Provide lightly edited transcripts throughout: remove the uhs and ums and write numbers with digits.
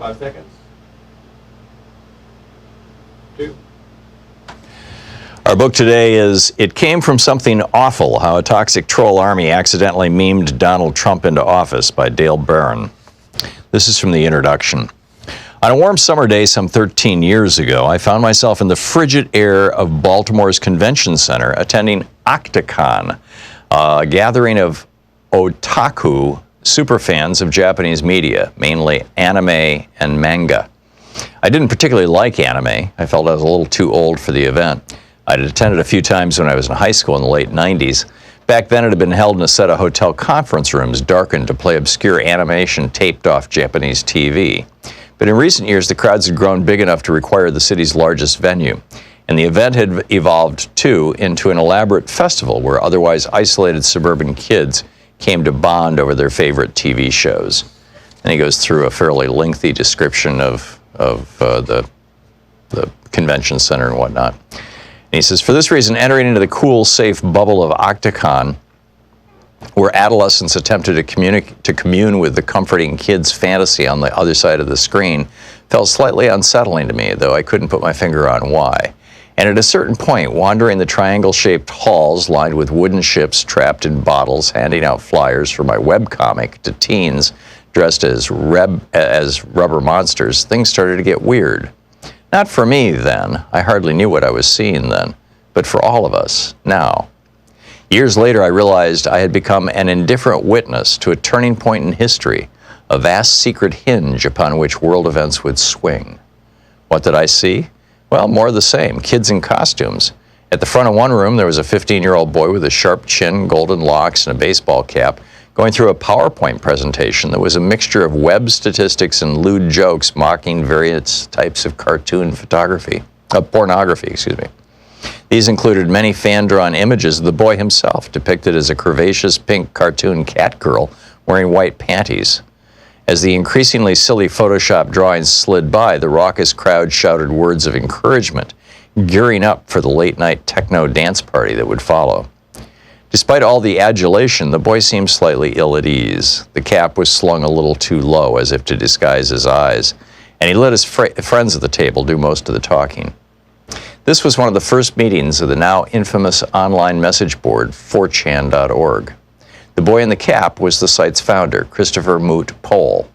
5 seconds. 2. Our book today is It Came From Something Awful, How a Toxic Troll Army Accidentally Memed Donald Trump into Office by Dale Barron. This is from the introduction. On a warm summer day some 13 years ago, I found myself in the frigid air of Baltimore's Convention Center attending Octocon, a gathering of otaku superfans of Japanese media, mainly anime and manga. I didn't particularly like anime. I felt I was a little too old for the event. I'd attended a few times when I was in high school in the late 90s. Back then it had been held in a set of hotel conference rooms darkened to play obscure animation taped off Japanese TV. But in recent years, the crowds had grown big enough to require the city's largest venue. And the event had evolved, too, into an elaborate festival where otherwise isolated suburban kids came to bond over their favorite TV shows. And he goes through a fairly lengthy description of the convention center and whatnot. And he says, for this reason, entering into the cool, safe bubble of Octocon, where adolescents attempted to commune with the comforting kids' fantasy on the other side of the screen, felt slightly unsettling to me, though I couldn't put my finger on why. And at a certain point, wandering the triangle-shaped halls lined with wooden ships trapped in bottles, handing out flyers for my webcomic to teens dressed as rubber monsters, things started to get weird. Not for me then, I hardly knew what I was seeing then, but for all of us now. Years later, I realized I had become an indifferent witness to a turning point in history, a vast secret hinge upon which world events would swing. What did I see? Well, more of the same, kids in costumes. At the front of one room, there was a 15-year-old boy with a sharp chin, golden locks, and a baseball cap, going through a PowerPoint presentation that was a mixture of web statistics and lewd jokes mocking various types of pornography. These included many fan-drawn images of the boy himself, depicted as a curvaceous pink cartoon cat girl wearing white panties. As the increasingly silly Photoshop drawings slid by, the raucous crowd shouted words of encouragement, gearing up for the late-night techno dance party that would follow. Despite all the adulation, the boy seemed slightly ill at ease. The cap was slung a little too low, as if to disguise his eyes, and he let his friends at the table do most of the talking. This was one of the first meetings of the now infamous online message board, 4chan.org. The boy in the cap was the site's founder, Christopher Moot Pohl.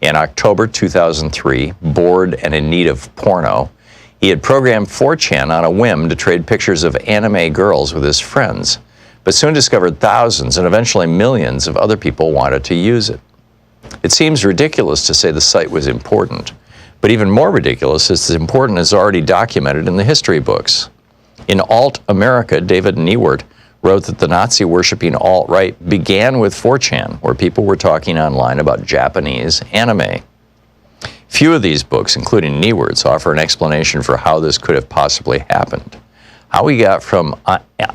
In October 2003, bored and in need of porno, he had programmed 4chan on a whim to trade pictures of anime girls with his friends, but soon discovered thousands and eventually millions of other people wanted to use it. It seems ridiculous to say the site was important, but even more ridiculous is as important as already documented in the history books. In Alt America, David Newart wrote that the Nazi-worshipping alt-right began with 4chan, where people were talking online about Japanese anime. Few of these books, including Newart's, offer an explanation for how this could have possibly happened. How we got from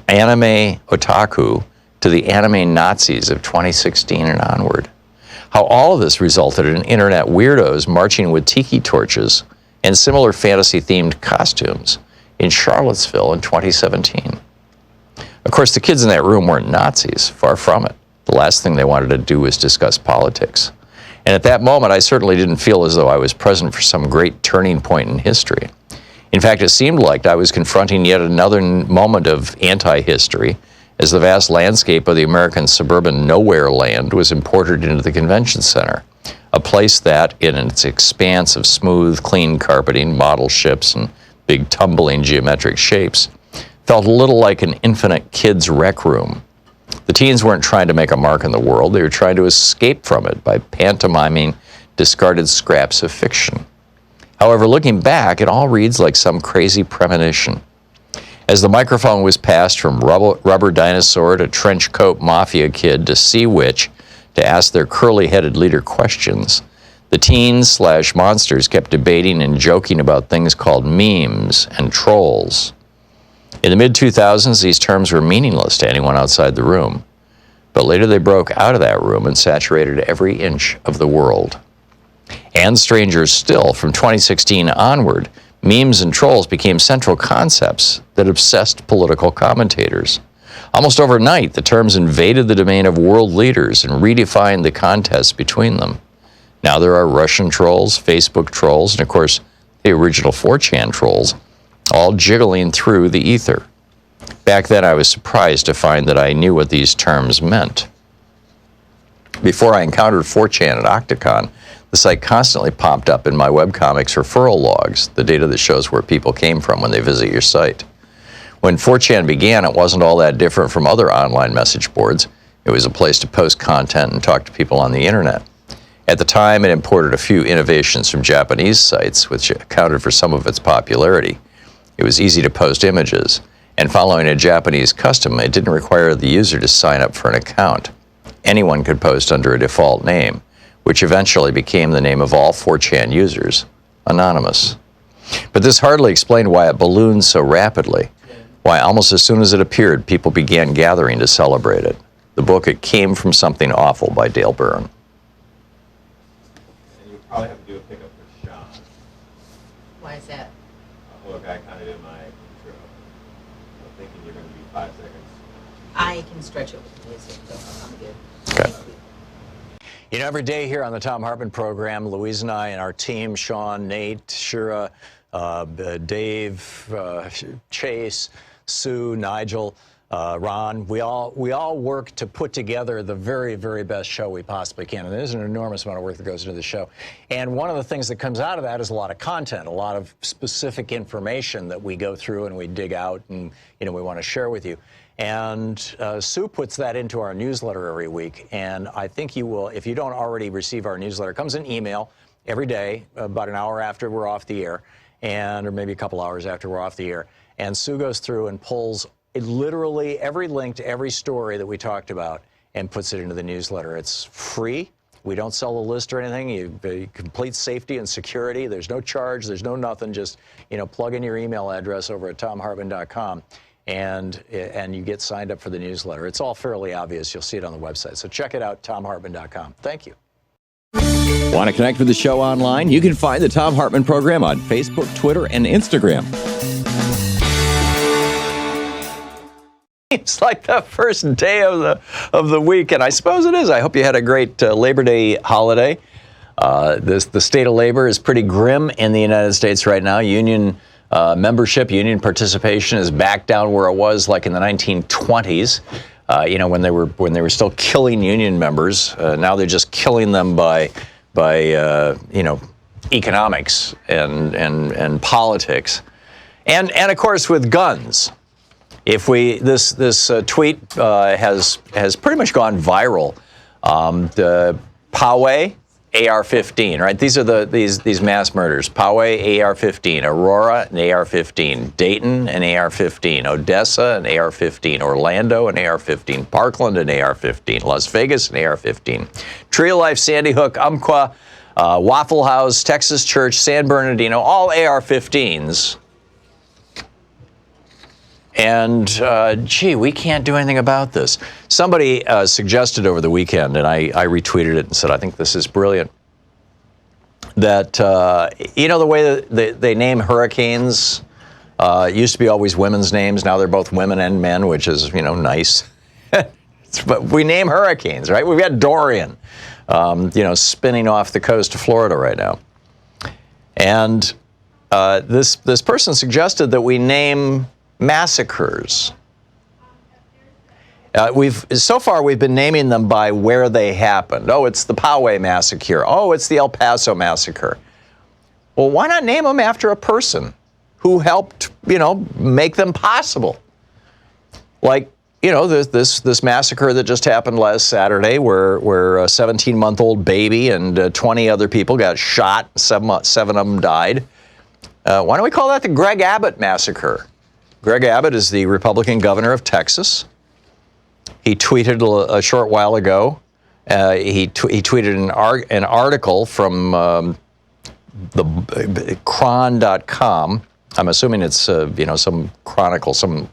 anime otaku to the anime Nazis of 2016 and onward. How all of this resulted in internet weirdos marching with tiki torches and similar fantasy-themed costumes in Charlottesville in 2017. Of course, the kids in that room weren't Nazis, far from it. The last thing they wanted to do was discuss politics. And at that moment, I certainly didn't feel as though I was present for some great turning point in history. In fact, it seemed like I was confronting yet another moment of anti-history as the vast landscape of the American suburban nowhere land was imported into the convention center, a place that, in its expanse of smooth, clean carpeting, model ships, and big tumbling geometric shapes, felt a little like an infinite kids' rec room. The teens weren't trying to make a mark in the world, they were trying to escape from it by pantomiming discarded scraps of fiction. However, looking back, it all reads like some crazy premonition. As the microphone was passed from rubber dinosaur to trench coat mafia kid to sea witch to ask their curly-headed leader questions, the teens/monsters kept debating and joking about things called memes and trolls. In the mid-2000s, these terms were meaningless to anyone outside the room. But later they broke out of that room and saturated every inch of the world. And stranger still, from 2016 onward, memes and trolls became central concepts that obsessed political commentators. Almost overnight, the terms invaded the domain of world leaders and redefined the contests between them. Now there are Russian trolls, Facebook trolls, and of course the original 4chan trolls, all jiggling through the ether. Back then I was surprised to find that I knew what these terms meant. Before I encountered 4chan at Octocon, the site constantly popped up in my webcomics referral logs, the data that shows where people came from when they visit your site. When 4chan began, it wasn't all that different from other online message boards. It was a place to post content and talk to people on the internet. At the time, it imported a few innovations from Japanese sites, which accounted for some of its popularity. It was easy to post images, and following a Japanese custom, it didn't require the user to sign up for an account. Anyone could post under a default name, which eventually became the name of all 4chan users, Anonymous. But this hardly explained why it ballooned so rapidly, why almost as soon as it appeared, people began gathering to celebrate it. The book, It Came From Something Awful by Dale Byrne. And you probably have to do a pickup for Sean. Why is that? Look, I kind of did my intro. I'm thinking you're going to be 5 seconds. I can stretch it with music, so I'm good. Okay. You know, every day here on the Thom Hartmann Program, Louise and I and our team, Sean, Nate, Shira, Dave, Chase, Sue, Nigel, Ron, we all work to put together the very, very best show we possibly can. And there's an enormous amount of work that goes into the show. And one of the things that comes out of that is a lot of content, a lot of specific information that we go through and we dig out and, we want to share with you. And Sue puts that into our newsletter every week. And I think you will, if you don't already receive our newsletter, it comes in email every day, about an hour after we're off the air, or maybe a couple hours after we're off the air. And Sue goes through and pulls literally every link to every story that we talked about and puts it into the newsletter. It's free. We don't sell a list or anything. You complete safety and security. There's no charge. There's no nothing. Just, plug in your email address over at thomhartmann.com. And you get signed up for the newsletter. It's all fairly obvious. You'll see it on the website. So check it out, thomhartmann.com. Thank you. Want to connect with the show online? You can find the Thom Hartmann Program on Facebook, Twitter, and Instagram. It's like the first day of the week, and I suppose it is. I hope you had a great Labor Day holiday. The state of labor is pretty grim in the United States right now. Union membership, union participation is back down where it was like in the 1920s. When they were still killing union members. Now they're just killing them by economics and politics, and of course with guns. If this tweet has pretty much gone viral. The Poway AR-15, right? These are these mass murders. Poway, AR-15. Aurora, an AR-15. Dayton, an AR-15. Odessa, an AR-15. Orlando, an AR-15. Parkland, an AR-15. Las Vegas, an AR-15. Tree of Life, Sandy Hook, Umpqua, Waffle House, Texas Church, San Bernardino, all AR-15s. And, we can't do anything about this. Somebody suggested over the weekend, and I retweeted it and said, I think this is brilliant, that, the way that they name hurricanes, it used to be always women's names. Now they're both women and men, which is, nice. But we name hurricanes, right? We've got Dorian, spinning off the coast of Florida right now. And this person suggested that we name massacres. So far we've been naming them by where they happened. Oh, it's the Poway massacre. Oh, it's the El Paso massacre. Well, why not name them after a person who helped, make them possible? Like, this massacre that just happened last Saturday, where a 17-month-old baby and 20 other people got shot. Seven of them died. Why don't we call that the Greg Abbott massacre? Greg Abbott is the Republican governor of Texas. He tweeted a short while ago. He tweeted an article from the Cron.com. I'm assuming it's some chronicle, some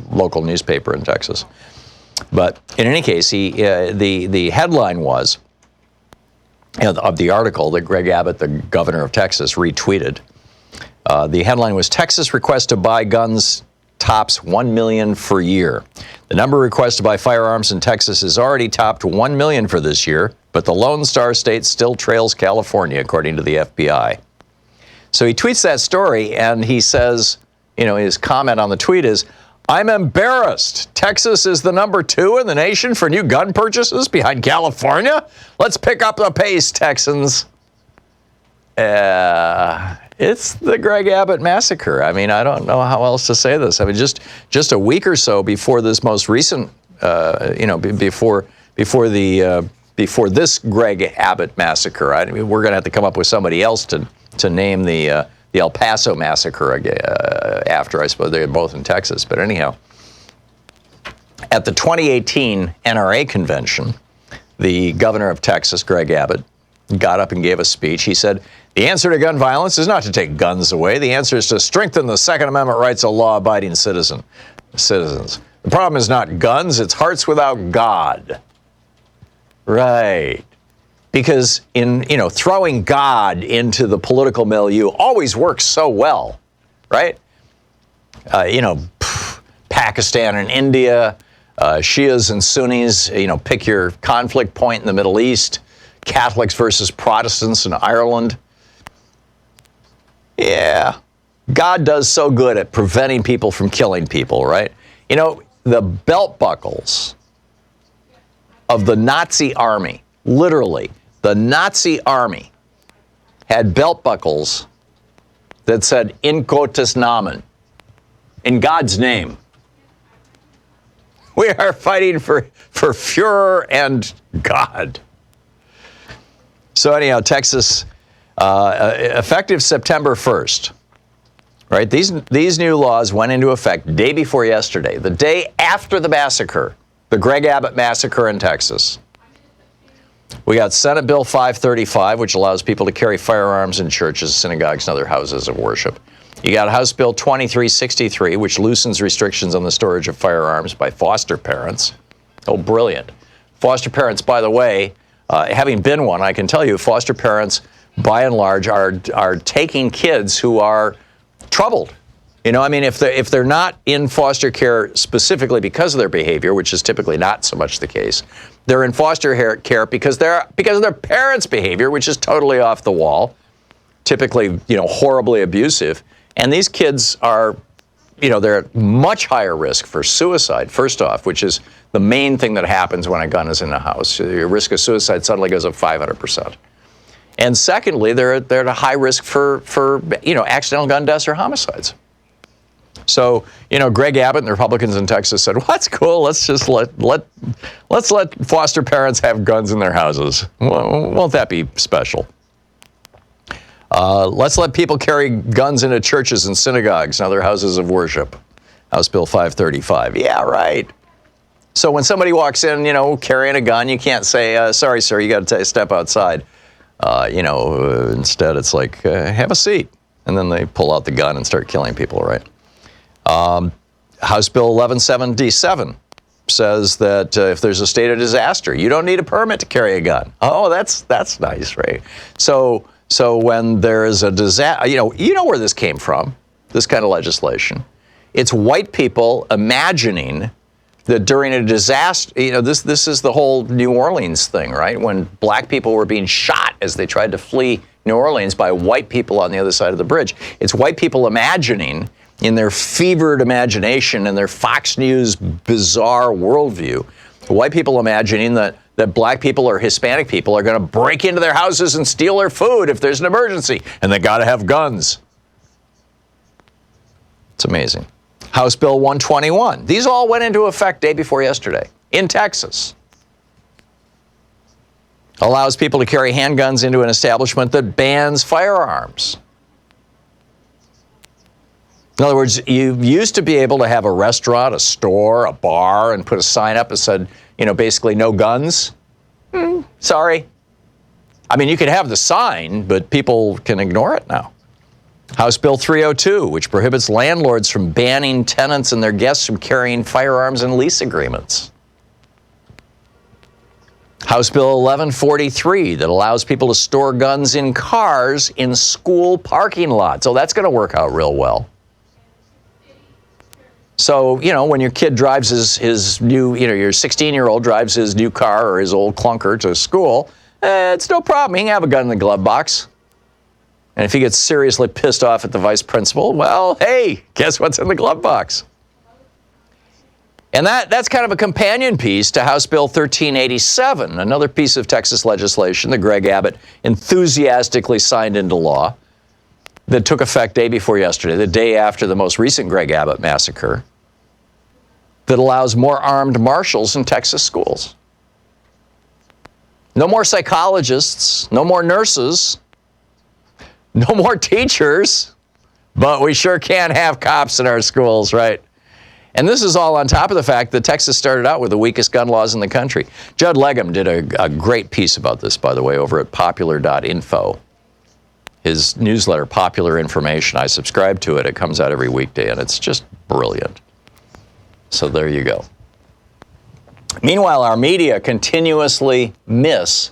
local newspaper in Texas. But in any case, the headline was of the article that Greg Abbott, the governor of Texas, retweeted. The headline was, Texas request to buy guns tops $1 million per year. The number requested by firearms in Texas has already topped 1 million for this year, but the Lone Star State still trails California, according to the FBI. So he tweets that story, and he says, his comment on the tweet is, "I'm embarrassed. Texas is the number 2 in the nation for new gun purchases behind California. Let's pick up the pace, Texans." It's the Greg Abbott massacre. I mean, I don't know how else to say this. I mean, just a week or so before this most recent, before this Greg Abbott massacre, we're going to have to come up with somebody else to name the El Paso massacre after. I suppose they're both in Texas. But anyhow, at the 2018 NRA convention, the governor of Texas, Greg Abbott, got up and gave a speech. He said, "The answer to gun violence is not to take guns away. The answer is to strengthen the Second Amendment rights of law-abiding citizens. The problem is not guns, it's hearts without God." Right. Because throwing God into the political milieu always works so well, right? Pakistan and India, Shias and Sunnis, pick your conflict point in the Middle East, Catholics versus Protestants in Ireland. Yeah, God does so good at preventing people from killing people, right? The belt buckles of the Nazi army, literally, the Nazi army had belt buckles that said, "In Gottes Namen," in God's name. We are fighting for Führer and God. So anyhow, Texas, effective September 1st, right? These new laws went into effect day before yesterday, the day after the massacre, the Greg Abbott massacre in Texas. We got Senate Bill 535, which allows people to carry firearms in churches, synagogues, and other houses of worship. You got House Bill 2363, which loosens restrictions on the storage of firearms by foster parents. Oh, brilliant. Foster parents, by the way, having been one, I can tell you, foster parents, by and large, are taking kids who are troubled. If they're not in foster care specifically because of their behavior, which is typically not so much the case, they're in foster care because of their parents' behavior, which is totally off the wall, typically, horribly abusive. And these kids are, they're at much higher risk for suicide, first off, which is the main thing that happens when a gun is in the house. Your risk of suicide suddenly goes up 500%. And secondly, they're at a high risk for accidental gun deaths or homicides. So, Greg Abbott and the Republicans in Texas said, well, that's cool. Let's just let's let foster parents have guns in their houses. Won't that be special? Let's let people carry guns into churches and synagogues and other houses of worship. House Bill 535. Yeah, right. So when somebody walks in, carrying a gun, you can't say, "Sorry, sir, you got to step outside." Instead, it's like, "Have a seat," and then they pull out the gun and start killing people, right? House Bill 1177 says that if there's a state of disaster, you don't need a permit to carry a gun. Oh, that's nice, right? So when there is a disaster, you know where this came from, this kind of legislation. It's white people imagining that during a disaster, this is the whole New Orleans thing, right? When black people were being shot as they tried to flee New Orleans by white people on the other side of the bridge. It's white people imagining, in their fevered imagination and their Fox News bizarre worldview, white people imagining that black people or Hispanic people are going to break into their houses and steal their food if there's an emergency, and they got to have guns. It's amazing. House Bill 121. These all went into effect day before yesterday in Texas. Allows people to carry handguns into an establishment that bans firearms. In other words, you used to be able to have a restaurant, a store, a bar, and put a sign up that said, basically no guns. Sorry. I mean, you could have the sign, but people can ignore it now. House Bill 302, which prohibits landlords from banning tenants and their guests from carrying firearms in lease agreements. House Bill 1143, that allows people to store guns in cars in school parking lots. Oh, that's going to work out real well. So, when your kid drives his new, your 16-year-old drives his new car or his old clunker to school, it's no problem. He can have a gun in the glove box. And if he gets seriously pissed off at the vice principal, well, hey, guess what's in the glove box? And that's kind of a companion piece to House Bill 1387, another piece of Texas legislation that Greg Abbott enthusiastically signed into law that took effect day before yesterday, the day after the most recent Greg Abbott massacre, that allows more armed marshals in Texas schools. No more psychologists, no more nurses, no more teachers, but we sure can't have cops in our schools, right? And this is all on top of the fact that Texas started out with the weakest gun laws in the country. Judd Legum did a great piece about this, by the way, over at popular.info. His newsletter, Popular Information, I subscribe to it. It comes out every weekday, and it's just brilliant. So there you go. Meanwhile, our media continuously miss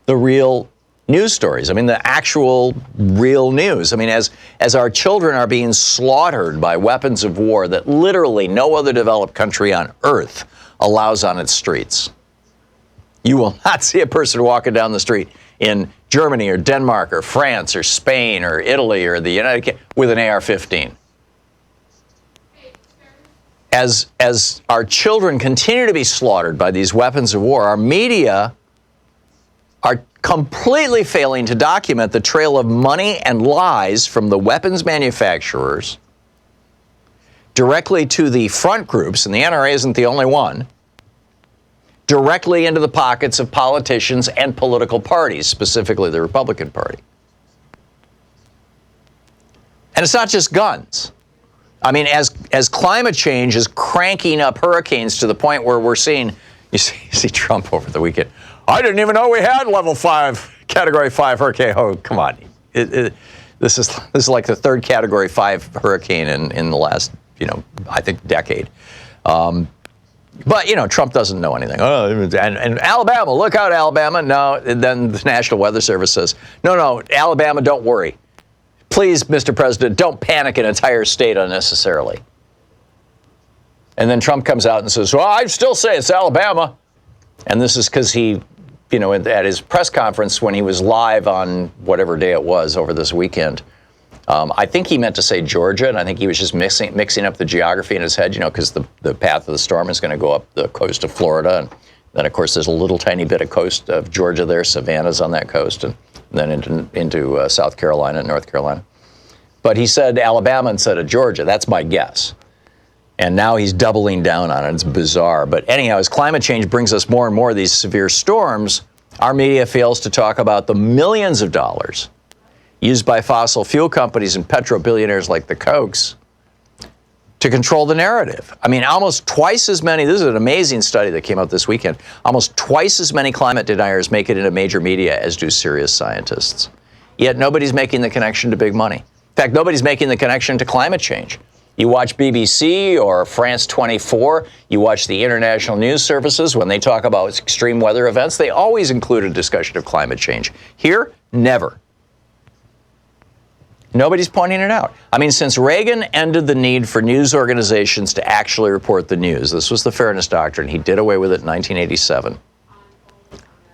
the real news stories. I mean, the actual real news. I mean, as our children are being slaughtered by weapons of war that literally no other developed country on earth allows on its streets. You will not see a person walking down the street in Germany or Denmark or France or Spain or Italy or the United Kingdom with an AR-15. As our children continue to be slaughtered by these weapons of war, our media are completely failing to document the trail of money and lies from the weapons manufacturers directly to the front groups, and the NRA isn't the only one, directly into the pockets of politicians and political parties, specifically the Republican Party. And it's not just guns. I mean, as climate change is cranking up hurricanes to the point where we're seeing, you see Trump over the weekend, I didn't even know we had level 5, category 5 hurricane. Oh, come on. This is like the third category 5 hurricane in the last, I think decade. But, Trump doesn't know anything. Oh, and Alabama, look out, Alabama. No, and then the National Weather Service says, no, Alabama, don't worry. Please, Mr. President, don't panic an entire state unnecessarily. And then Trump comes out and says, well, I still say it's Alabama. And this is because he, at his press conference when he was live on whatever day it was over this weekend, I think he meant to say Georgia, and I think he was just mixing up the geography in his head, because the path of the storm is going to go up the coast of Florida. And then, of course, there's a little tiny bit of coast of Georgia there. Savannah's on that coast, and then into South Carolina and North Carolina. But he said Alabama instead of Georgia. That's my guess. And now he's doubling down on it. It's bizarre. But anyhow, as climate change brings us more and more of these severe storms, our media fails to talk about the millions of dollars used by fossil fuel companies and petro-billionaires like the Kochs to control the narrative. I mean, almost twice as many, this is an amazing study that came out this weekend, almost twice as many climate deniers make it into major media as do serious scientists. Yet nobody's making the connection to big money. In fact, nobody's making the connection to climate change. You watch BBC or France 24, you watch the international news services, when they talk about extreme weather events, they always include a discussion of climate change. Here, never. Nobody's pointing it out. I mean, since Reagan ended the need for news organizations to actually report the news, this was the Fairness Doctrine, he did away with it in 1987.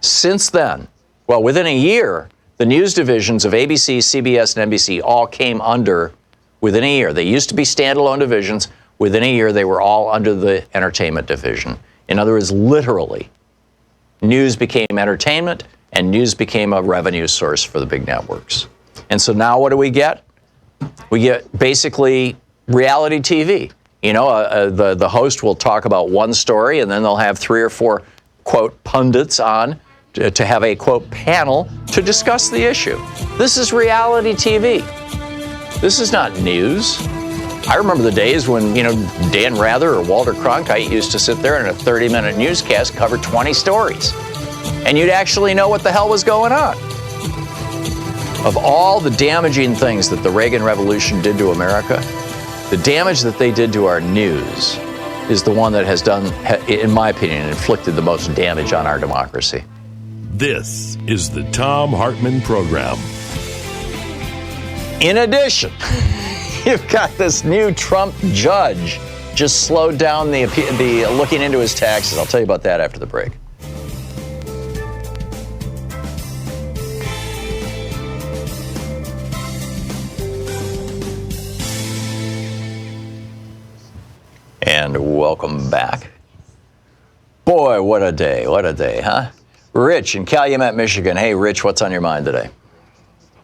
Since then, well, within a year, the news divisions of ABC, CBS, and NBC all came under within a year. They used to be standalone divisions. Within a year, they were all under the entertainment division. In other words, literally, news became entertainment, and news became a revenue source for the big networks. And so now what do we get? We get basically reality TV. The host will talk about one story, and then they'll have 3 or 4, quote, pundits on to have a, quote, panel to discuss the issue. This is reality TV. This is not news. I remember the days when, Dan Rather or Walter Cronkite used to sit there in a 30-minute newscast, cover 20 stories. And you'd actually know what the hell was going on. Of all the damaging things that the Reagan Revolution did to America, the damage that they did to our news is the one that has done, in my opinion, inflicted the most damage on our democracy. This is the Thom Hartmann Program. In addition, you've got this new Trump judge just slowed down the looking into his taxes. I'll tell you about that after the break. And welcome back. Boy, what a day, huh? Rich in Calumet, Michigan. Hey, Rich, what's on your mind today?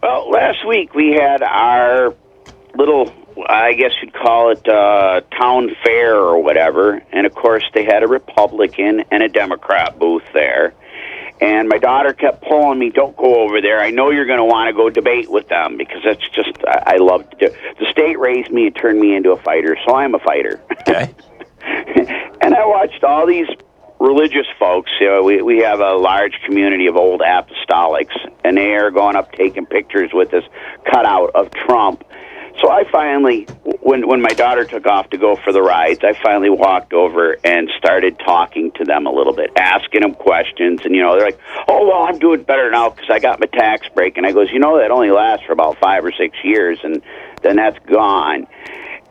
Well, last week we had our little, I guess you'd call it town fair or whatever, and of course they had a Republican and a Democrat booth there. And my daughter kept pulling me, don't go over there. I know you're going to want to go debate with them because that's just, I love to do. The state raised me and turned me into a fighter, so I'm a fighter. Okay. And I watched all these religious folks. You know, we have a large community of old apostolics, and they are going up taking pictures with this cutout of Trump. So I finally, when my daughter took off to go for the rides, I finally walked over and started talking to them a little bit, asking them questions. And, you know, they're like, oh, well, I'm doing better now because I got my tax break. And I goes, you know, that only lasts for about 5 or 6 years, and then that's gone.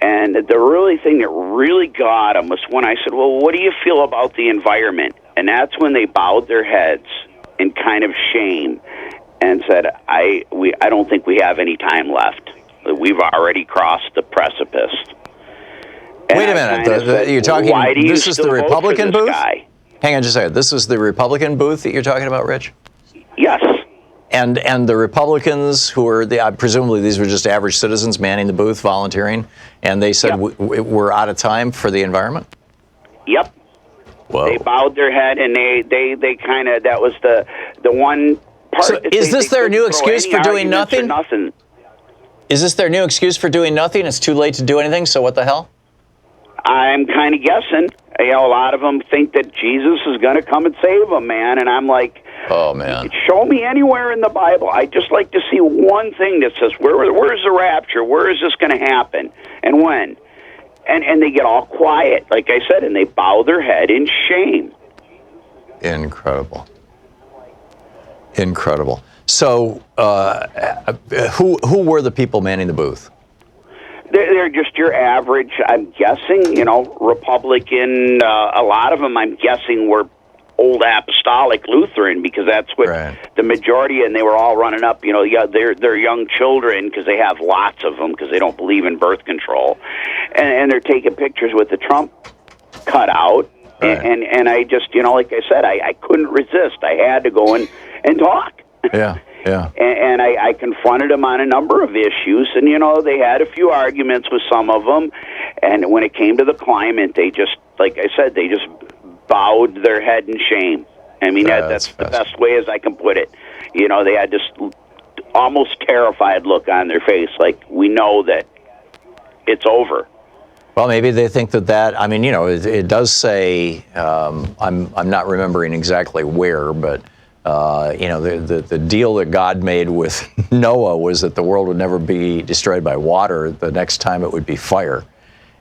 And the really thing that really got them was when I said, well, what do you feel about the environment? And that's when they bowed their heads in kind of shame and said, I don't think we have any time left. We've already crossed the precipice. And wait a minute. You're talking, this is the Republican booth? Guy? Hang on just a second. This is the Republican booth that you're talking about, Rich? Yes. And the Republicans who are, presumably these were just average citizens manning the booth, volunteering, and they said, yep. We're out of time for the environment? Yep. Whoa. They bowed their head, and they kind of, that was the one part. So is this their new excuse for doing nothing? Nothing? Is this their new excuse for doing nothing? It's too late to do anything, so what the hell? I'm kind of guessing. You know, a lot of them think that Jesus is going to come and save them, man. And I'm like, oh, man. Show me anywhere in the Bible. I'd just like to see one thing that says, where's the rapture? Where is this going to happen? And when? And they get all quiet, like I said, and they bow their head in shame. Incredible. So, who were the people manning the booth? They're just your average, I'm guessing, you know, Republican. A lot of them, I'm guessing, were old apostolic Lutheran because that's what the majority, and they were all running up, you know, they're young children because they have lots of them because they don't believe in birth control. And they're taking pictures with the Trump cutout. Right. And I just, you know, like I said, I couldn't resist. I had to go and talk. Yeah. And I confronted them on a number of issues, and, you know, they had a few arguments with some of them, and when it came to the climate, they just, like I said, they just bowed their head in shame. I mean, that's the best way as I can put it. You know, they had this almost terrified look on their face, like, we know that it's over. Well, maybe they think that I mean, you know, it does say, I'm not remembering exactly where, but you know, the deal that God made with Noah was that the world would never be destroyed by water. The next time it would be fire.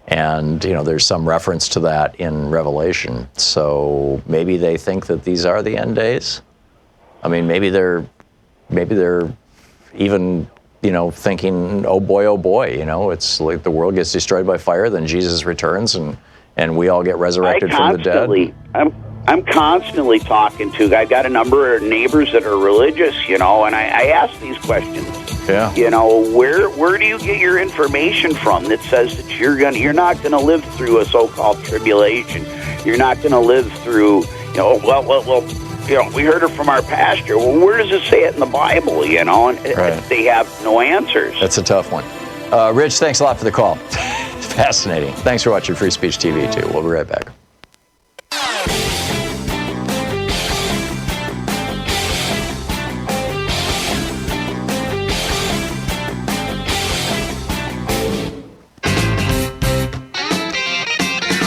And, you know, there's some reference to that in Revelation. So maybe they think that these are the end days. I mean, maybe they're even, you know, thinking, oh boy, you know, it's like the world gets destroyed by fire, then Jesus returns and we all get resurrected from the dead. I'm constantly talking to, I've got a number of neighbors that are religious, you know, and I ask these questions. Yeah. You know, where do you get your information from that says that you're not going to live through a so-called tribulation? You're not going to live through, you know, well, you know, we heard it from our pastor. Well, where does it say it in the Bible, you know? And they have no answers. That's a tough one. Rich, thanks a lot for the call. Fascinating. Thanks for watching Free Speech TV, too. We'll be right back.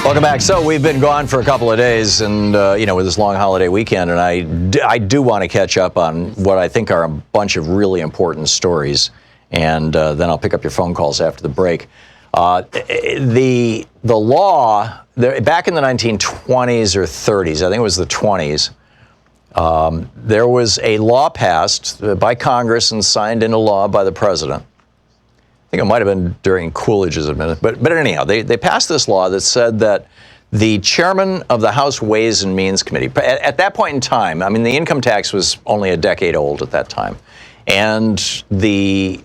Welcome back. So we've been gone for a couple of days, and you know, with this long holiday weekend, and I do want to catch up on what I think are a bunch of really important stories, and then I'll pick up your phone calls after the break. The law back in the 1920s or 30s, I think it was the 20s. There was a law passed by Congress and signed into law by the president I think it might have been during Coolidge's administration, but anyhow, they passed this law that said that the chairman of the House Ways and Means Committee, at that point in time, I mean, the income tax was only a decade old at that time, and the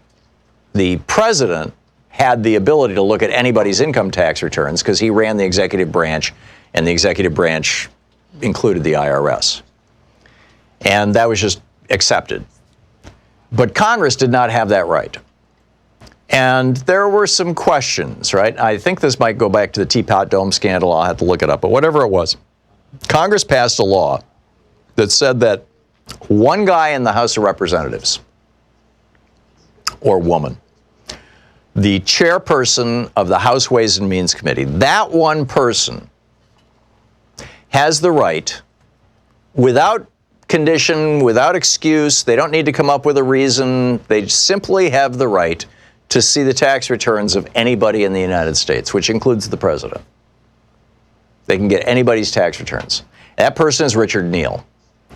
president had the ability to look at anybody's income tax returns because he ran the executive branch, and the executive branch included the IRS. And that was just accepted. But Congress did not have that right. And there were some questions, right? I think this might go back to the Teapot Dome scandal. I'll have to look it up. But whatever it was, Congress passed a law that said that one guy in the House of Representatives, or woman, the chairperson of the House Ways and Means Committee, that one person has the right, without condition, without excuse, they don't need to come up with a reason, they simply have the right to see the tax returns of anybody in the United States, which includes the president. They can get anybody's tax returns. That person is Richard Neal.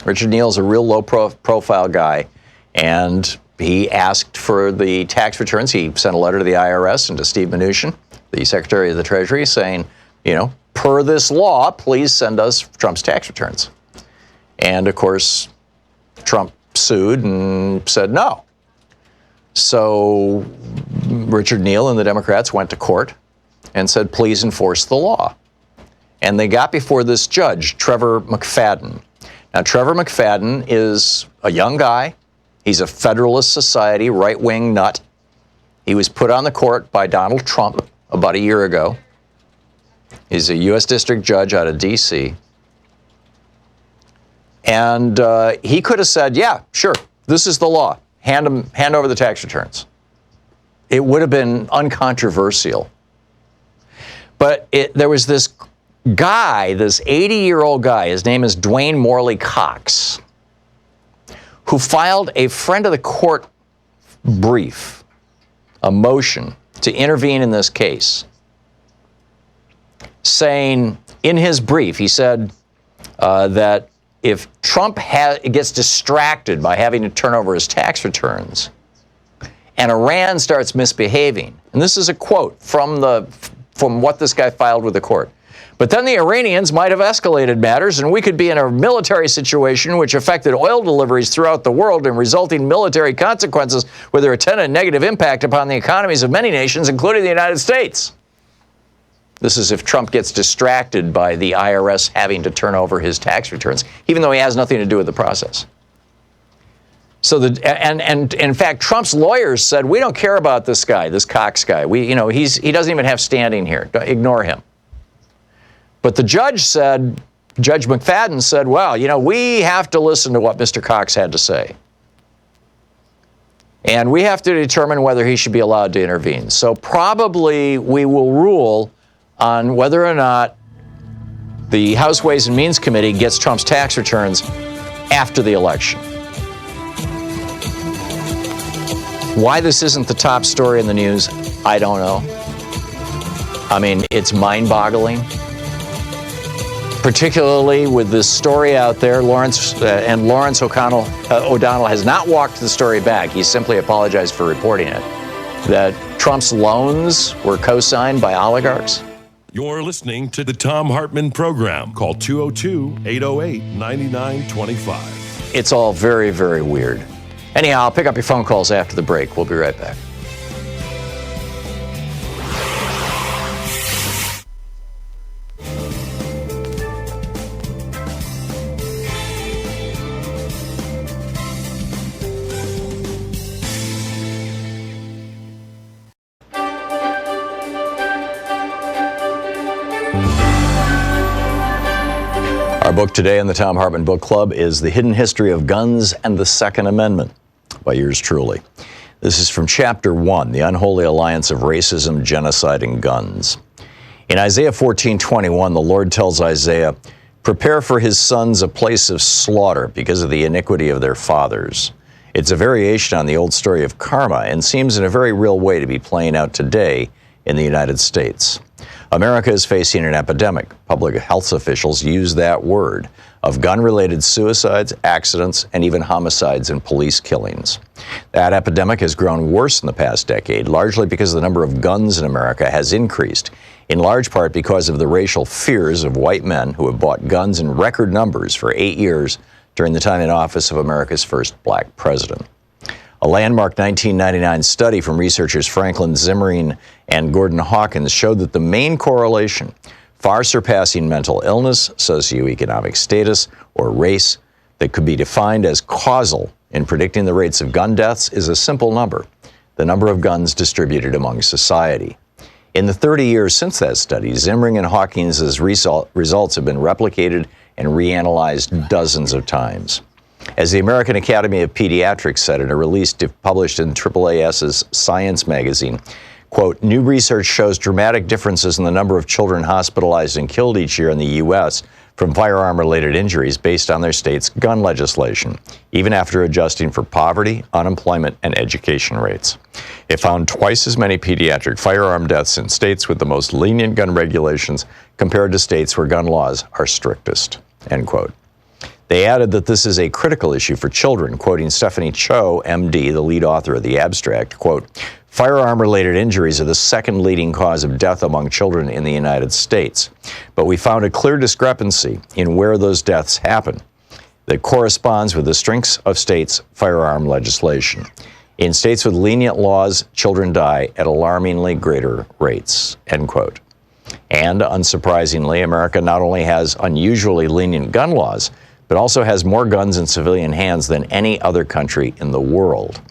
Richard Neal is a real low-profile guy, and he asked for the tax returns. He sent a letter to the IRS and to Steve Mnuchin, the Secretary of the Treasury, saying, you know, per this law, please send us Trump's tax returns. And, of course, Trump sued and said no. So Richard Neal and the Democrats went to court and said, please enforce the law. And they got before this judge, Trevor McFadden. Now, Trevor McFadden is a young guy. He's a Federalist Society right-wing nut. He was put on the court by Donald Trump about a year ago. He's a U.S. District Judge out of D.C. And he could have said, yeah, sure, this is the law. Hand over the tax returns. It would have been uncontroversial. But there was this guy, this 80-year-old guy, his name is Dwayne Morley Cox, who filed a friend of the court brief, a motion to intervene in this case, saying in his brief, he said that if Trump gets distracted by having to turn over his tax returns and Iran starts misbehaving, and this is a quote from what this guy filed with the court, but then the Iranians might have escalated matters and we could be in a military situation which affected oil deliveries throughout the world and resulting military consequences with their attendant negative impact upon the economies of many nations, including the United States. This is if Trump gets distracted by the IRS having to turn over his tax returns, even though he has nothing to do with the process. So and in fact, Trump's lawyers said, we don't care about this guy, this Cox guy. He doesn't even have standing here. Ignore him. But the judge said, Judge McFadden said, well, we have to listen to what Mr. Cox had to say. And we have to determine whether he should be allowed to intervene. So probably we will rule on whether or not the House Ways and Means Committee gets Trump's tax returns after the election. Why this isn't the top story in the news, I don't know. I mean, it's mind-boggling. Particularly with this story out there, Lawrence O'Donnell has not walked the story back. He simply apologized for reporting it, that Trump's loans were co-signed by oligarchs. You're listening to the Thom Hartmann Program. Call 202-808-9925. It's all very, very weird. Anyhow, I'll pick up your phone calls after the break. We'll be right back. Our book today in the Thom Hartmann Book Club is The Hidden History of Guns and the Second Amendment by yours truly. This is from Chapter 1, The Unholy Alliance of Racism, Genocide, and Guns. In Isaiah 14:21, the Lord tells Isaiah, "Prepare for his sons a place of slaughter because of the iniquity of their fathers." It's a variation on the old story of karma and seems in a very real way to be playing out today in the United States. America is facing an epidemic. Public health officials use that word of gun-related suicides, accidents, and even homicides and police killings. That epidemic has grown worse in the past decade, largely because the number of guns in America has increased, in large part because of the racial fears of white men who have bought guns in record numbers for 8 years during the time in office of America's first black president. A landmark 1999 study from researchers Franklin Zimmerman and Gordon Hawkins showed that the main correlation, far surpassing mental illness, socioeconomic status, or race, that could be defined as causal in predicting the rates of gun deaths is a simple number: the number of guns distributed among society. In the 30 years since that study, Zimmerman and Hawkins' results have been replicated and reanalyzed dozens of times. As the American Academy of Pediatrics said in a release published in AAAS's Science magazine, quote, new research shows dramatic differences in the number of children hospitalized and killed each year in the U.S. from firearm-related injuries based on their state's gun legislation, even after adjusting for poverty, unemployment, and education rates. It found twice as many pediatric firearm deaths in states with the most lenient gun regulations compared to states where gun laws are strictest, end quote. They added that this is a critical issue for children, quoting Stephanie Cho, MD, the lead author of the abstract, quote, firearm-related injuries are the second leading cause of death among children in the United States, but we found a clear discrepancy in where those deaths happen that corresponds with the strengths of states' firearm legislation. In states with lenient laws, children die at alarmingly greater rates, end quote. And unsurprisingly, America not only has unusually lenient gun laws, but also has more guns in civilian hands than any other country in the world.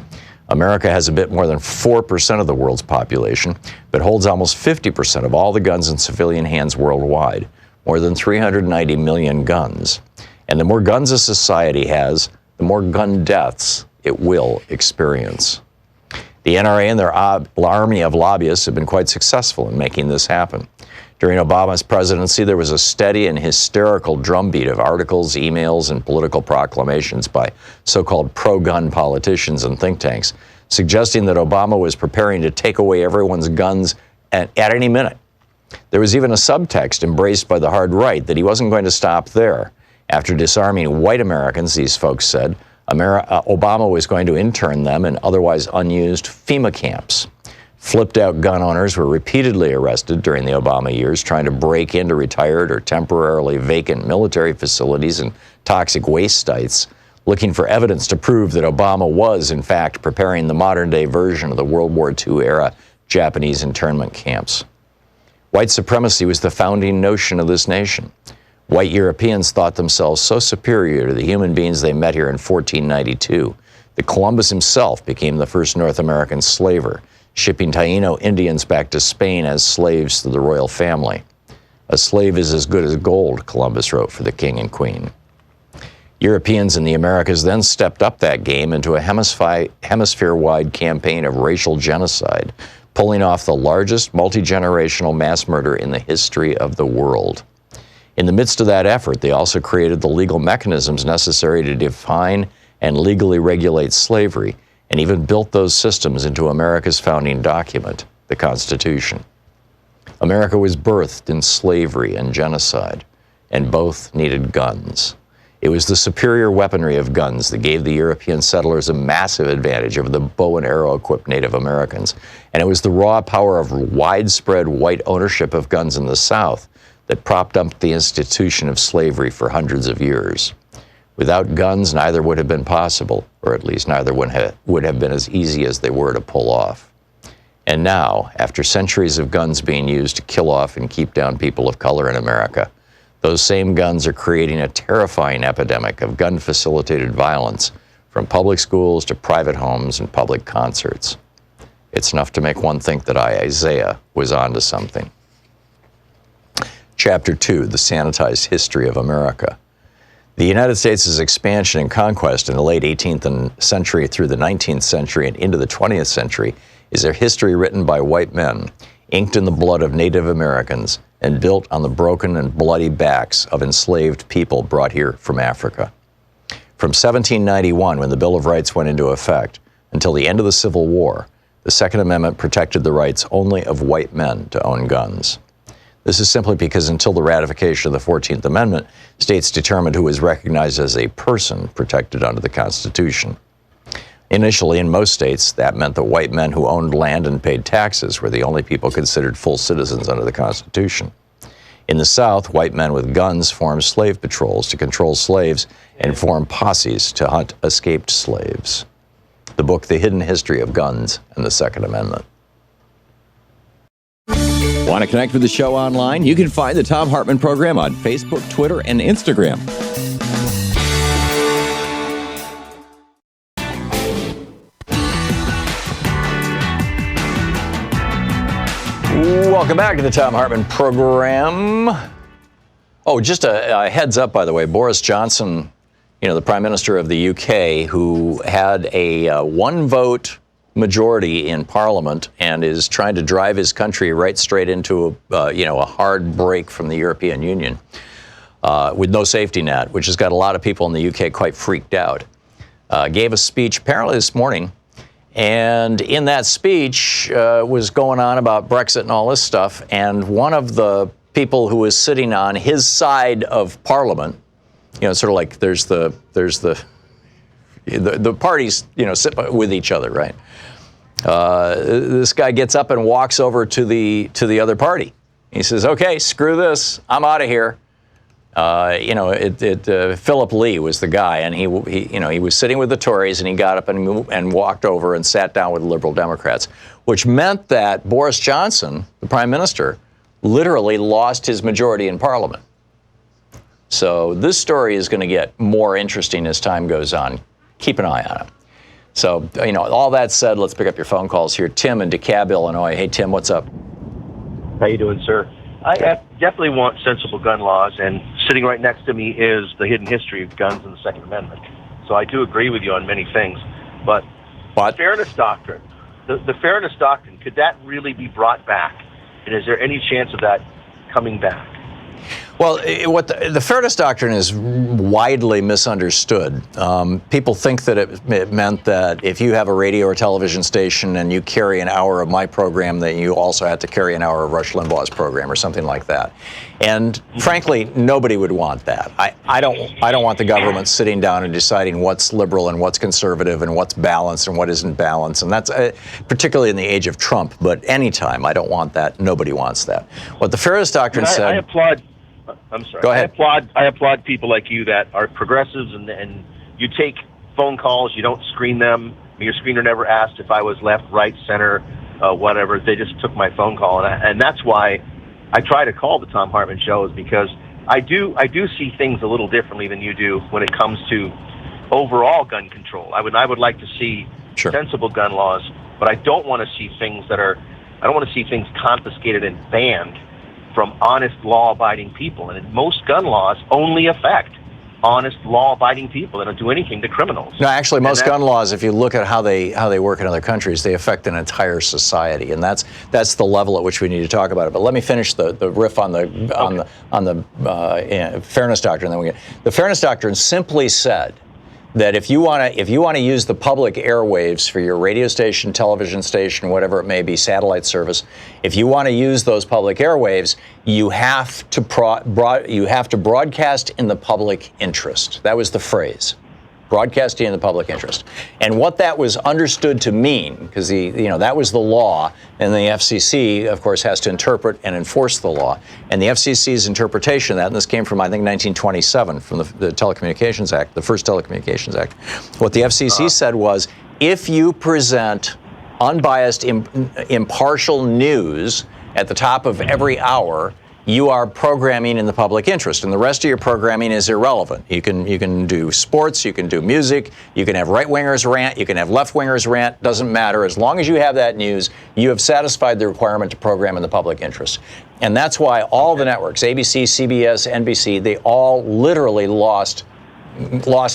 America has a bit more than 4% of the world's population, but holds almost 50% of all the guns in civilian hands worldwide, more than 390 million guns. And the more guns a society has, the more gun deaths it will experience. The NRA and their army of lobbyists have been quite successful in making this happen. During Obama's presidency, there was a steady and hysterical drumbeat of articles, emails, and political proclamations by so-called pro-gun politicians and think tanks, suggesting that Obama was preparing to take away everyone's guns at any minute. There was even a subtext embraced by the hard right that he wasn't going to stop there. After disarming white Americans, these folks said, Obama was going to intern them in otherwise unused FEMA camps. Flipped-out gun owners were repeatedly arrested during the Obama years trying to break into retired or temporarily vacant military facilities and toxic waste sites, looking for evidence to prove that Obama was, in fact, preparing the modern-day version of the World War II-era Japanese internment camps. White supremacy was the founding notion of this nation. White Europeans thought themselves so superior to the human beings they met here in 1492 that Columbus himself became the first North American slaver, shipping Taino Indians back to Spain as slaves to the royal family. A slave is as good as gold, Columbus wrote for the king and queen. Europeans in the Americas then stepped up that game into a hemisphere-wide campaign of racial genocide, pulling off the largest multi-generational mass murder in the history of the world. In the midst of that effort, they also created the legal mechanisms necessary to define and legally regulate slavery, and even built those systems into America's founding document, the Constitution. America was birthed in slavery and genocide, and both needed guns. It was the superior weaponry of guns that gave the European settlers a massive advantage over the bow and arrow-equipped Native Americans, and it was the raw power of widespread white ownership of guns in the South that propped up the institution of slavery for hundreds of years. Without guns, neither would have been possible, or at least neither would have been as easy as they were to pull off. And now, after centuries of guns being used to kill off and keep down people of color in America, those same guns are creating a terrifying epidemic of gun-facilitated violence, from public schools to private homes and public concerts. It's enough to make one think that Isaiah was onto something. Chapter 2, The Sanitized History of America. The United States' expansion and conquest in the late 18th century through the 19th century and into the 20th century is a history written by white men, inked in the blood of Native Americans, and built on the broken and bloody backs of enslaved people brought here from Africa. From 1791, when the Bill of Rights went into effect, until the end of the Civil War, the Second Amendment protected the rights only of white men to own guns. This is simply because until the ratification of the 14th Amendment, states determined who was recognized as a person protected under the Constitution. Initially, in most states, that meant that white men who owned land and paid taxes were the only people considered full citizens under the Constitution. In the South, white men with guns formed slave patrols to control slaves and formed posses to hunt escaped slaves. The book, The Hidden History of Guns and the Second Amendment. Want to connect with the show online? You can find the Thom Hartmann Program on Facebook, Twitter, and Instagram. Welcome back to the Thom Hartmann Program. Oh, just a heads up, by the way, Boris Johnson, the Prime Minister of the UK, who had a one-vote majority in Parliament and is trying to drive his country right straight into a hard break from the European Union with no safety net, which has got a lot of people in the UK quite freaked out. Gave a speech apparently this morning, and in that speech was going on about Brexit and all this stuff. And one of the people who was sitting on his side of Parliament, sort of like there's the parties, sit with each other, right? This guy gets up and walks over to the other party. He says, "Okay, screw this. I'm out of here." Philip Lee was the guy, and he was sitting with the Tories, and he got up and walked over and sat down with the Liberal Democrats, which meant that Boris Johnson, the Prime Minister, literally lost his majority in Parliament. So this story is going to get more interesting as time goes on. Keep an eye on it. So, all that said, let's pick up your phone calls here. Tim in DeKalb, Illinois. Hey, Tim, what's up? How you doing, sir? I definitely want sensible gun laws, and sitting right next to me is the hidden history of guns and the Second Amendment. So I do agree with you on many things. But the fairness doctrine, the fairness doctrine, could that really be brought back? And is there any chance of that coming back? Well, what the fairness doctrine is widely misunderstood. People think that it meant that if you have a radio or television station and you carry an hour of my program, that you also have to carry an hour of Rush Limbaugh's program or something like that. And frankly, nobody would want that. I don't want the government sitting down and deciding what's liberal and what's conservative and what's balanced and what isn't balanced. And that's particularly in the age of Trump. But anytime, I don't want that. Nobody wants that. What the fairness doctrine said. I applaud. I'm sorry. Go ahead. I applaud people like you that are progressives and you take phone calls. You don't screen them. Your screener never asked if I was left, right, center, whatever. They just took my phone call, and that's why I try to call the Thom Hartmann Show, is because I do see things a little differently than you do when it comes to overall gun control. I would like to see sensible gun laws, but I don't want to see things confiscated and banned from honest, law-abiding people. And most gun laws only affect honest, law-abiding people. They don't do anything to criminals. No, actually, most gun laws, if you look at how they work in other countries, they affect an entire society, and that's the level at which we need to talk about it. But let me finish the riff on the fairness doctrine. Then the fairness doctrine simply said that if you want to use the public airwaves for your radio station, television station, whatever it may be, satellite service, if you want to use those public airwaves, you have to broadcast in the public interest. That was the phrase. Broadcasting in the public interest. And what that was understood to mean, because that was the law, and the FCC, of course, has to interpret and enforce the law. And the FCC's interpretation of that, and this came from, I think, 1927, from the Telecommunications Act, the first Telecommunications Act. What the FCC said was, if you present unbiased, impartial news at the top of every hour, you are programming in the public interest, and the rest of your programming is irrelevant. You can do sports, you can do music, you can have right-wingers rant, you can have left-wingers rant, doesn't matter. As long as you have that news, you have satisfied the requirement to program in the public interest. And that's why all the networks, ABC, CBS, NBC, they all literally lost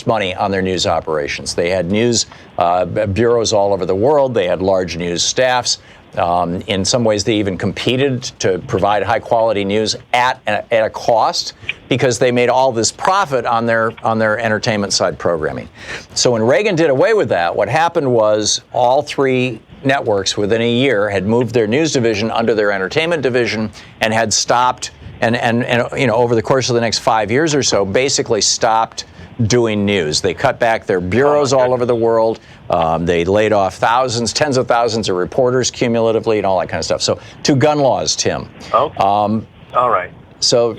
money on their news operations. They had news bureaus all over the world. They had large news staffs. In some ways, they even competed to provide high-quality news at a cost, because they made all this profit on their entertainment side programming. So when Reagan did away with that, what happened was all three networks within a year had moved their news division under their entertainment division and had stopped, and over the course of the next 5 years or so, basically stopped doing news. They cut back their bureaus all over the world. They laid off tens of thousands of reporters cumulatively and all that kind of stuff. So to gun laws, Tim. Okay. All right. So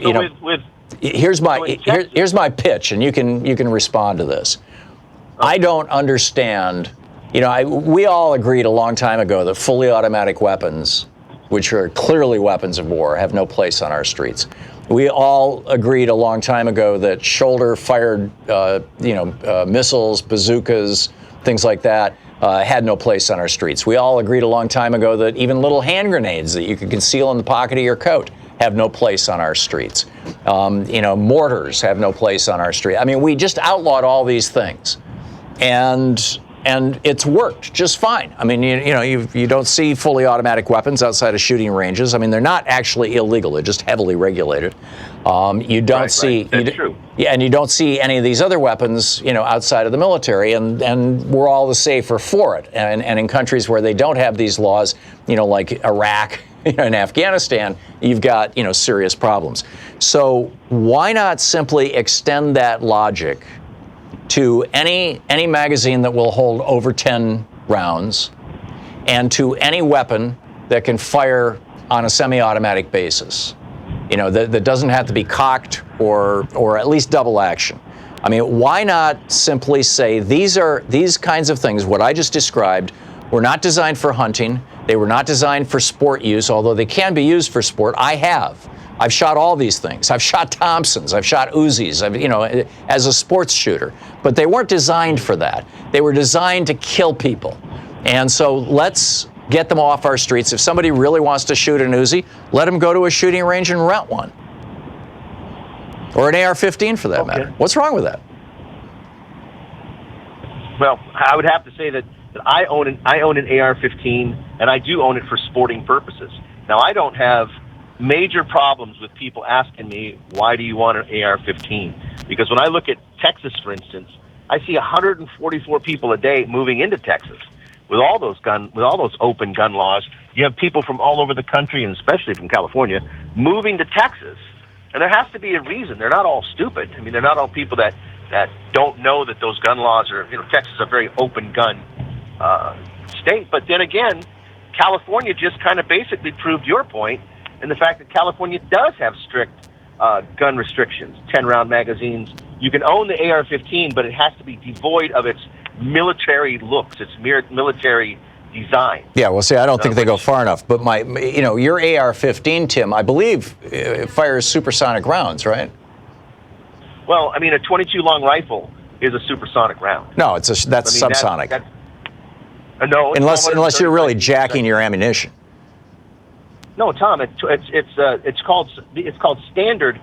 here's my pitch, and you can respond to this. I don't understand. We all agreed a long time ago that fully automatic weapons, which are clearly weapons of war, have no place on our streets. We all agreed a long time ago that shoulder-fired, missiles, bazookas, things like that, had no place on our streets. We all agreed a long time ago that even little hand grenades that you could conceal in the pocket of your coat have no place on our streets. Mortars have no place on our street. I mean, we just outlawed all these things, and it's worked just fine. I mean, you don't see fully automatic weapons outside of shooting ranges. I mean, they're not actually illegal; they're just heavily regulated. You don't see, That's true. Yeah, and you don't see any of these other weapons, outside of the military, and we're all the safer for it. And in countries where they don't have these laws, like Iraq and Afghanistan, you've got serious problems. So why not simply extend that logic to any magazine that will hold over 10 rounds, and to any weapon that can fire on a semi-automatic basis, that doesn't have to be cocked or at least double action. I mean, why not simply say these kinds of things, what I just described, were not designed for hunting, they were not designed for sport use, although they can be used for sport. I've shot all these things. I've shot Thompsons. I've shot Uzis, as a sports shooter. But they weren't designed for that. They were designed to kill people. And so let's get them off our streets. If somebody really wants to shoot an Uzi, let them go to a shooting range and rent one. Or an AR-15 for that matter. What's wrong with that? Well, I would have to say that I own an AR-15, and I do own it for sporting purposes. Now, I don't have major problems with people asking me, why do you want an AR-15? Because when I look at Texas, for instance, I see 144 people a day moving into Texas. With all those open gun laws, you have people from all over the country, and especially from California, moving to Texas. And there has to be a reason. They're not all stupid. I mean, they're not all people that don't know that those gun laws are, Texas is a very open gun state. But then again, California just kind of basically proved your point in the fact that California does have strict gun restrictions, 10-round magazines. You can own the AR-15, but it has to be devoid of its military looks, its military design. Yeah, well, see, I don't think they go far enough. But your AR-15, Tim, I believe it fires supersonic rounds, right? Well, I mean, a 22 long rifle is a supersonic round. No, that's subsonic. No, unless you're really jacking your ammunition. No, Tom, it's called standard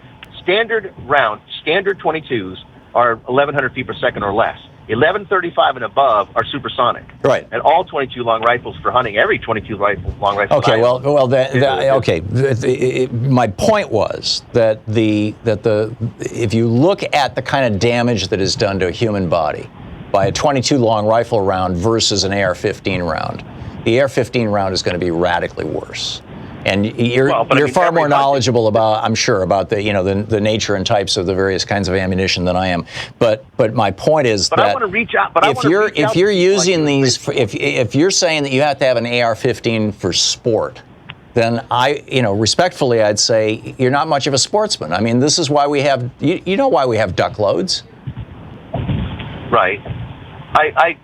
round. Standard 22s are 1,100 feet per second or less. 1135 and above are supersonic. Right. And all 22 long rifles for hunting, every 22 long rifle. Okay, my point was that if you look at the kind of damage that is done to a human body by a 22 long rifle round versus an AR-15 round, the AR-15 round is going to be radically worse. And you're far more knowledgeable about the nature and types of the various kinds of ammunition than I am. But my point is that I want to reach out. If you're using these, if you're saying that you have to have an AR-15 for sport, then respectfully, I'd say you're not much of a sportsman. I mean, this is why we have why we have duck loads. Right. I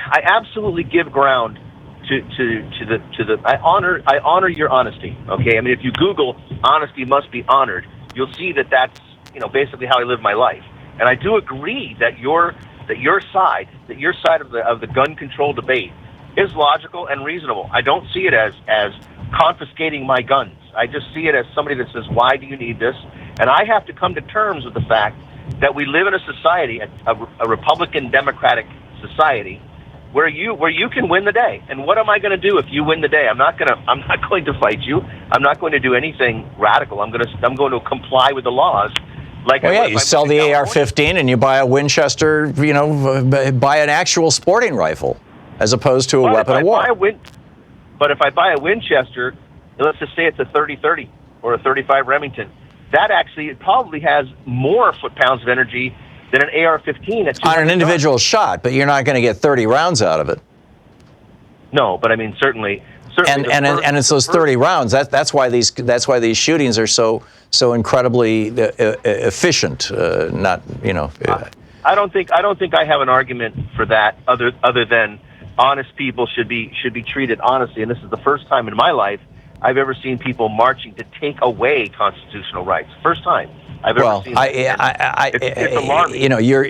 absolutely give ground I honor your honesty. Okay, I mean, if you Google "honesty must be honored," you'll see that that's basically how I live my life. And I do agree that your side of the gun control debate is logical and reasonable. I don't see it as confiscating my guns. I just see it as somebody that says, "Why do you need this?" And I have to come to terms with the fact that we live in a society, a Republican Democratic society, where you can win the day. And what am I going to do if you win the day? I'm not going to fight you. I'm not going to do anything radical. I'm going to comply with the laws. You sell the AR-15 and you buy a Winchester, buy an actual sporting rifle. as opposed to a weapon of war. But if I buy a Winchester, let's just say it's a 30-30 or a 35 Remington, that actually probably has more foot-pounds of energy than an AR-15 at 200 on an individual yards. shot, but you're not going to get 30 rounds out of it. No, but I mean certainly. And it's those 30 rounds. That's why these shootings are so incredibly efficient. I don't think I have an argument for that other than honest people should be treated honestly. And this is the first time in my life I've ever seen people marching to take away constitutional rights. First time I've ever seen that. It's alarming.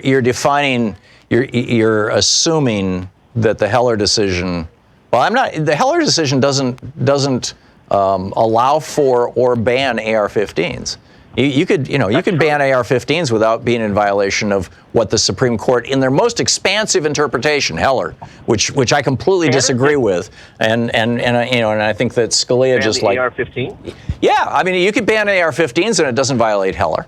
You're defining. You're assuming that the Heller decision. Well, I'm not. The Heller decision doesn't allow for or ban AR-15s. You could ban AR-15s without being in violation of what the Supreme Court, in their most expansive interpretation, Heller, which I completely disagree with, and I think that Scalia ban just the like AR-15. Yeah, I mean you could ban AR-15s and it doesn't violate Heller,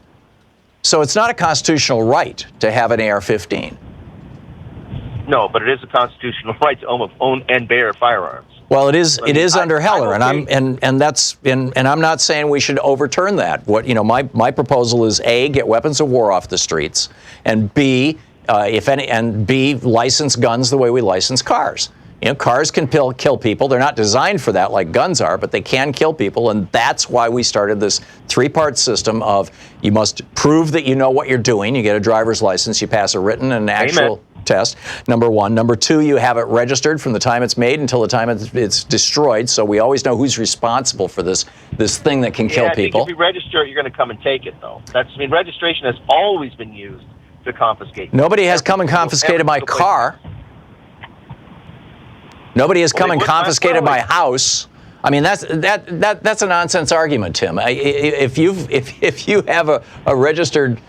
so it's not a constitutional right to have an AR-15. No, but it is a constitutional right to own and bear firearms. Well, it is under Heller, and I'm not saying we should overturn that. My proposal is A, get weapons of war off the streets, and B, license guns the way we license cars. Cars can kill people. They're not designed for that like guns are, but they can kill people, and that's why we started this three-part system of you must prove that you know what you're doing. You get a driver's license, you pass a written and actual test, number one. Number two, you have it registered from the time it's made until the time it's destroyed, so we always know who's responsible for this thing that can kill people. If you register it, you're going to come and take it, though. Registration has always been used to confiscate. Nobody has come and confiscated my car. Nobody has come and confiscated my house. I mean, that's a nonsense argument, Tim. If you have a registered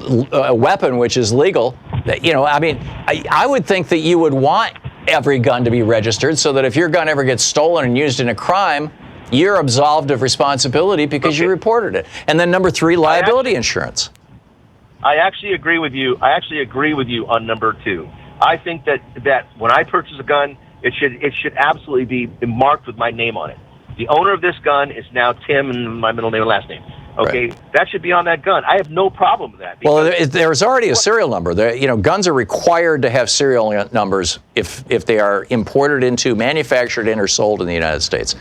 weapon which is legal, I would think that you would want every gun to be registered so that if your gun ever gets stolen and used in a crime, you're absolved of responsibility because you reported it. And then number three, liability insurance. I actually agree with you. On number two. I think that when I purchase a gun, it should absolutely be marked with my name on it. The owner of this gun is now Tim, and my middle name and last name. Okay, right. That should be on that gun. I have no problem with that. Well, there's already a serial number. Guns are required to have serial numbers if they are imported into, manufactured in, or sold in the United States.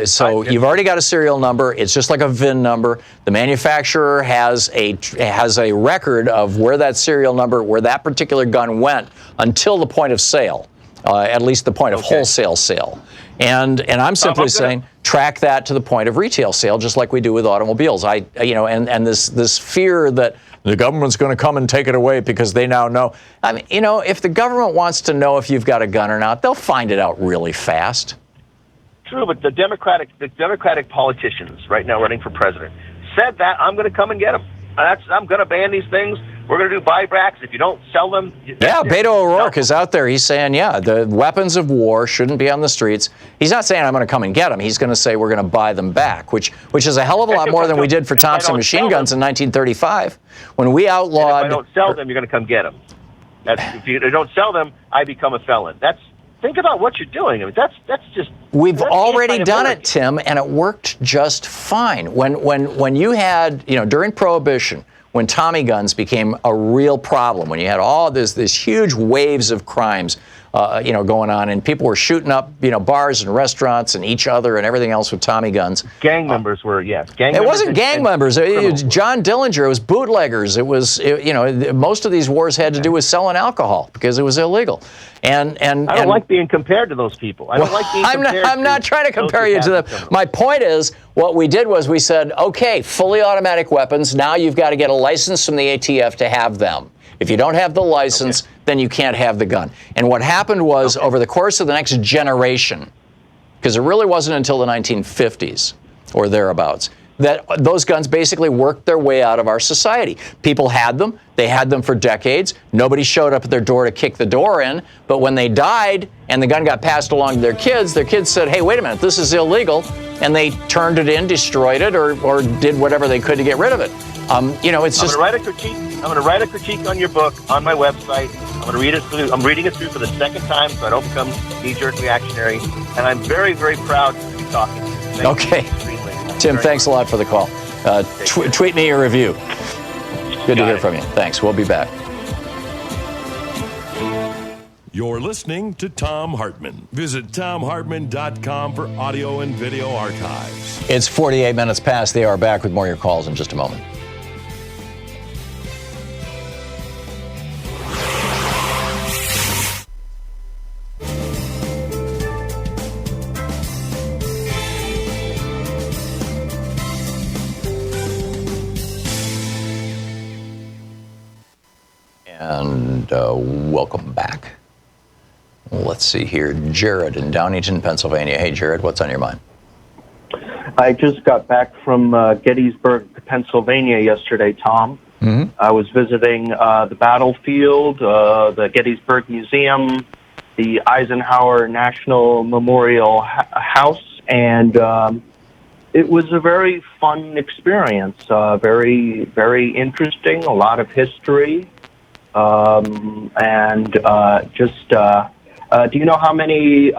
So you've already got a serial number. It's just like a VIN number. The manufacturer has a record of where that serial number, where that particular gun went until the point of sale, at least the point of wholesale sale. And I'm simply saying track that to the point of retail sale, just like we do with automobiles. And this fear that the government's going to come and take it away because they now know. I mean, if the government wants to know if you've got a gun or not, they'll find it out really fast. True, but the Democratic politicians right now running for president said that I'm going to come and get them. I'm going to ban these things. We're going to do buybacks. If you don't sell them... Yeah, Beto O'Rourke is out there. He's saying, the weapons of war shouldn't be on the streets. He's not saying I'm going to come and get them. He's going to say we're going to buy them back, which is a hell of a lot more than we did for Thompson machine guns in 1935. When we outlawed... And if I don't sell them, you're going to come get them. If you don't sell them, I become a felon. Think about what you're doing. I mean, that's just... We've already done it, Tim, and it worked just fine. When you had, during Prohibition, when Tommy guns became a real problem, when you had all this huge waves of crimes, going on, and people were shooting up, bars and restaurants and each other and everything else with Tommy guns. Gang members were, yes. It wasn't gang members. It was John Dillinger. It was bootleggers. Most of these wars had to do with selling alcohol because it was illegal. And I don't like being compared to those people. I'm not trying to compare you to them. My point is, what we did was we said, okay, fully automatic weapons, now you've got to get a license from the ATF to have them. If you don't have the license, then you can't have the gun. And what happened was, over the course of the next generation, because it really wasn't until the 1950s or thereabouts, that those guns basically worked their way out of our society. People had them. They had them for decades. Nobody showed up at their door to kick the door in. But when they died and the gun got passed along to their kids said, hey, wait a minute, this is illegal. And they turned it in, destroyed it, or did whatever they could to get rid of it. It's just... I'm going to write a critique on your book on my website. I'm going to read it through. I'm reading it through for the second time, so I don't become knee-jerk reactionary. And I'm very, very proud to be talking to you. Thank Okay. you extremely. Tim, Very thanks a lot for the call. Tweet me your review. Good to Got hear it. from you. Thanks. We'll be back. You're listening to Thom Hartmann. Visit thomhartmann.com for audio and video archives. It's 48 minutes past the hour. Back with more of your calls in just a moment. And welcome back. Let's see here. Jared in Downingtown, Pennsylvania. Hey, Jared, what's on your mind? I just got back from Gettysburg, Pennsylvania yesterday, Tom. Mm-hmm. I was visiting the battlefield, the Gettysburg Museum, the Eisenhower National Memorial House, and it was a very fun experience, very, very interesting, a lot of history, and do you know how many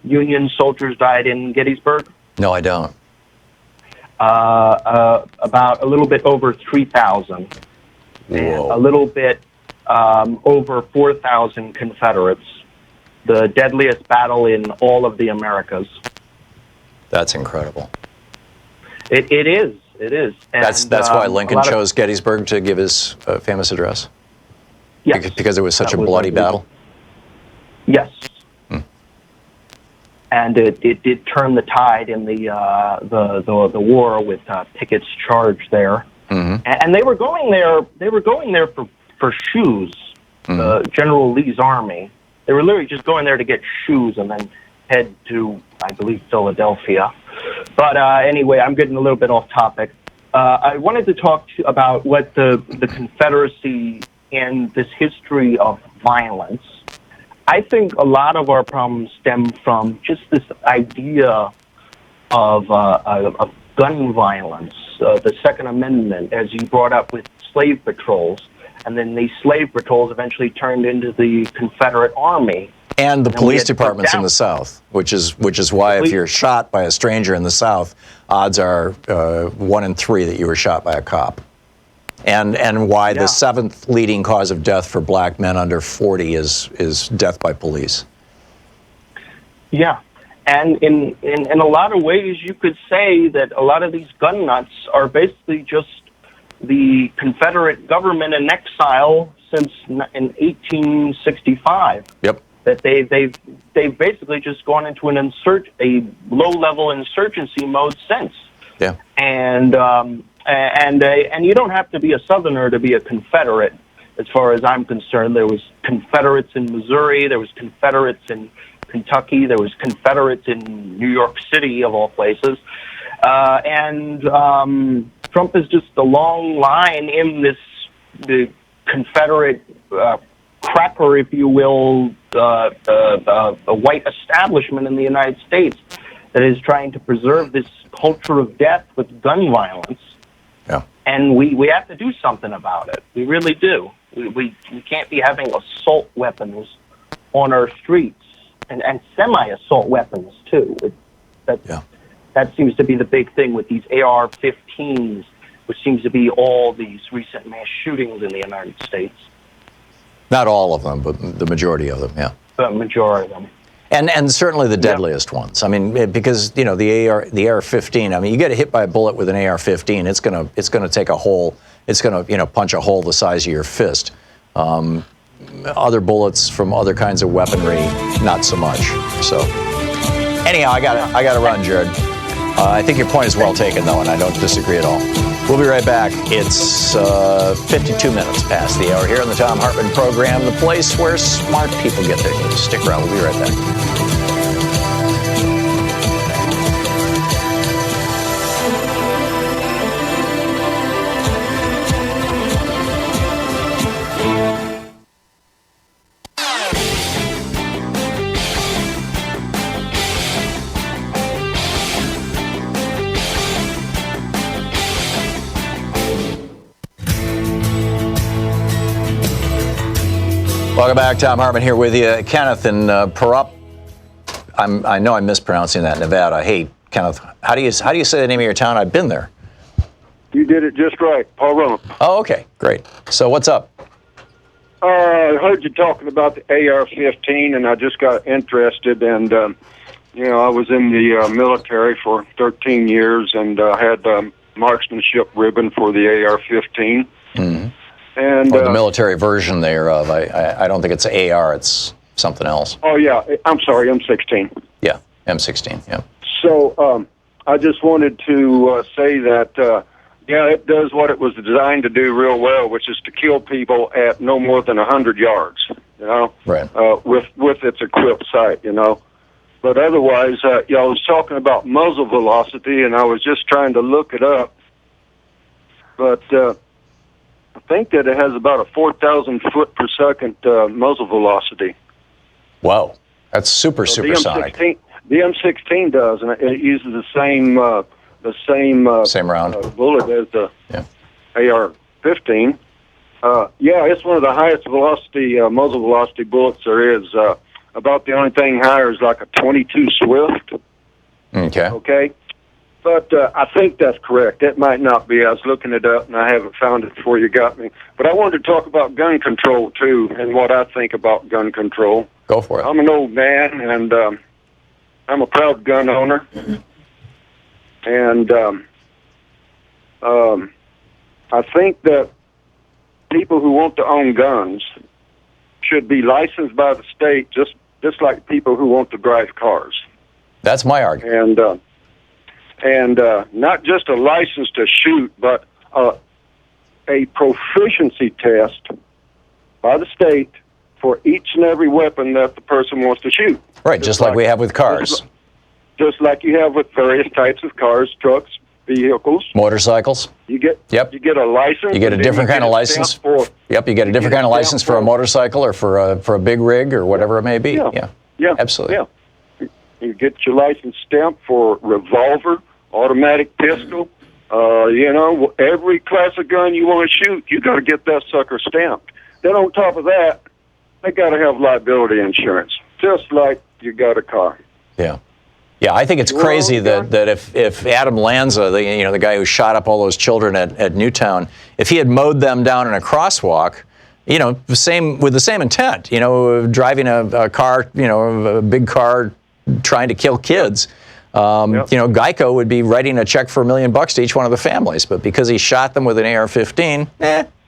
Union soldiers died in Gettysburg? No, I don't. About a little bit over 3,000, and a little bit over 4,000 Confederates. The deadliest battle in all of the Americas. That's incredible. It is. And, that's why Lincoln chose Gettysburg to give his famous address? Yes. Because it was such a bloody battle? Yes. And it did turn the tide in the war with Pickett's charge there. Mm-hmm. And they were going there. They were going there for shoes. Mm-hmm. General Lee's army. They were literally just going there to get shoes and then head to, I believe, Philadelphia. But anyway, I'm getting a little bit off topic. I wanted to talk about what the Confederacy and this history of violence. I think a lot of our problems stem from just this idea of gun violence, the Second Amendment, as you brought up with slave patrols, and then these slave patrols eventually turned into the Confederate Army. And the police departments in the South, which is why if you're shot by a stranger in the South, odds are 1 in 3 that you were shot by a cop. And why the 7th leading cause of death for black men under 40 is death by police. Yeah. And in a lot of ways, you could say that a lot of these gun nuts are basically just the Confederate government in exile since in 1865. Yep. That they've basically just gone into a low-level insurgency mode since. Yeah. And you don't have to be a Southerner to be a Confederate, as far as I'm concerned. There was Confederates in Missouri, there was Confederates in Kentucky, there was Confederates in New York City, of all places. Trump is just a long line in the Confederate cracker, if you will, a white establishment in the United States that is trying to preserve this culture of death with gun violence. Yeah. And we have to do something about it. We really do. We can't be having assault weapons on our streets and semi-assault weapons, too. That seems to be the big thing with these AR-15s, which seems to be all these recent mass shootings in the United States. Not all of them, but the majority of them, yeah. The majority of them. And certainly the deadliest ones. I mean, because the AR-15. I mean, you get hit by a bullet with an AR-15, it's gonna take a hole. It's gonna punch a hole the size of your fist. Other bullets from other kinds of weaponry, not so much. So anyhow, I gotta run, Jared. I think your point is well taken, though, and I don't disagree at all. We'll be right back. It's 52 minutes past the hour here on the Thom Hartmann Program, the place where smart people get their news. Stick around. We'll be right back. Welcome back. Thom Hartmann here with you. Kenneth in Pahrump. I know I'm mispronouncing that, Nevada. Hey, Kenneth, how do you say the name of your town? I've been there. You did it just right, Pahrump. Oh, okay, great. So what's up? I heard you talking about the AR-15, and I just got interested. And I was in the military for 13 years, and had marksmanship ribbon for the AR-15. Mm-hmm. And or the military version thereof. I don't think it's AR. It's something else. Oh yeah, I'm sorry, M16. Yeah, M16. Yeah. So I just wanted to say that. Yeah, it does what it was designed to do real well, which is to kill people at no more than 100 yards, Right. With its equipped sight, But otherwise, I was talking about muzzle velocity, and I was just trying to look it up. But I think that it has about a 4,000 foot per second muzzle velocity. Wow, that's supersonic. The M16 does, and it uses the same round bullet as the AR-15. It's one of the highest velocity muzzle velocity bullets there is. About the only thing higher is like a 22 Swift. Okay. But I think that's correct. It might not be. I was looking it up, and I haven't found it before you got me. But I wanted to talk about gun control, too, and what I think about gun control. Go for it. I'm an old man, and I'm a proud gun owner. And I think that people who want to own guns should be licensed by the state, just like people who want to drive cars. That's my argument. And not just a license to shoot, but a proficiency test by the state for each and every weapon that the person wants to shoot. Right, just like we have with cars. Just like you have with various types of cars, trucks, vehicles, motorcycles. You get a license. You get a different kind of license. You get a different kind of license for a motorcycle or for a big rig or whatever it may be. Yeah, absolutely. Yeah, you get your license stamped for revolver, automatic pistol. Every class of gun you want to shoot, you got to get that sucker stamped. Then on top of that, they got to have liability insurance, just like you got a car. Yeah. Yeah, I think it's crazy that if Adam Lanza, the guy who shot up all those children at Newtown, if he had mowed them down in a crosswalk, with the same intent, driving a car, a big car, trying to kill kids, Geico would be writing a check for $1 million to each one of the families. But because he shot them with an AR-15,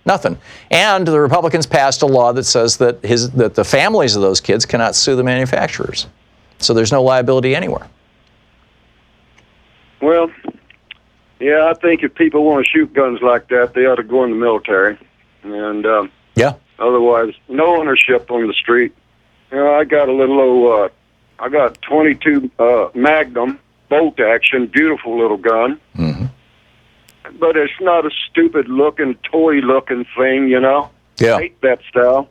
nothing. And the Republicans passed a law that says that the families of those kids cannot sue the manufacturers. So there's no liability anywhere. Well, I think if people want to shoot guns like that, they ought to go in the military. And otherwise, no ownership on the street. I got a little I got 22 Magnum bolt action, beautiful little gun. Mm-hmm. But it's not a stupid-looking, toy-looking thing, Yeah. I hate that style.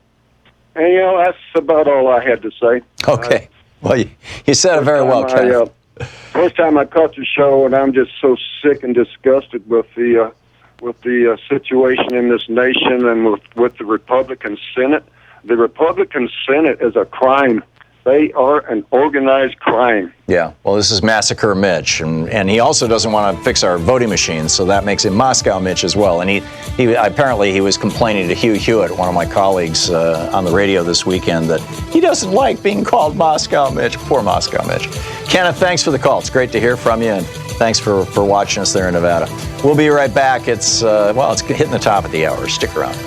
And, that's about all I had to say. Okay. Well, you said it very well, Ken. First time I caught the show, and I'm just so sick and disgusted with the situation in this nation and with the Republican Senate. The Republican Senate is a crime. They are an organized crime. Yeah, well, this is Massacre Mitch, and he also doesn't want to fix our voting machines, so that makes him Moscow Mitch as well. And he apparently he was complaining to Hugh Hewitt, one of my colleagues on the radio this weekend, that he doesn't like being called Moscow Mitch. Poor Moscow Mitch. Kenneth, thanks for the call. It's great to hear from you, and thanks for watching us there in Nevada. We'll be right back. It's hitting the top of the hour. Stick around.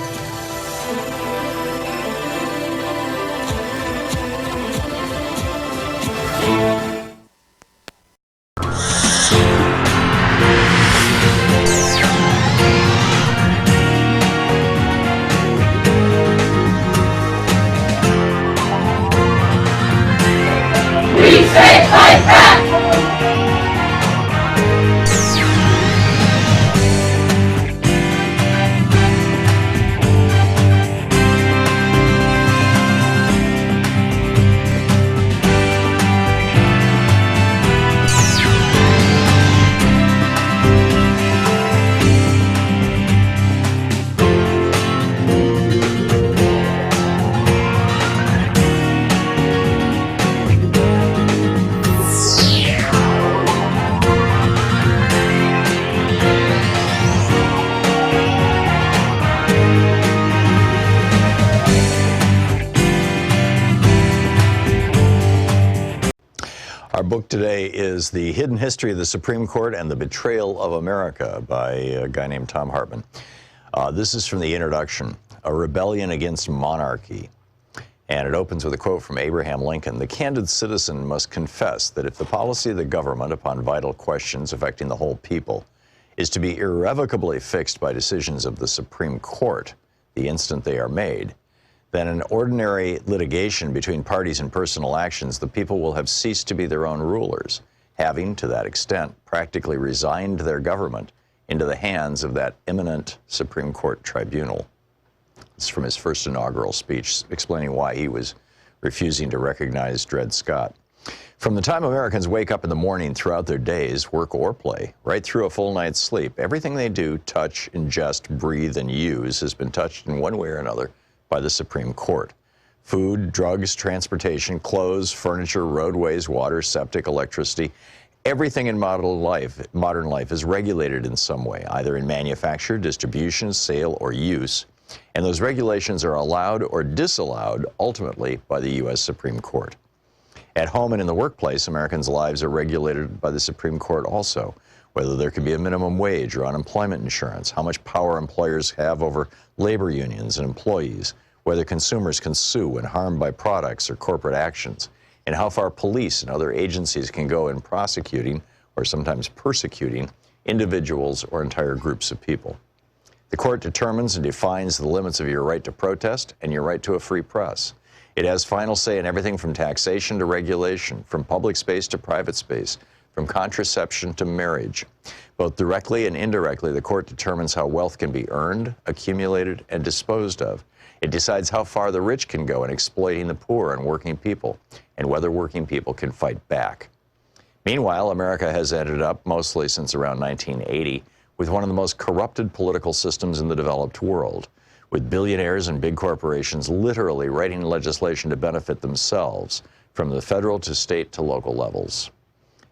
book today is The Hidden History of the Supreme Court and the Betrayal of America by a guy named Thom Hartmann. This is from the introduction, A Rebellion Against Monarchy. And it opens with a quote from Abraham Lincoln. The candid citizen must confess that if the policy of the government upon vital questions affecting the whole people is to be irrevocably fixed by decisions of the Supreme Court the instant they are made, then in ordinary litigation between parties and personal actions, the people will have ceased to be their own rulers, having, to that extent, practically resigned their government into the hands of that imminent Supreme Court tribunal. It's from his first inaugural speech, explaining why he was refusing to recognize Dred Scott. From the time Americans wake up in the morning throughout their days, work or play, right through a full night's sleep, everything they do, touch, ingest, breathe, and use has been touched in one way or another by the Supreme Court. Food, drugs, transportation, clothes, furniture, roadways, water, septic, electricity, everything in modern life is regulated in some way, either in manufacture, distribution, sale, or use. And those regulations are allowed or disallowed ultimately by the U.S. Supreme Court. At home and in the workplace, Americans' lives are regulated by the Supreme Court also, whether there can be a minimum wage or unemployment insurance, how much power employers have over labor unions and employees, whether consumers can sue when harmed by products or corporate actions, and how far police and other agencies can go in prosecuting, or sometimes persecuting, individuals or entire groups of people. The court determines and defines the limits of your right to protest and your right to a free press. It has final say in everything from taxation to regulation, from public space to private space, from contraception to marriage. Both directly and indirectly, the court determines how wealth can be earned, accumulated, and disposed of. It decides how far the rich can go in exploiting the poor and working people, and whether working people can fight back. Meanwhile, America has ended up, mostly since around 1980, with one of the most corrupted political systems in the developed world, with billionaires and big corporations literally writing legislation to benefit themselves, from the federal to state to local levels.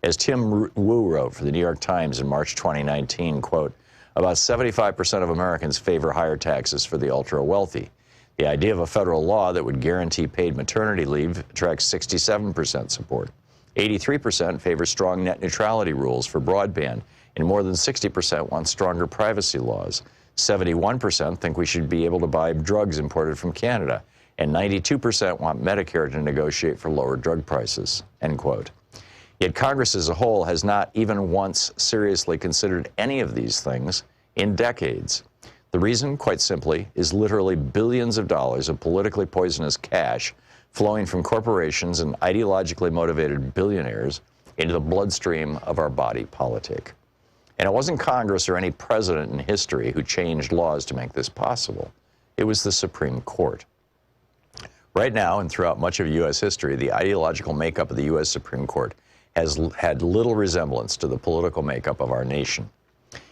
As Tim Wu wrote for the New York Times in March 2019, quote, about 75% of Americans favor higher taxes for the ultra-wealthy. The idea of a federal law that would guarantee paid maternity leave attracts 67% support. 83% favor strong net neutrality rules for broadband, and more than 60% want stronger privacy laws. 71% think we should be able to buy drugs imported from Canada, and 92% want Medicare to negotiate for lower drug prices, end quote. Yet Congress as a whole has not even once seriously considered any of these things in decades. The reason, quite simply, is literally billions of dollars of politically poisonous cash flowing from corporations and ideologically motivated billionaires into the bloodstream of our body politic. And it wasn't Congress or any president in history who changed laws to make this possible. It was the Supreme Court. Right now, and throughout much of U.S. history, the ideological makeup of the U.S. Supreme Court has had little resemblance to the political makeup of our nation.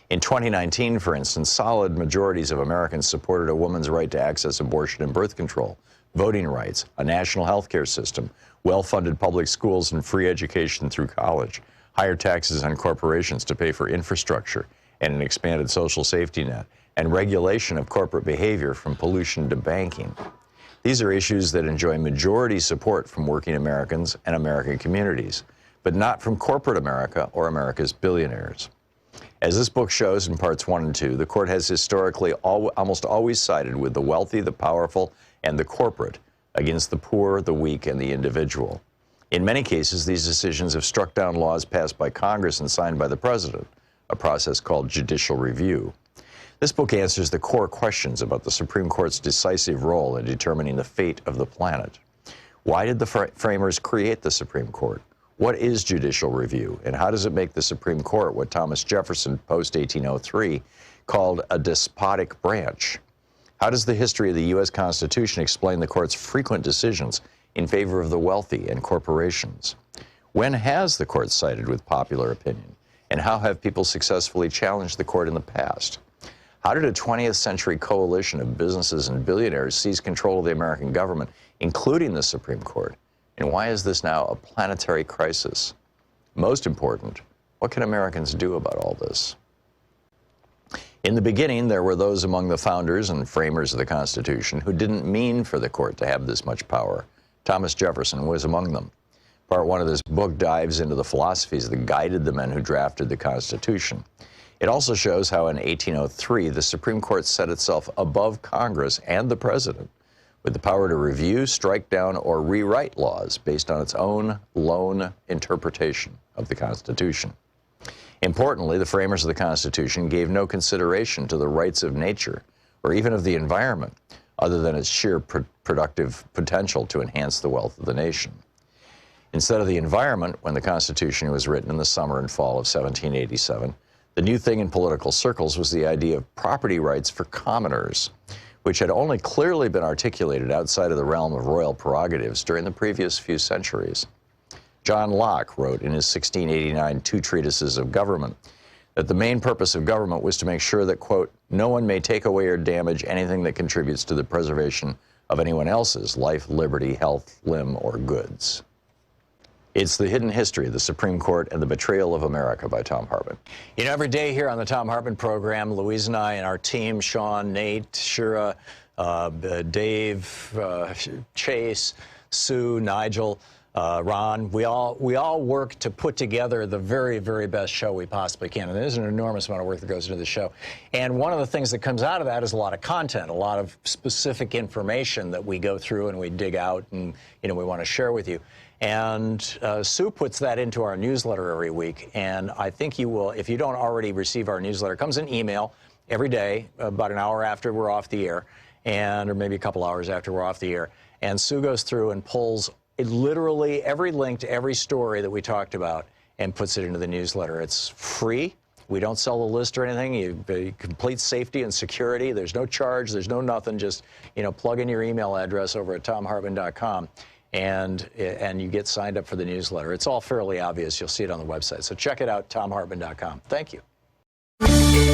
In 2019, for instance, solid majorities of Americans supported a woman's right to access abortion and birth control, voting rights, a national health care system, well-funded public schools and free education through college, higher taxes on corporations to pay for infrastructure, and an expanded social safety net, and regulation of corporate behavior from pollution to banking. These are issues that enjoy majority support from working Americans and American communities, but not from corporate America or America's billionaires. As this book shows in parts 1 and 2, the court has historically almost always sided with the wealthy, the powerful, and the corporate against the poor, the weak, and the individual. In many cases, these decisions have struck down laws passed by Congress and signed by the president, a process called judicial review. This book answers the core questions about the Supreme Court's decisive role in determining the fate of the planet. Why did the framers create the Supreme Court? What is judicial review, and how does it make the Supreme Court what Thomas Jefferson, post-1803, called a despotic branch? How does the history of the U.S. Constitution explain the court's frequent decisions in favor of the wealthy and corporations? When has the court sided with popular opinion, and how have people successfully challenged the court in the past? How did a 20th century coalition of businesses and billionaires seize control of the American government, including the Supreme Court? And why is this now a planetary crisis? Most important, what can Americans do about all this? In the beginning, there were those among the founders and framers of the Constitution who didn't mean for the court to have this much power. Thomas Jefferson was among them. Part 1 of this book dives into the philosophies that guided the men who drafted the Constitution. It also shows how in 1803, the Supreme Court set itself above Congress and the president with the power to review, strike down, or rewrite laws based on its own lone interpretation of the Constitution. Importantly, the framers of the Constitution gave no consideration to the rights of nature or even of the environment, other than its sheer productive potential to enhance the wealth of the nation. Instead of the environment, when the Constitution was written in the summer and fall of 1787, the new thing in political circles was the idea of property rights for commoners, which had only clearly been articulated outside of the realm of royal prerogatives during the previous few centuries. John Locke wrote in his 1689 Two Treatises of Government that the main purpose of government was to make sure that, quote, no one may take away or damage anything that contributes to the preservation of anyone else's life, liberty, health, limb, or goods. It's The Hidden History of the Supreme Court and the Betrayal of America by Thom Hartmann. You know, every day here on the Thom Hartmann Program, Louise and I and our team, Sean, Nate, Shira, Dave, Chase, Sue, Nigel, Ron, we all work to put together the very, very best show we possibly can. And there's an enormous amount of work that goes into the show. And one of the things that comes out of that is a lot of content, a lot of specific information that we go through and we dig out and, we want to share with you. And Sue puts that into our newsletter every week. And I think you will, if you don't already receive our newsletter, it comes in email every day, about an hour after we're off the air, or maybe a couple hours after we're off the air. And Sue goes through and pulls literally every link to every story that we talked about and puts it into the newsletter. It's free. We don't sell the list or anything. You complete safety and security. There's no charge. There's no nothing. Just, plug in your email address over at thomhartmann.com. And you get signed up for the newsletter. It's all fairly obvious. You'll see it on the website. So check it out, thomhartmann.com. Thank you.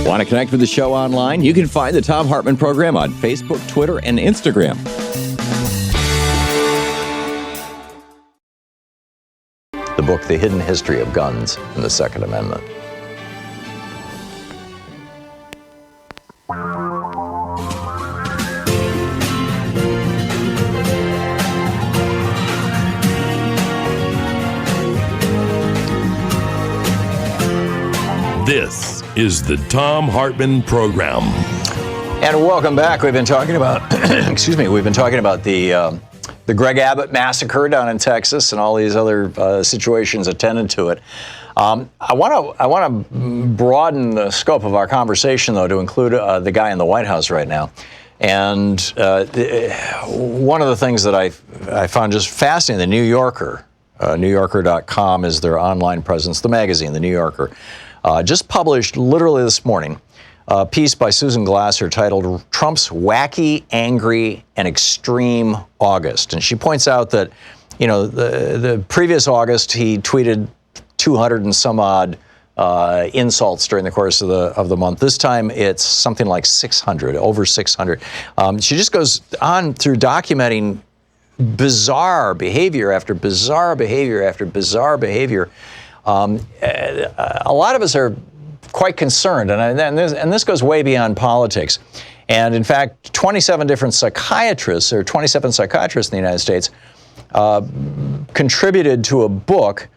Want to connect with the show online? You can find the Thom Hartmann Program on Facebook, Twitter, and Instagram. The book, The Hidden History of Guns and the Second Amendment. This is the Thom Hartmann Program. And welcome back. We've been talking about, we've been talking about the Greg Abbott massacre down in Texas and all these other situations attendant to it. I want to broaden the scope of our conversation, though, to include the guy in the White House right now. And one of the things that I found just fascinating, the New Yorker, NewYorker.com is their online presence, the magazine, the New Yorker, just published literally this morning a piece by Susan Glasser titled Trump's Wacky, Angry, and Extreme August. And she points out that, the previous August, he tweeted 200 and some odd insults during the course of the month. This time it's something like 600, over 600. She just goes on through documenting bizarre behavior after bizarre behavior after bizarre behavior. A lot of us are quite concerned, and this goes way beyond politics. And in fact, 27 psychiatrists in the United States contributed to a book,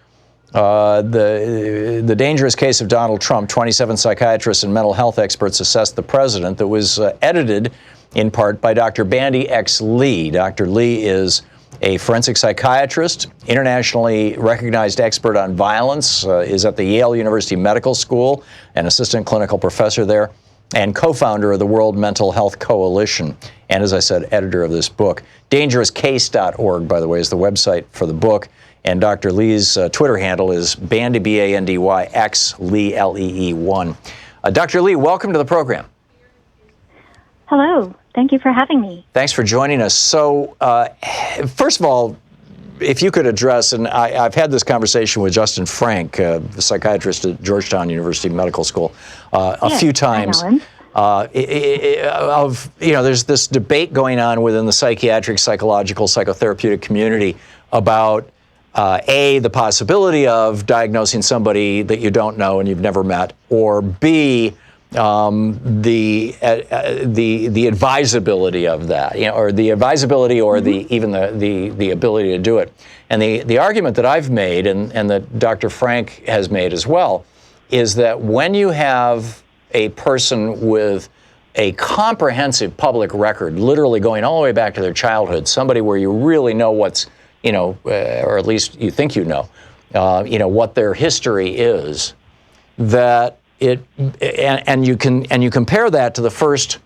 The Dangerous Case of Donald Trump, 27 psychiatrists and mental health experts assessed the president, that was edited in part by Dr. Bandy X. Lee. Dr. Lee is a forensic psychiatrist, internationally recognized expert on violence, is at the Yale University Medical School, an assistant clinical professor there, and co-founder of the World Mental Health Coalition, and as I said, editor of this book. DangerousCase.org, by the way, is the website for the book, and Dr. Lee's Twitter handle is Bandy, B-A-N-D-Y, X, Lee, L-E-E-1. Dr. Lee, welcome to the program. Hello. Thank you for having me. Thanks for joining us. So, first of all, if you could address, and I've had this conversation with Justin Frank, a psychiatrist at Georgetown University Medical School, a few times. There's this debate going on within the psychiatric, psychological, psychotherapeutic community about the possibility of diagnosing somebody that you don't know and you've never met, or B, the advisability of that, or the advisability, or the ability to do it. And the argument that I've made, and that Dr. Frank has made as well, is that when you have a person with a comprehensive public record, literally going all the way back to their childhood, somebody where you really know what's, or at least you think what their history is, that and you compare that to the first,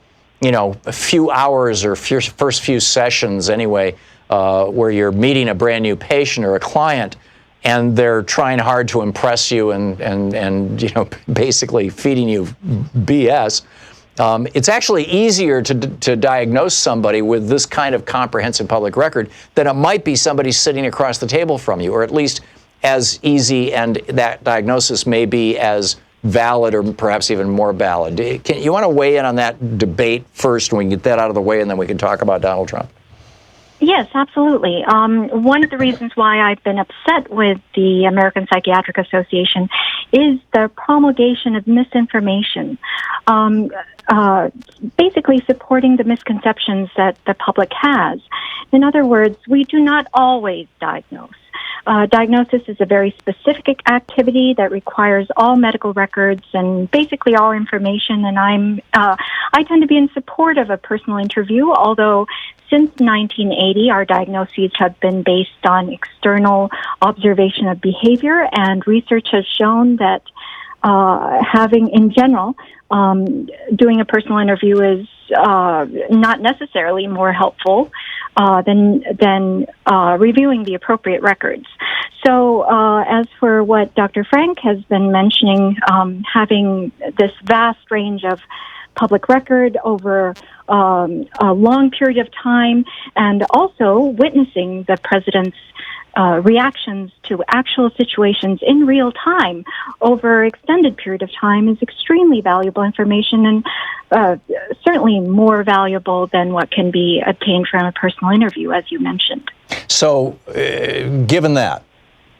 few hours or first few sessions anyway, where you're meeting a brand new patient or a client, and they're trying hard to impress you and basically feeding you BS. It's actually easier to diagnose somebody with this kind of comprehensive public record than it might be somebody sitting across the table from you, or at least as easy, and that diagnosis may be as valid or perhaps even more valid. You want to weigh in on that debate first, and we can get that out of the way, and then we can talk about Donald Trump? Yes, absolutely. One of the reasons why I've been upset with the American Psychiatric Association is the promulgation of misinformation, basically supporting the misconceptions that the public has. In other words, we do not always diagnose. Diagnosis is a very specific activity that requires all medical records and basically all information. And I tend to be in support of a personal interview, although since 1980, our diagnoses have been based on external observation of behavior, and research has shown that having, in general, doing a personal interview is not necessarily more helpful than reviewing the appropriate records. So as for what Dr. Frank has been mentioning, having this vast range of public record over a long period of time, and also witnessing the president's reactions to actual situations in real time over extended period of time is extremely valuable information, and certainly more valuable than what can be obtained from a personal interview, as you mentioned. So, given that,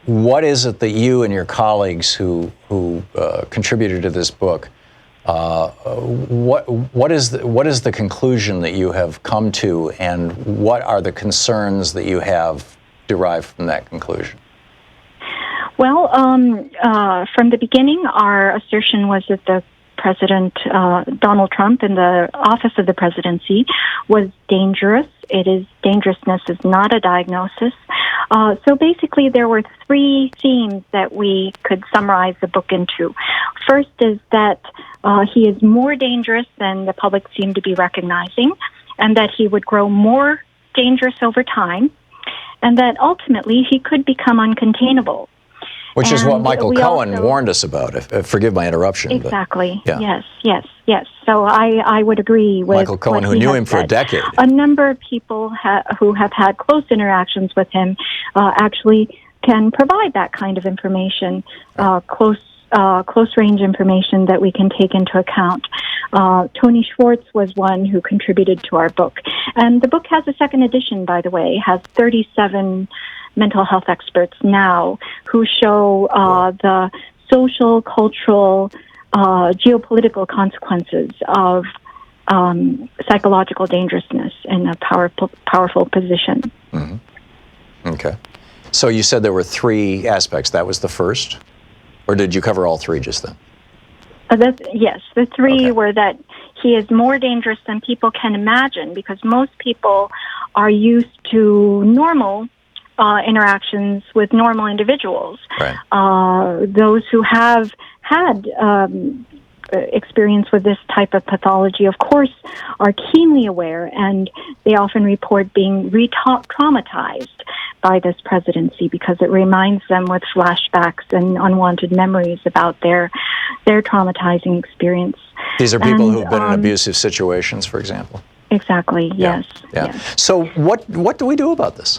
what is it that you and your colleagues who contributed to this book, what is the conclusion that you have come to, and what are the concerns that you have derived from that conclusion? Well, from the beginning, our assertion was that the President Donald Trump in the office of the presidency was dangerous. Dangerousness is not a diagnosis. So basically, there were three themes that we could summarize the book into. First is that he is more dangerous than the public seemed to be recognizing, and that he would grow more dangerous over time, and that ultimately he could become uncontainable. Which is what Michael Cohen warned us about. Forgive my interruption. Exactly. But, yeah. Yes. So I would agree with Michael Cohen, who knew him for a decade. A number of people who have had close interactions with him actually can provide that kind of information, close range information that we can take into account. Tony Schwartz was one who contributed to our book. And the book has a second edition, by the way, has 37 mental health experts now who show the social, cultural, geopolitical consequences of psychological dangerousness in a powerful position. Mm-hmm. Okay. So you said there were three aspects. That was the first? Or did you cover all three just then? Yes, the three were that he is more dangerous than people can imagine, because most people are used to normal interactions with normal individuals. Right. Those who have had experience with this type of pathology, of course, are keenly aware, and they often report being re-traumatized by this presidency because it reminds them with flashbacks and unwanted memories about their traumatizing experience. These are people who've been in abusive situations, for example. Exactly. Yeah. Yes. So what do we do about this?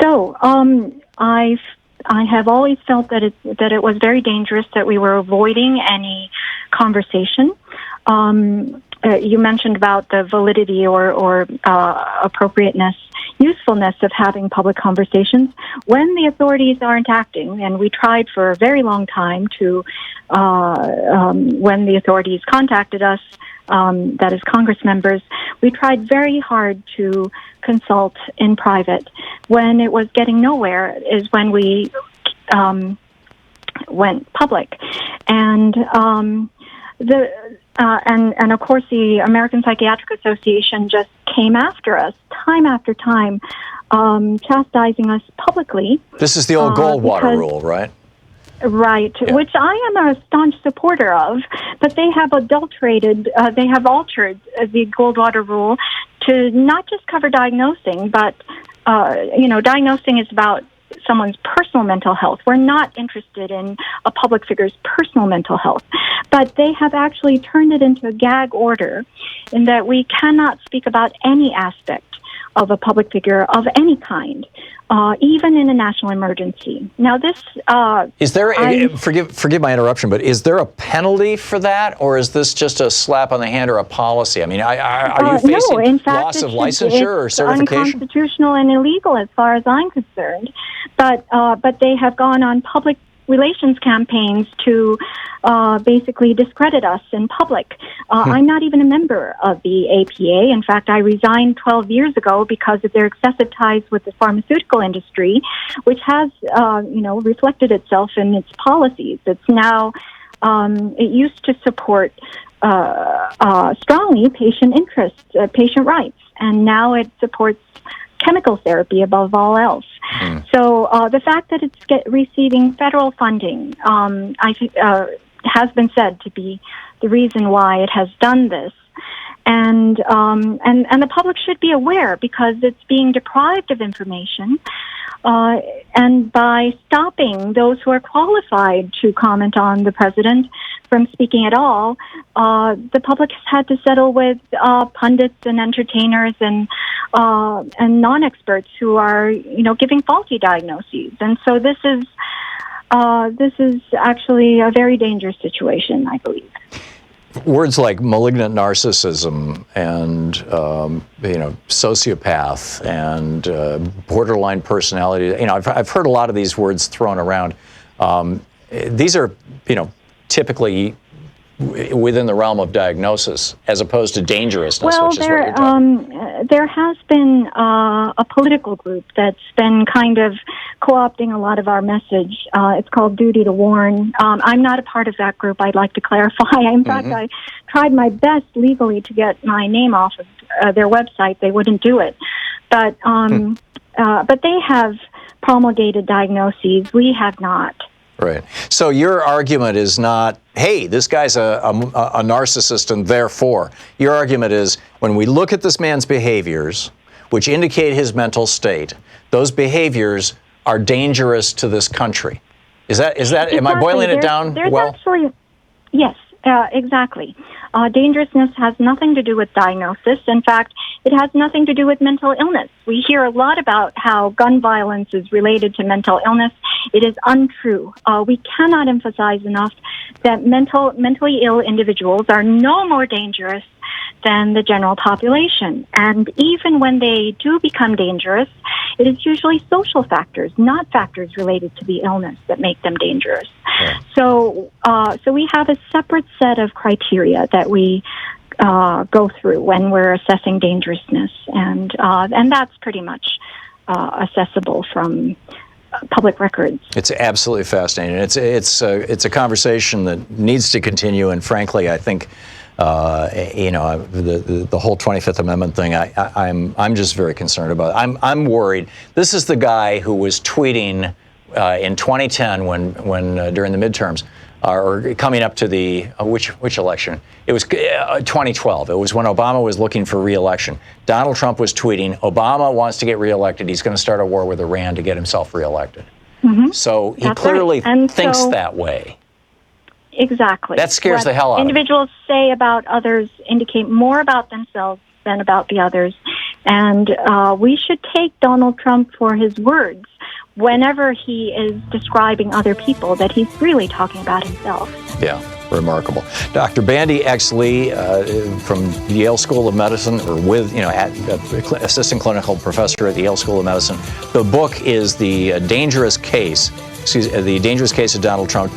So I have always felt that it was very dangerous, that we were avoiding any conversation. You mentioned about the validity or appropriateness. usefulness of having public conversations when the authorities aren't acting. And we tried for a very long time to, when the authorities contacted us, that is Congress members, we tried very hard to consult in private. When it was getting nowhere is when we went public. And and of course the American Psychiatric Association just came after us time after time, chastising us publicly. This is the old Goldwater rule, right? Right, yeah. Which I am a staunch supporter of, but they have altered the Goldwater rule to not just cover diagnosing, but, diagnosing is about someone's personal mental health. We're not interested in a public figure's personal mental health, but they have actually turned it into a gag order in that we cannot speak about any aspect of a public figure of any kind, even in a national emergency. Now, this is there. Forgive my interruption, but is there a penalty for that, or is this just a slap on the hand or a policy? I mean, are you facing no, in fact, loss of licensure or certification? It's unconstitutional and illegal, as far as I'm concerned. But they have gone on public relations campaigns to basically discredit us in public. I'm not even a member of the APA. In fact, I resigned 12 years ago because of their excessive ties with the pharmaceutical industry, which has, reflected itself in its policies. It's now, it used to support strongly patient interests, patient rights, and now it supports chemical therapy above all else. So the fact that it's receiving federal funding, has been said to be the reason why it has done this, and the public should be aware because it's being deprived of information, and by stopping those who are qualified to comment on the president from speaking at all, the public has had to settle with pundits and entertainers and non-experts who are, giving faulty diagnoses. And so this is actually a very dangerous situation, I believe. Words like malignant narcissism and sociopath and borderline personality. I've heard a lot of these words thrown around. These are typically within the realm of diagnosis, as opposed to dangerousness, which is what you're talking. There has been a political group that's been kind of co-opting a lot of our message. It's called Duty to Warn. I'm not a part of that group, I'd like to clarify. In fact, I tried my best legally to get my name off of their website. They wouldn't do it. But they have promulgated diagnoses. We have not. Right. So your argument is not, hey, this guy's a narcissist and therefore. Your argument is when we look at this man's behaviors, which indicate his mental state, those behaviors are dangerous to this country. Is that? Exactly. Am I boiling it down well? Actually, yes, exactly. Dangerousness has nothing to do with diagnosis. In fact, it has nothing to do with mental illness. We hear a lot about how gun violence is related to mental illness. It is untrue. We cannot emphasize enough that mentally ill individuals are no more dangerous than the general population. And even when they do become dangerous, it is usually social factors, not factors related to the illness, that make them dangerous. Yeah. So we have a separate set of criteria that we go through when we're assessing dangerousness, and that's pretty much accessible from public records. It's absolutely fascinating. It's a conversation that needs to continue, and frankly, I think the whole 25th Amendment thing, I'm just very concerned about it. I'm worried. This is the guy who was tweeting in 2010 when during the midterms, or coming up to the which election? It was 2012. It was when Obama was looking for re-election. Donald Trump was tweeting, Obama wants to get re-elected. He's going to start a war with Iran to get himself re-elected. Mm-hmm. So he clearly thinks that way. Exactly. That scares the hell out of me. Individuals say about others indicate more about themselves than about the others. And we should take Donald Trump for his words whenever he is describing other people, that he's really talking about himself. Yeah. Remarkable. Dr. Bandy X. Lee from the Yale School of Medicine, or assistant clinical professor at the Yale School of Medicine. The book is The Dangerous Case. The Dangerous Case of Donald Trump,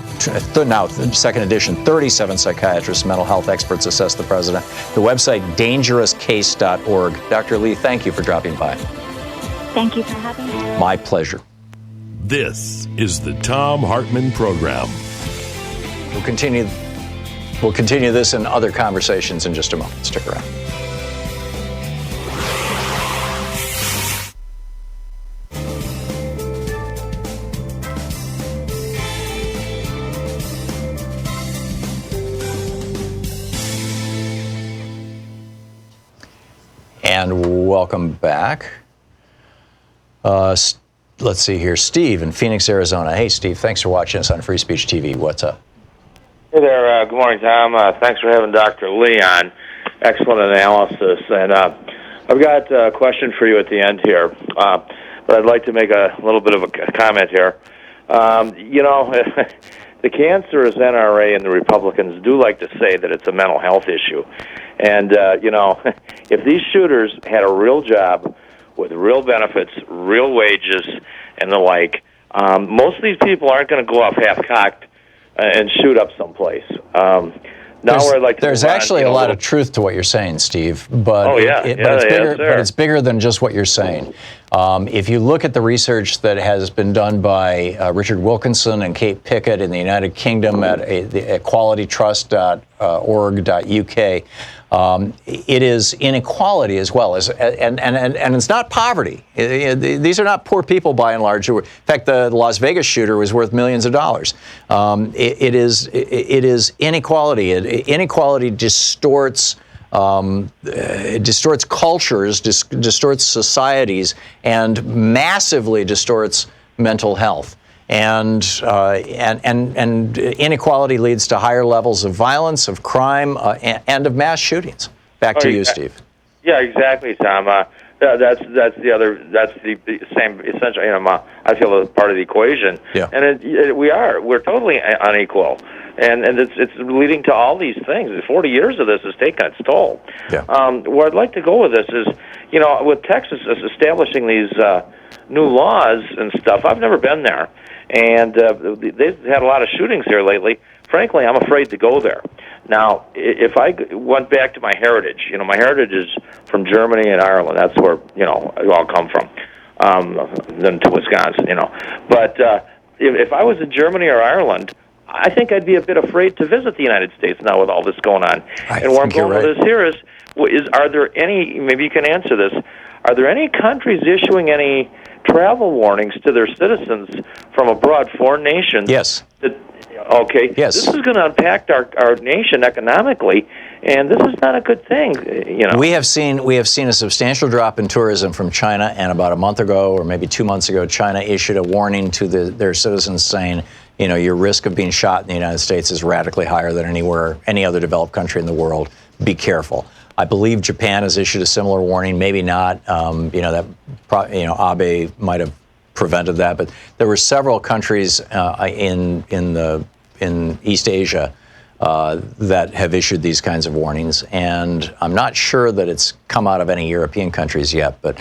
now second edition. 37 psychiatrists, mental health experts assess the president. The website, dangerouscase.org. Dr. Lee, thank you for dropping by. Thank you for having me. My pleasure. This is the Thom Hartmann Program. We'll continue this and other conversations in just a moment. Stick around. And welcome back. Let's see here. Steve in Phoenix, Arizona. Hey, Steve, thanks for watching us on Free Speech TV. What's up? Hey there. Good morning, Tom. Thanks for having Dr. Lee on. Excellent analysis. And I've got a question for you at the end here, but I'd like to make a little bit of a comment here. The cancerous NRA and the Republicans do like to say that it's a mental health issue. And, if these shooters had a real job with real benefits, real wages, and the like, most of these people aren't going to go off half-cocked and shoot up someplace. There's actually a lot of truth to what you're saying, Steve, but it's bigger than just what you're saying. If you look at the research that has been done by Richard Wilkinson and Kate Pickett in the United Kingdom at equalitytrust.org.uk, it is inequality as well as, and it's not poverty. These are not poor people by and large. In fact, the Las Vegas shooter was worth millions of dollars. It is inequality. Inequality distorts cultures, distorts societies, and massively distorts mental health. And inequality leads to higher levels of violence, of crime, and of mass shootings. Back to you, Steve. Yeah, exactly, Tom. That's the same essential. I feel as part of the equation. Yeah. And we're totally unequal, and it's leading to all these things. 40 years of this has taken its toll. Yeah. Where I'd like to go with this is, with Texas establishing these new laws and stuff. I've never been there. And they've had a lot of shootings here lately. Frankly, I'm afraid to go there. Now, if I went back to my heritage, my heritage is from Germany and Ireland. That's where, I all come from, then to Wisconsin, But if I was in Germany or Ireland, I think I'd be a bit afraid to visit the United States now with all this going on. And where I'm going with this here is, are there any, maybe you can answer this, are there any countries issuing any travel warnings to their citizens from abroad, foreign nations? Yes. Okay. Yes. This is going to impact our nation economically, and this is not a good thing. We have seen a substantial drop in tourism from China, and about a month ago, or maybe 2 months ago, China issued a warning to their citizens saying, your risk of being shot in the United States is radically higher than any other developed country in the world. Be careful. I believe Japan has issued a similar warning. Maybe not. Abe might have prevented that, but there were several countries in East Asia that have issued these kinds of warnings, and I'm not sure that it's come out of any European countries yet. But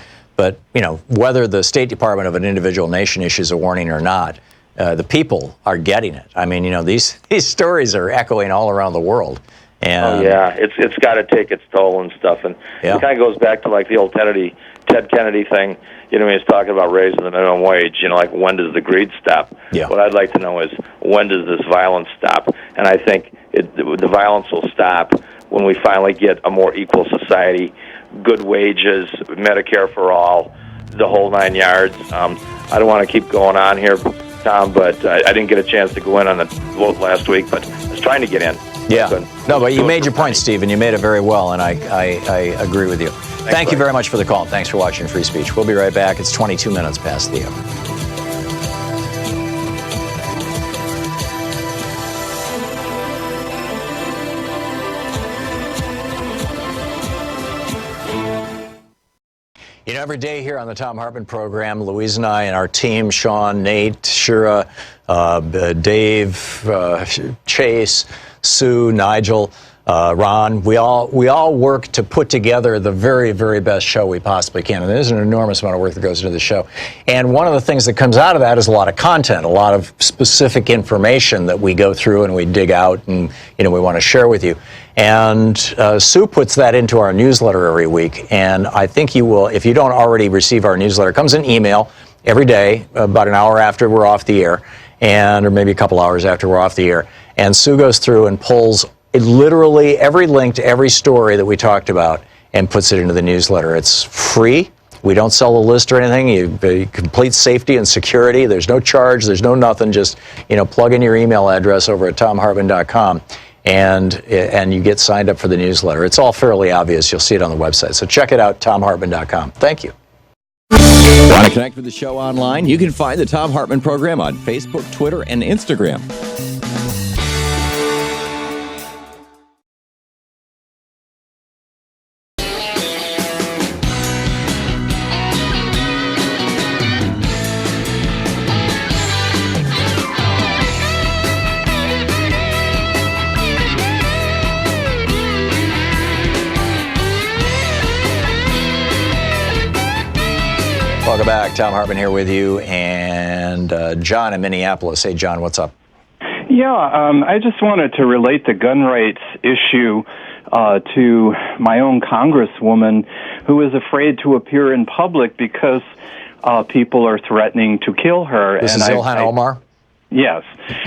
whether the State Department of an individual nation issues a warning or not, the people are getting it. I mean, these stories are echoing all around the world. And it's got to take its toll and stuff, and it kind of goes back to like the old Ted Kennedy thing. When he's talking about raising the minimum wage, like when does the greed stop? Yeah. What I'd like to know is when does this violence stop? And I think the violence will stop when we finally get a more equal society, good wages, Medicare for all, the whole 9 yards. I don't want to keep going on here, Tom, but I didn't get a chance to go in on the vote last week, but I was trying to get in. Yeah. No, but you made your point, Steve, and you made it very well, and I agree with you. Thank you very much for the call. Thanks for watching Free Speech. We'll be right back. It's 22 minutes past the hour. Every day here on the Thom Hartmann Program, Louise and I and our team, Sean, Nate, Shira, Dave, Chase, Sue, Nigel, Ron. We all work to put together the very, very best show we possibly can. And there's an enormous amount of work that goes into the show. And one of the things that comes out of that is a lot of content, a lot of specific information that we go through and we dig out and we want to share with you. And Sue puts that into our newsletter every week. And I think you will, if you don't already receive our newsletter, it comes in email every day, about an hour after we're off the air, or maybe a couple hours after we're off the air. And Sue goes through and pulls literally every link to every story that we talked about and puts it into the newsletter. It's free. We don't sell a list or anything. You complete safety and security. There's no charge. There's no nothing. Just plug in your email address over at thomhartmann.com and you get signed up for the newsletter. It's all fairly obvious. You'll see it on the website. So check it out, thomhartmann.com. Thank you. Want to connect with the show online? You can find the Thom Hartmann Program on Facebook, Twitter, and Instagram. Welcome back. Thom Hartmann here with you, and John in Minneapolis. Hey, John, what's up? Yeah, I just wanted to relate the gun rights issue to my own congresswoman who is afraid to appear in public because people are threatening to kill her. This is Ilhan Omar? Yes,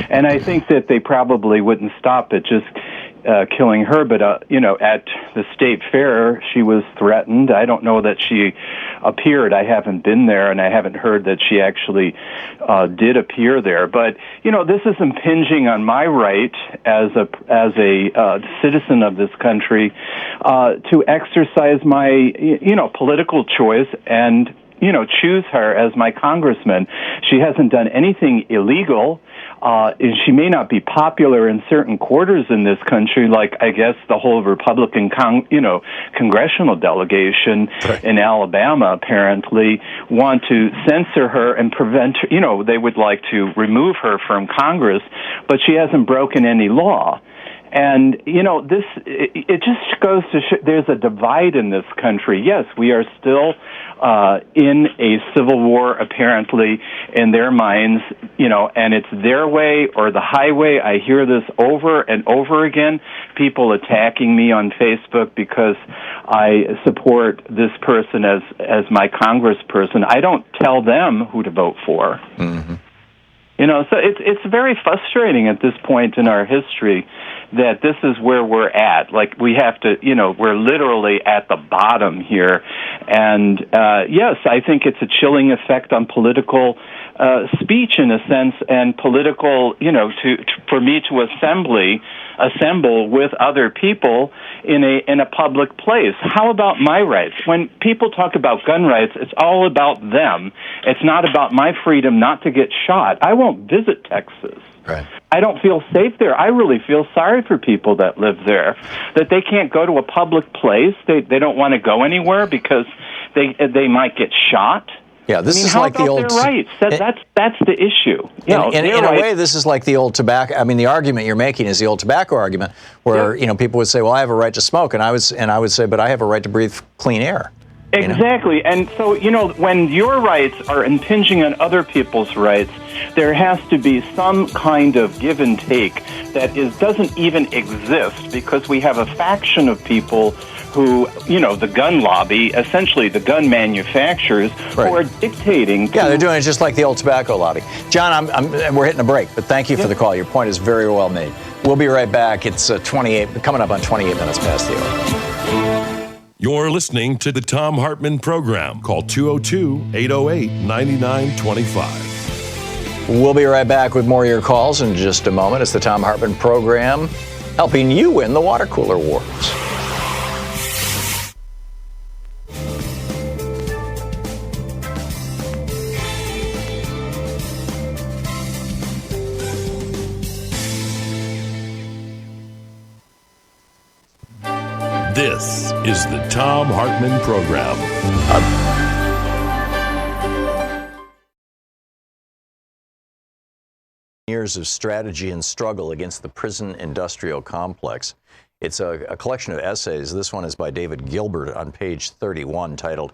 and I think that they probably wouldn't stop at just killing her, but at the state fair, she was threatened. I don't know that she appeared. I haven't been there, and I haven't heard that she actually did appear there. But this is impinging on my right as a citizen of this country to exercise my political choice and choose her as my congressman. She hasn't done anything illegal. She may not be popular in certain quarters in this country, like I guess the whole Republican, congressional delegation in Alabama apparently want to censor her and prevent her. They would like to remove her from Congress, but she hasn't broken any law. And, it just goes to show there's a divide in this country. Yes, we are still in a civil war, apparently, in their minds, and it's their way or the highway. I hear this over and over again, people attacking me on Facebook because I support this person as my congressperson. I don't tell them who to vote for. Mm-hmm. So it's very frustrating at this point in our history that this is where we're at. Like, we have to, we're literally at the bottom here. And, yes, I think it's a chilling effect on political speech in a sense, and political, for me to assemble with other people in a public place. How about my rights? When people talk about gun rights, it's all about them. It's not about my freedom not to get shot. I won't visit Texas. Right. I don't feel safe there. I really feel sorry for people that live there, that they can't go to a public place. They don't want to go anywhere because they might get shot. Yeah, this is like the old. Their rights? That's the issue. In a way, this is like the old tobacco. I mean, the argument you're making is the old tobacco argument, where people would say, "Well, I have a right to smoke," and I would say, "But I have a right to breathe clean air." Exactly. And so, when your rights are impinging on other people's rights, there has to be some kind of give and take that doesn't even exist, because we have a faction of people who, the gun lobby, essentially the gun manufacturers, who are dictating. Yeah, they're doing it just like the old tobacco lobby. John, we're hitting a break, but thank you for the call. Your point is very well made. We'll be right back. It's coming up on 28 minutes past the hour. You're listening to the Thom Hartmann Program. Call 202-808-9925. We'll be right back with more of your calls in just a moment. It's the Thom Hartmann Program, helping you win the water cooler wars. This is the Thom Hartmann Program. Years of strategy and struggle against the prison industrial complex. It's a collection of essays. This one is by David Gilbert on page 31, titled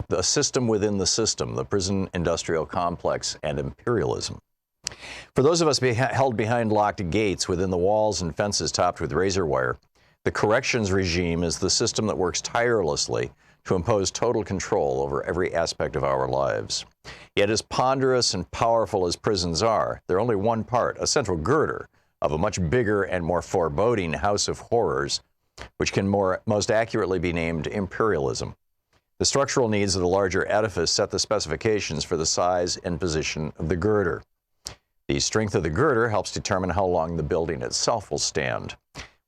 "The System Within the System, the Prison Industrial Complex and Imperialism." For those of us held behind locked gates within the walls and fences topped with razor wire, the corrections regime is the system that works tirelessly to impose total control over every aspect of our lives. Yet as ponderous and powerful as prisons are, they're only one part, a central girder, of a much bigger and more foreboding house of horrors, which can most accurately be named imperialism. The structural needs of the larger edifice set the specifications for the size and position of the girder. The strength of the girder helps determine how long the building itself will stand.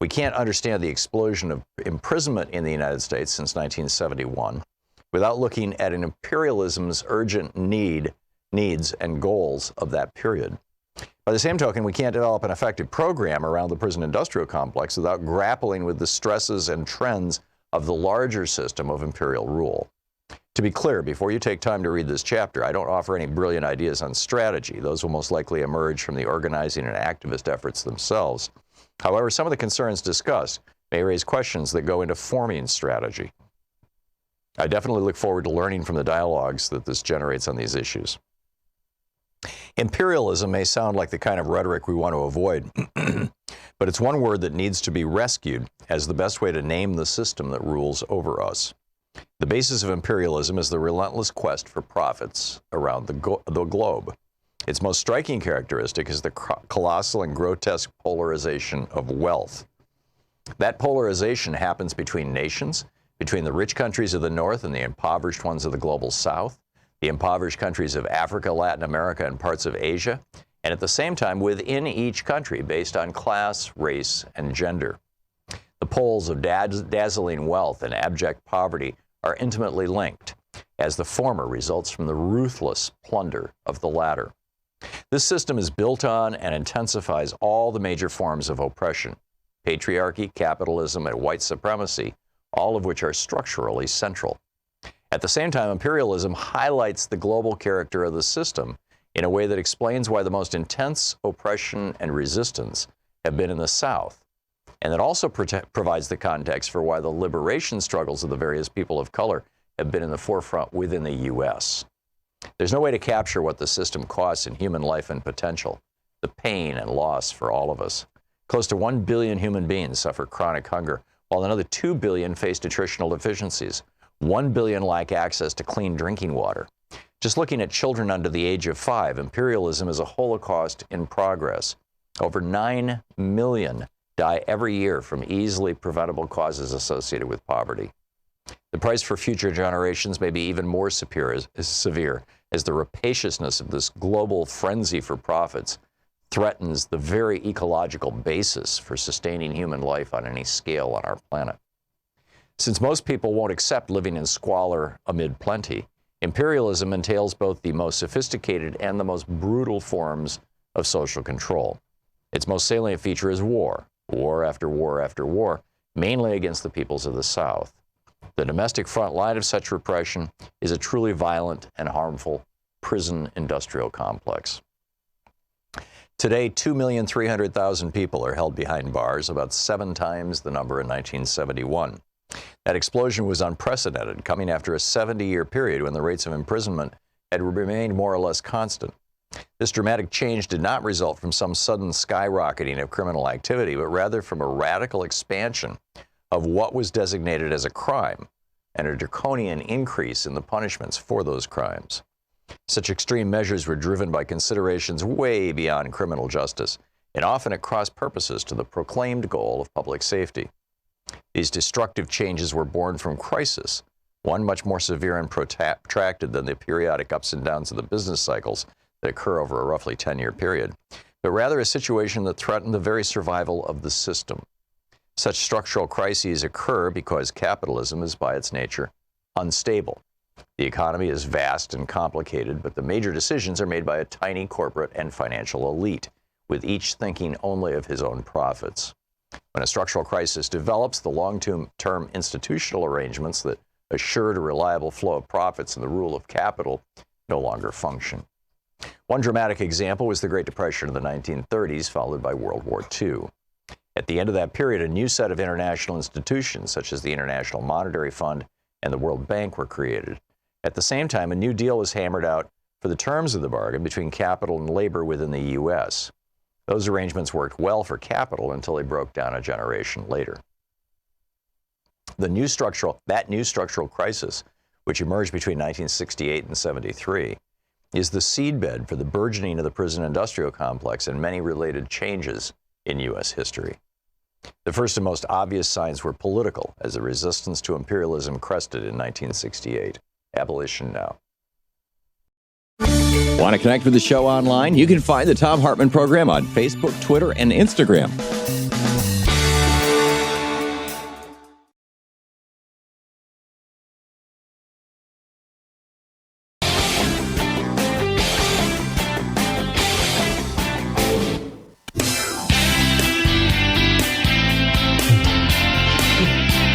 We can't understand the explosion of imprisonment in the United States since 1971 without looking at an imperialism's urgent needs and goals of that period. By the same token, we can't develop an effective program around the prison industrial complex without grappling with the stresses and trends of the larger system of imperial rule. To be clear, before you take time to read this chapter, I don't offer any brilliant ideas on strategy. Those will most likely emerge from the organizing and activist efforts themselves. However, some of the concerns discussed may raise questions that go into forming strategy. I definitely look forward to learning from the dialogues that this generates on these issues. Imperialism may sound like the kind of rhetoric we want to avoid, but it's one word that needs to be rescued as the best way to name the system that rules over us. The basis of imperialism is the relentless quest for profits around the globe. Its most striking characteristic is the colossal and grotesque polarization of wealth. That polarization happens between nations, between the rich countries of the North and the impoverished ones of the global South, the impoverished countries of Africa, Latin America, and parts of Asia, and at the same time within each country based on class, race, and gender. The poles of dazzling wealth and abject poverty are intimately linked, as the former results from the ruthless plunder of the latter. This system is built on and intensifies all the major forms of oppression: patriarchy, capitalism, and white supremacy, all of which are structurally central. At the same time, imperialism highlights the global character of the system in a way that explains why the most intense oppression and resistance have been in the South, and that also provides the context for why the liberation struggles of the various people of color have been in the forefront within the U.S. There's no way to capture what the system costs in human life and potential, the pain and loss for all of us. Close to 1 billion human beings suffer chronic hunger, while another 2 billion face nutritional deficiencies. 1 billion lack access to clean drinking water. Just looking at children under the age of 5, imperialism is a holocaust in progress. Over 9 million die every year from easily preventable causes associated with poverty. The price for future generations may be even more severe as the rapaciousness of this global frenzy for profits threatens the very ecological basis for sustaining human life on any scale on our planet. Since most people won't accept living in squalor amid plenty, imperialism entails both the most sophisticated and the most brutal forms of social control. Its most salient feature is war, war after war after war, mainly against the peoples of the South. The domestic front line of such repression is a truly violent and harmful prison industrial complex. Today, 2,300,000 people are held behind bars, about 7 times the number in 1971. That explosion was unprecedented, coming after a 70-year period when the rates of imprisonment had remained more or less constant. This dramatic change did not result from some sudden skyrocketing of criminal activity, but rather from a radical expansion of what was designated as a crime and a draconian increase in the punishments for those crimes. Such extreme measures were driven by considerations way beyond criminal justice and often at cross purposes to the proclaimed goal of public safety. These destructive changes were born from crisis, one much more severe and protracted than the periodic ups and downs of the business cycles that occur over a roughly 10-year period, but rather a situation that threatened the very survival of the system. Such structural crises occur because capitalism is by its nature unstable. The economy is vast and complicated, but the major decisions are made by a tiny corporate and financial elite, with each thinking only of his own profits. When a structural crisis develops, the long-term institutional arrangements that assured a reliable flow of profits and the rule of capital no longer function. One dramatic example was the Great Depression of the 1930s, followed by World War II. At the end of that period, a new set of international institutions, such as the International Monetary Fund and the World Bank, were created. At the same time, a new deal was hammered out for the terms of the bargain between capital and labor within the U.S. Those arrangements worked well for capital until they broke down a generation later. That new structural crisis, which emerged between 1968 and 73, is the seedbed for the burgeoning of the prison-industrial complex and many related changes in U.S. history. The first and most obvious signs were political, as the resistance to imperialism crested in 1968. Abolition now. Want to connect with the show online? You can find the Thom Hartmann Program on Facebook, Twitter, and Instagram.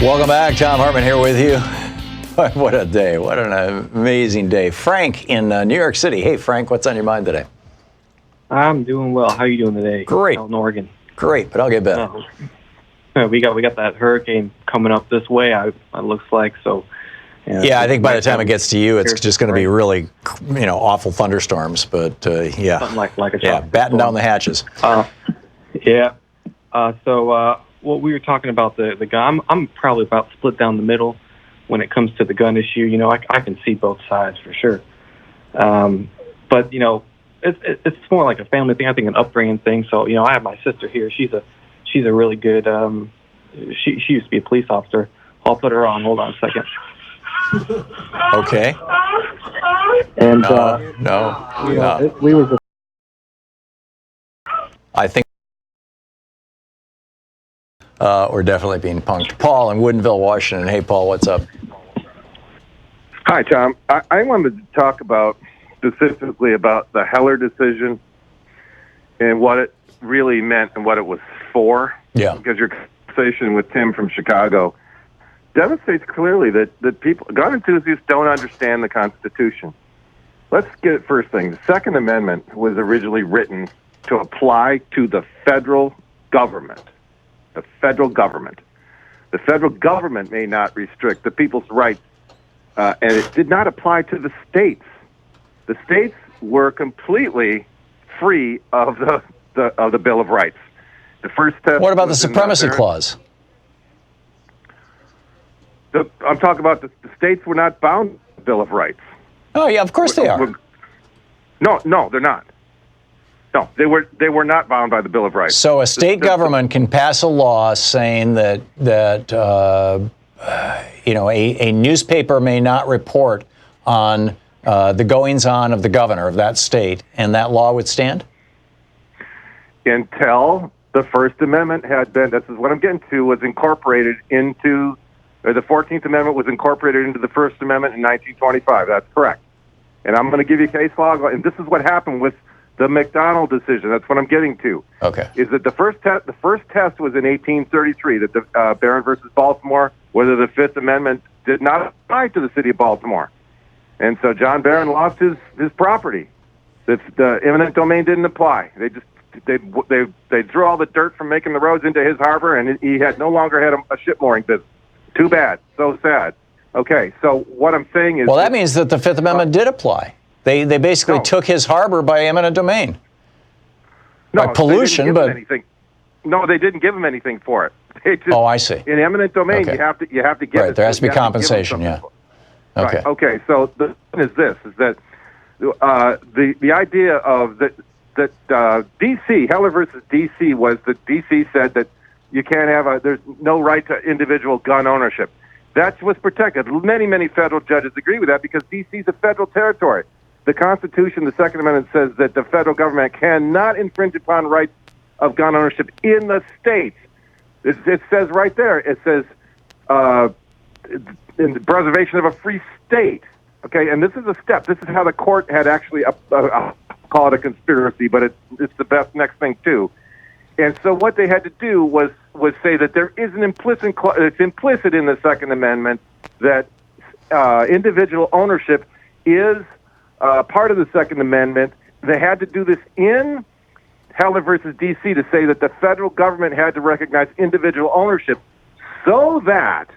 Welcome back. Thom Hartmann here with you. What a day. What an amazing day. Frank in New York City. Hey, Frank, what's on your mind today? I'm doing well. How are you doing today? Great. Out in Oregon. Great, but I'll get better. We got that hurricane coming up this way, it looks like. So. Yeah, I think by the time it gets to you, it's just going to be really, awful thunderstorms. But, yeah. Something like a batten down the hatches. So what we were talking about, the gun, I'm probably about split down the middle when it comes to the gun issue. I can see both sides for sure. But, it's more like a family thing, I think an upbringing thing. So, I have my sister here. She's a really good, she used to be a police officer. I'll put her on. Hold on a second. Okay. And, no. We was I think we're definitely being punked. Paul in Woodinville, Washington. Hey, Paul, what's up? Hi, Tom. I wanted to talk specifically about the Heller decision and what it really meant and what it was for. Yeah. Because your conversation with Tim from Chicago demonstrates clearly that gun enthusiasts don't understand the Constitution. Let's get it first thing. The Second Amendment was originally written to apply to the federal government. The federal government. The federal government may not restrict the people's rights, and it did not apply to the states. The states were completely free of the Bill of Rights. The first test. What about the Supremacy Clause? I'm talking about the states were not bound by the Bill of Rights. Oh yeah, of course they are. No, they're not. No, they were not bound by the Bill of Rights. So a state government can pass a law saying that a newspaper may not report on the goings-on of the governor of that state, and that law would stand? Until the First Amendment had been, this is what I'm getting to, was incorporated into, or the 14th Amendment was incorporated into the First Amendment in 1925. That's correct. And I'm going to give you case law, and this is what happened with the McDonald decision. That's what I'm getting to. Okay. Is that the first test was in 1833, that the Barron versus Baltimore, whether the Fifth Amendment did not apply to the city of Baltimore. And so John Barron lost his property. The eminent domain didn't apply. They drew all the dirt from making the roads into his harbor, and he no longer had a ship mooring business. Too bad. So sad. Okay, so what I'm saying is... Well, that means that the Fifth Amendment did apply. They basically took his harbor by eminent domain. No, by pollution, but... No, they didn't give him anything for it. I see. In eminent domain, okay. you have to give right, it. There has to be compensation, yeah. Okay. Right. Okay, so the thing is this, is that the idea of that D.C., Heller versus D.C. was that D.C. said that you can't have there's no right to individual gun ownership. That was protected. Many federal judges agree with that because D.C. is a federal territory. The Constitution, the Second Amendment, says that the federal government cannot infringe upon rights of gun ownership in the states. It says right there, it says in the preservation of a free state. Okay, and this is a step. This is how the court had actually, I'll call it a conspiracy, but it's the best next thing too. And so what they had to do was say that there is an it's implicit in the Second Amendment that individual ownership is part of the Second Amendment, they had to do this in Heller versus D.C. to say that the federal government had to recognize individual ownership so that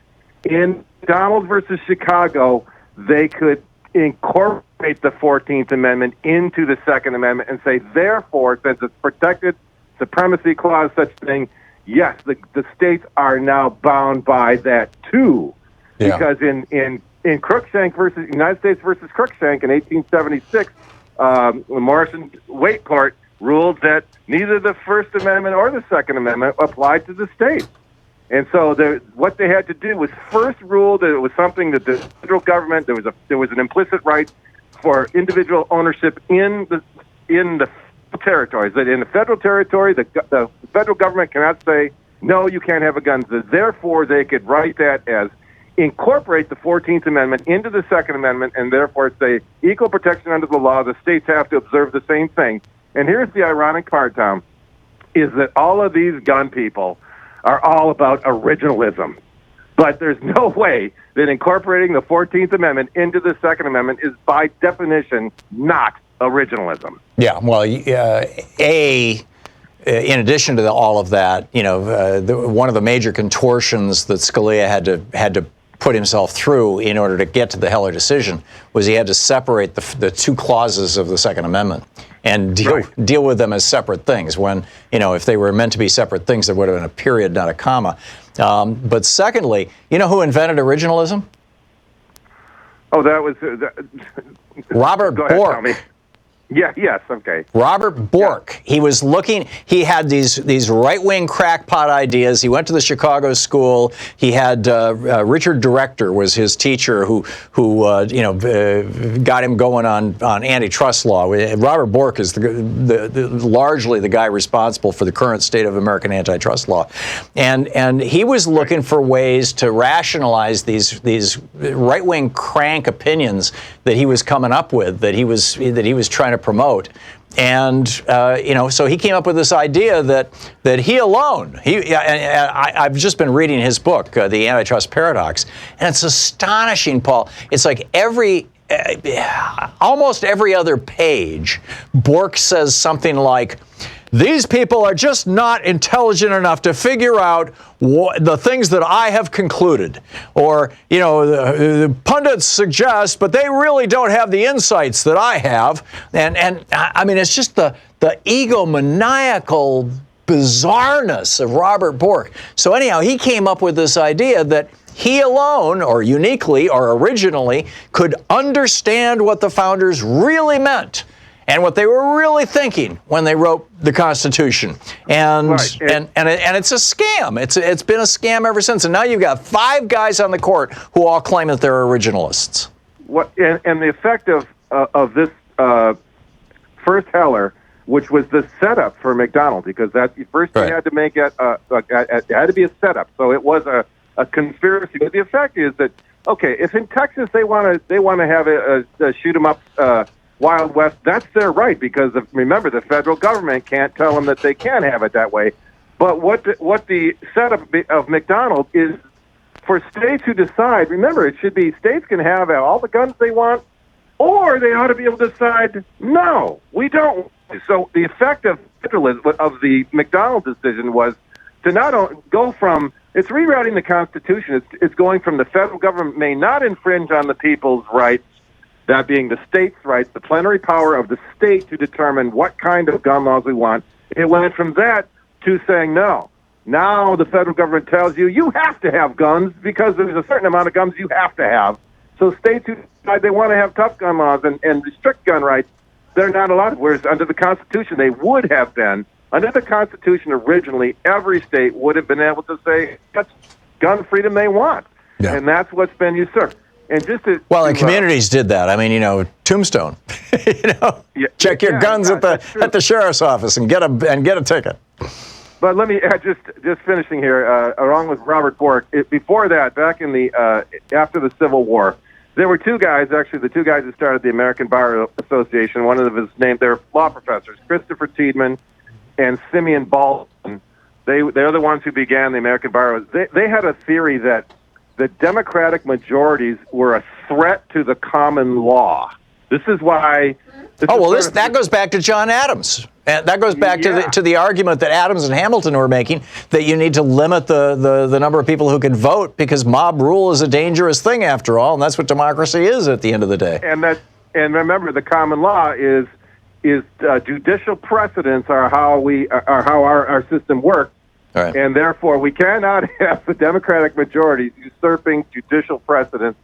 in McDonald versus Chicago, they could incorporate the 14th Amendment into the Second Amendment and say, therefore, since it's protected supremacy clause, such thing, yes, the states are now bound by that too. Yeah. Because in Cruikshank versus United States versus Cruikshank in 1876, Morrison Waite Court ruled that neither the First Amendment or the Second Amendment applied to the states. And so what they had to do was first rule that it was something that the federal government, there was an implicit right for individual ownership in the territories. That in the federal territory, the federal government cannot say, no, you can't have a gun. So therefore, they could write that as incorporate the 14th Amendment into the Second Amendment, and therefore say equal protection under the law. The states have to observe the same thing. And here's the ironic part, Tom, is that all of these gun people are all about originalism. But there's no way that incorporating the 14th Amendment into the Second Amendment is by definition not originalism. Yeah, well, in addition to all of that, one of the major contortions that Scalia had to put himself through in order to get to the Heller decision was he had to separate the two clauses of the Second Amendment and deal with them as separate things. When, if they were meant to be separate things, there would have been a period, not a comma. But secondly, you know who invented originalism? Oh, that was Robert Bork. Yeah, yes, okay. Robert Bork. Yeah. He was looking, he had these right-wing crackpot ideas. He went to the Chicago school. He had Richard Director was his teacher who got him going on antitrust law. Robert Bork is largely the guy responsible for the current state of American antitrust law. And he was looking for ways to rationalize these right-wing crank opinions that he was coming up with, that he was trying to promote. And, so he came up with this idea that he alone, I've just been reading his book, The Antitrust Paradox, and it's astonishing, Paul. It's like almost every other page, Bork says something like, these people are just not intelligent enough to figure out the things that I have concluded. Or, the pundits suggest, but they really don't have the insights that I have. And I mean, it's just the egomaniacal bizarreness of Robert Bork. So anyhow, he came up with this idea that he alone, or uniquely, or originally, could understand what the founders really meant and what they were really thinking when they wrote the Constitution. And it's a scam. It's been a scam ever since. And now you've got 5 guys on the court who all claim that they're originalists. And the effect of this first Heller, which was the setup for McDonald, because you had to make it had to be a setup. So it was a conspiracy. But the effect is that, okay, if in Texas they want to have a shoot 'em up Wild West, that's their right, because remember, the federal government can't tell them that they can't have it that way. But what the setup of McDonald is for states who decide, remember, it should be states can have all the guns they want, or they ought to be able to decide, no, we don't. So the effect of the McDonald decision was to not only go from, it's rewriting the Constitution, it's going from the federal government may not infringe on the people's rights, that being the state's rights, the plenary power of the state to determine what kind of gun laws we want. It went from that to saying, no, now the federal government tells you have to have guns because there's a certain amount of guns you have to have. So states who decide they want to have tough gun laws and restrict gun rights, they're not allowed. Whereas under the Constitution, they would have been. Under the Constitution originally, every state would have been able to say that's gun freedom they want. Yeah. And that's what's been usurped. And and communities did that. I mean, Tombstone. Check your guns at the sheriff's office and get a ticket. But let me just finishing here. Along with Robert Bork, before that, back in the after the Civil War, there were 2 guys. Actually, the 2 guys who started the American Bar Association. One of them is named. They're law professors, Christopher Tiedemann and Simeon Baldwin. They're the ones who began the American Bar. They had a theory that the Democratic majorities were a threat to the common law. This is why. That goes back to John Adams. And that goes back to the argument that Adams and Hamilton were making, that you need to limit the number of people who can vote, because mob rule is a dangerous thing after all, and that's what democracy is at the end of the day. And remember, the common law is judicial precedents are how our system works, right. And therefore we cannot have the Democratic majorities usurping judicial precedents.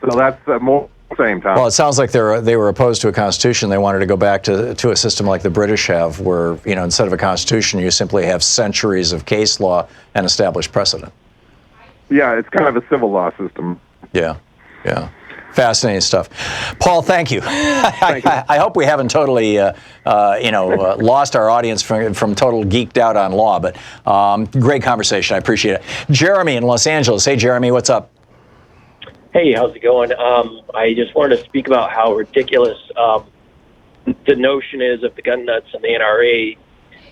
So that's more. Same time. Well, it sounds like they were opposed to a constitution. They wanted to go back to a system like the British have, where instead of a constitution, you simply have centuries of case law and established precedent. Yeah, it's kind of a civil law system. Yeah. Fascinating stuff. Paul, thank you. I hope we haven't totally, lost our audience from total geeked out on law, but great conversation. I appreciate it. Jeremy in Los Angeles. Hey, Jeremy, what's up? Hey, how's it going? I just wanted to speak about how ridiculous the notion is of the gun nuts and the NRA.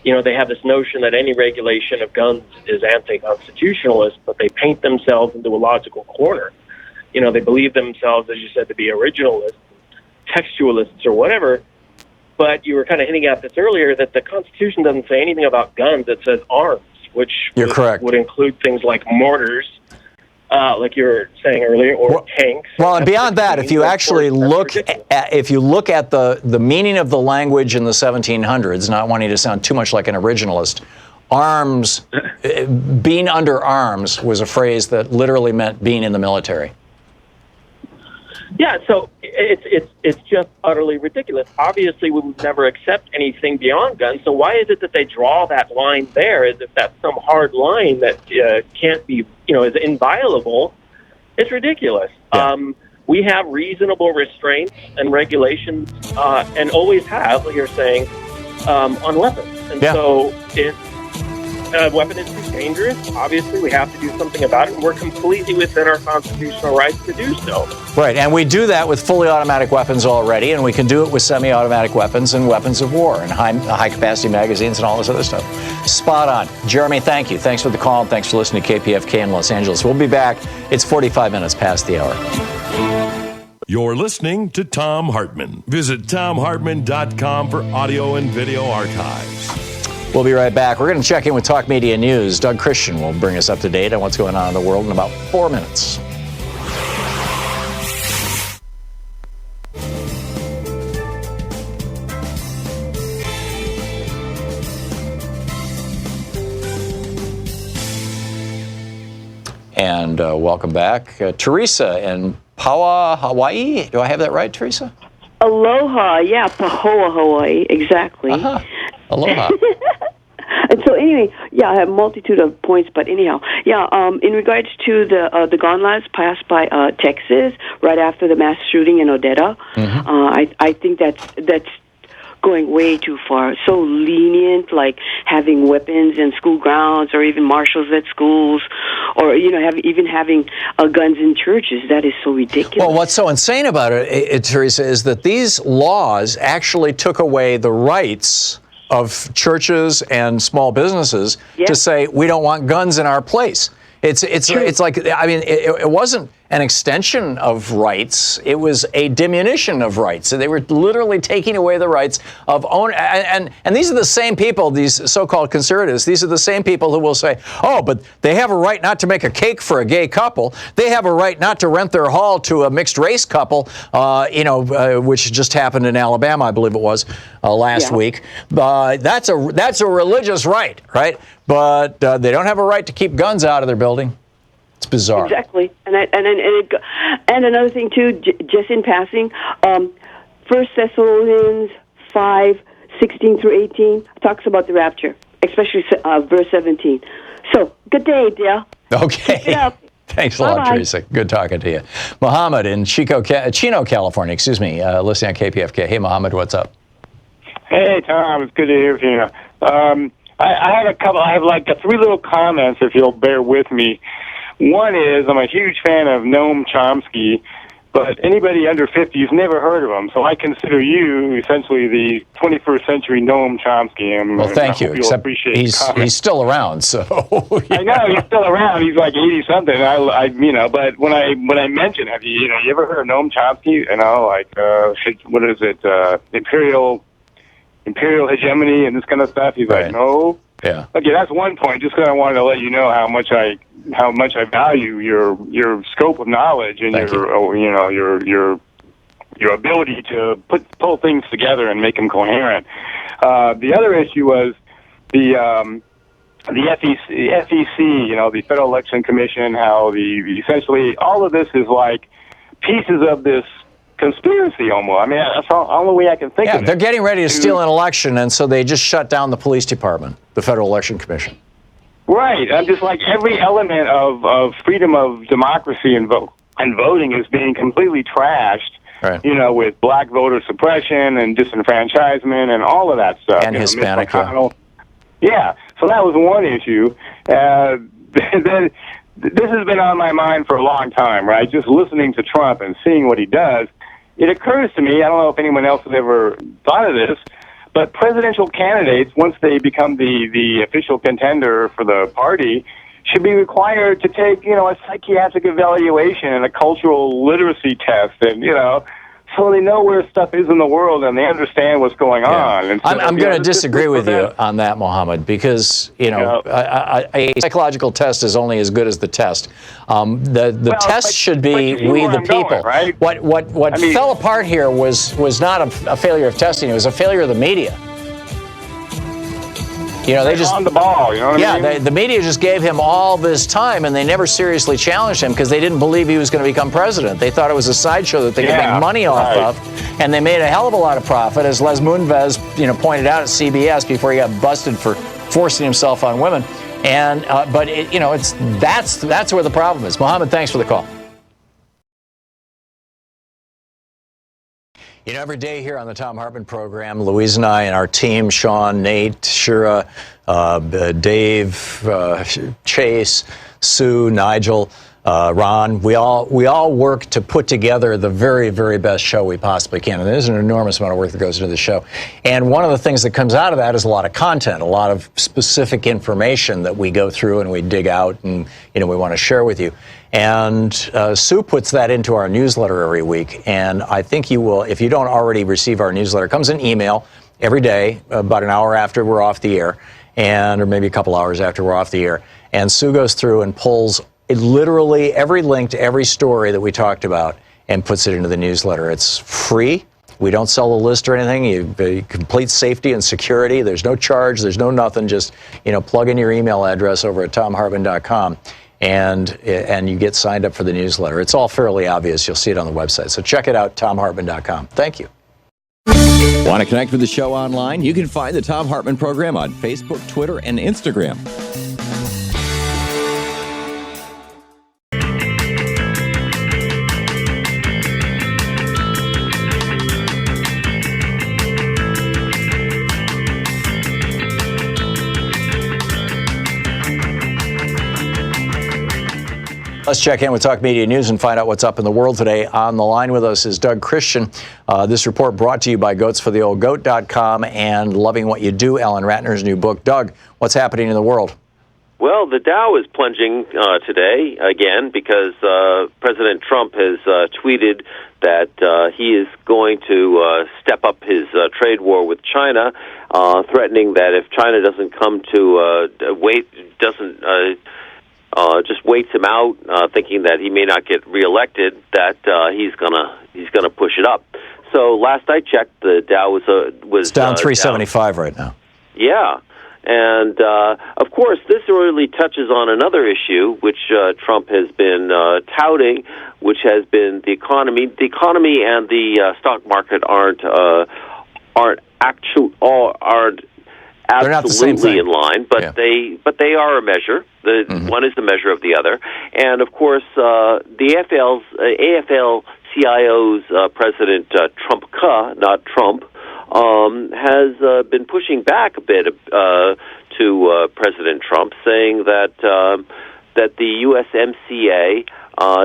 They have this notion that any regulation of guns is anti-constitutionalist, but they paint themselves into a logical corner. They believe themselves, as you said, to be originalists, textualists, or whatever. But you were kind of hinting at this earlier, that the Constitution doesn't say anything about guns. It says arms, which would include things like mortars, like you were saying earlier, or tanks. Well, and beyond that, if you actually look at the meaning of the language in the 1700s, not wanting to sound too much like an originalist, arms, being under arms was a phrase that literally meant being in the military. Yeah, so it's just utterly ridiculous. Obviously, we would never accept anything beyond guns. So why is it that they draw that line there, as if that's some hard line that can't be, is inviolable? It's ridiculous. Yeah. We have reasonable restraints and regulations, and always have, like you're saying, on weapons. And so if a weapon is too dangerous, obviously we have to do something about it, and we're completely within our constitutional rights to do so. Right, and we do that with fully automatic weapons already, and we can do it with semi-automatic weapons and weapons of war and high-capacity magazines and all this other stuff. Spot on. Jeremy, thank you. Thanks for the call, and thanks for listening to KPFK in Los Angeles. We'll be back. It's 45 minutes past the hour. You're listening to Thom Hartmann. Visit thomhartmann.com for audio and video archives. We'll be right back. We're going to check in with Talk Media News. Doug Christian will bring us up to date on what's going on in the world in about 4 minutes. And welcome back. Teresa in Paua, Hawaii. Do I have that right, Teresa? Aloha, yeah, Pahoa, Hawaii, exactly. Uh-huh. Aloha. And so anyway, I have a multitude of points, but anyhow, in regards to the gun laws passed by Texas right after the mass shooting in Odetta, I think that's going way too far. So lenient, like having weapons in school grounds, or even marshals at schools, or even having guns in churches. That is so ridiculous. Well, what's so insane about it, Teresa, is that these laws actually took away the rights of churches and small businesses to say, we don't want guns in our place. It's like, I mean, it wasn't an extension of rights. It was a diminution of rights. So they were literally taking away the rights of own. And these are the same people, these so-called conservatives, these are the same people who will say, oh, but they have a right not to make a cake for a gay couple. They have a right not to rent their hall to a mixed race couple, which just happened in Alabama, I believe it was, last week. That's a religious right? But they don't have a right to keep guns out of their building. It's bizarre. Exactly. And another thing, too, just in passing, 1 Thessalonians 5:16-18 talks about the rapture, especially verse 17. So, good day, dear. Okay. Keep it up. Thanks a lot, Bye-bye. Teresa. Good talking to you. Mohammed in Chino, California, listening on KPFK. Hey, Mohammed, what's up? Hey, Tom, it's good to hear from you. I have a couple. I have like 3 little comments, if you'll bear with me. One is, I'm a huge fan of Noam Chomsky, But anybody under 50 has never heard of him. So I consider you essentially the 21st century Noam Chomsky. Well, thank you. Except he's still around, so. I know he's still around. He's like 80 something. But when I mention, have you ever heard of Noam Chomsky? What is it? Imperial hegemony and this kind of stuff. He's like, no. Yeah. Okay, that's one point. Just because I wanted to let you know how much I value your scope of knowledge and your ability to pull things together and make them coherent. The other issue was the FEC, the Federal Election Commission. How essentially all of this is like pieces of this conspiracy almost. I mean, that's the only way I can think of it. Yeah, they're getting ready to steal an election, and so they just shut down the police department, the Federal Election Commission. Right. I'm just like every element of freedom of democracy and voting is being completely trashed. Right. With black voter suppression and disenfranchisement and all of that stuff. And Hispanic. Yeah. So that was one issue. Then this has been on my mind for a long time, right? Just listening to Trump and seeing what he does. It occurs to me, I don't know if anyone else has ever thought of this, but presidential candidates, once they become the official contender for the party, should be required to take, a psychiatric evaluation and a cultural literacy test, and, so they know where stuff is in the world and they understand what's going on. And so, I'm going to disagree with you on that, Mohammed, because a psychological test is only as good as the test. The test should be we the people. Going, right? What fell apart here was not a failure of testing; it was a failure of the media. They just on the ball. You know what I mean? The media just gave him all this time, and they never seriously challenged him because they didn't believe he was going to become president. They thought it was a sideshow that they could make money off of, and they made a hell of a lot of profit, as Les Moonves, pointed out at CBS before he got busted for forcing himself on women. And that's where the problem is. Mohammed, thanks for the call. Every day here on the Thom Hartmann Program, Louise and I and our team, Sean, Nate, Shira, Dave, Chase, Sue, Nigel, Ron, we all work to put together the very, very best show we possibly can. And there's an enormous amount of work that goes into the show. And one of the things that comes out of that is a lot of content, a lot of specific information that we go through and we dig out and, we want to share with you. And Sue puts that into our newsletter every week. And I think you will, if you don't already receive our newsletter, it comes in email every day, about an hour after we're off the air, or maybe a couple hours after we're off the air. And Sue goes through and pulls literally every link to every story that we talked about and puts it into the newsletter. It's free. We don't sell the list or anything. You complete safety and security. There's no charge. There's no nothing. Just, plug in your email address over at thomhartmann.com. And you get signed up for the newsletter. It's all fairly obvious. You'll see it on the website. So check it out, thomhartmann.com. Thank you. Want to connect with the show online? You can find the Thom Hartmann Program on Facebook, Twitter, and Instagram. Let's check in with Talk Media News and find out what's up in the world today. On the line with us is Doug Christian. This report brought to you by goatsfortheoldgoat.com and Loving What You Do, Alan Ratner's new book. Doug, what's happening in the world? Well, the Dow is plunging today again because President Trump has tweeted that he is going to step up his trade war with China, threatening that if China doesn't come to just waits him out, thinking that he may not get reelected, that he's gonna push it up. So last I checked, the Dow was it's down 375 right now. Yeah, and of course this really touches on another issue which Trump has been touting, which has been the economy. The economy and the stock market aren't absolutely in line, but they are a measure. One is the measure of the other, and of course, the AFL-CIO's president Trump, not Trump, has been pushing back a bit to President Trump, saying that that the USMCA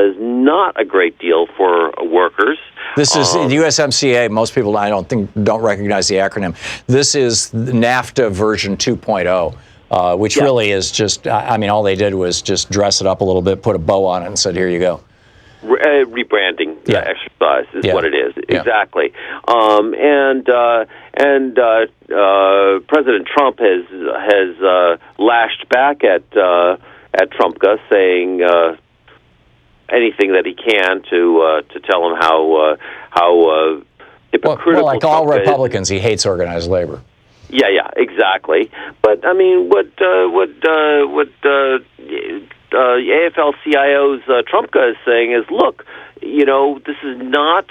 is not a great deal for workers. This is the USMCA. Most people, I don't recognize the acronym. This is NAFTA version 2.0, which really is just, I mean, all they did was just dress it up a little bit, put a bow on it, and said, here you go. Rebranding exercise is what it is. Exactly. And President Trump has lashed back at Trumpka, saying anything that he can to tell him how hypocritical. Well, like all Republicans, he hates organized labor. Yeah, exactly. But I mean, what AFL-CIO's Trumpka is saying is, look, this is not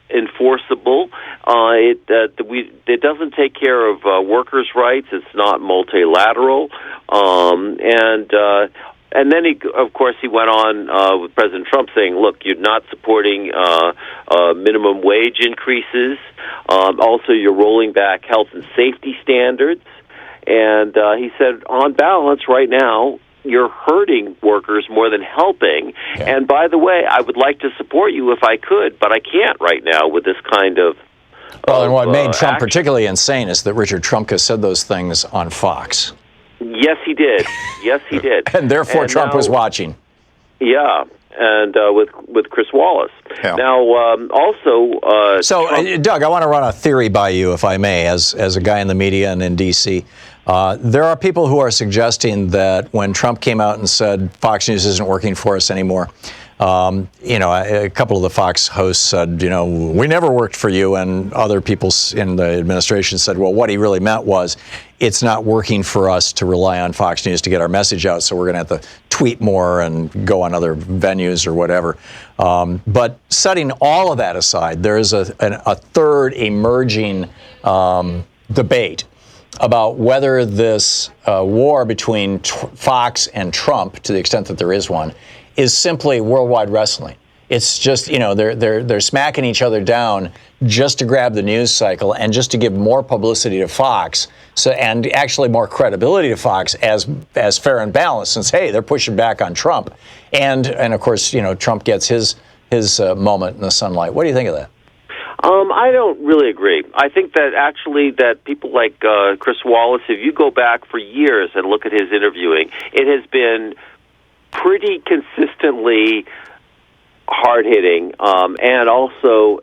enforceable. It doesn't take care of workers' rights. It's not multilateral, and then of course, he went on with President Trump saying, "Look, you're not supporting minimum wage increases. Also, you're rolling back health and safety standards." And he said, on balance, right now, you're hurting workers more than helping. Yeah. And by the way, I would like to support you if I could, but I can't right now with this kind of. Well, and what made Trump particularly insane is that Richard Trumka said those things on Fox. Yes, he did. Yes, he did. And therefore, Trump was watching. Yeah, and with Chris Wallace. Yeah. Now, also. Doug, I want to run a theory by you, if I may, as a guy in the media and in D.C. There are people who are suggesting that when Trump came out and said Fox News isn't working for us anymore, a couple of the Fox hosts said, we never worked for you, and other people in the administration said, well, what he really meant was it's not working for us to rely on Fox News to get our message out, so we're going to have to tweet more and go on other venues or whatever. But setting all of that aside, there is a third emerging debate about whether this war between Fox and Trump, to the extent that there is one, is simply worldwide wrestling. It's just, they're smacking each other down just to grab the news cycle and just to give more publicity to Fox, and actually more credibility to Fox as fair and balanced, since, hey, they're pushing back on Trump. And of course, Trump gets his moment in the sunlight. What do you think of that? I don't really agree. I think that actually that people like Chris Wallace, if you go back for years and look at his interviewing, it has been pretty consistently hard-hitting, and also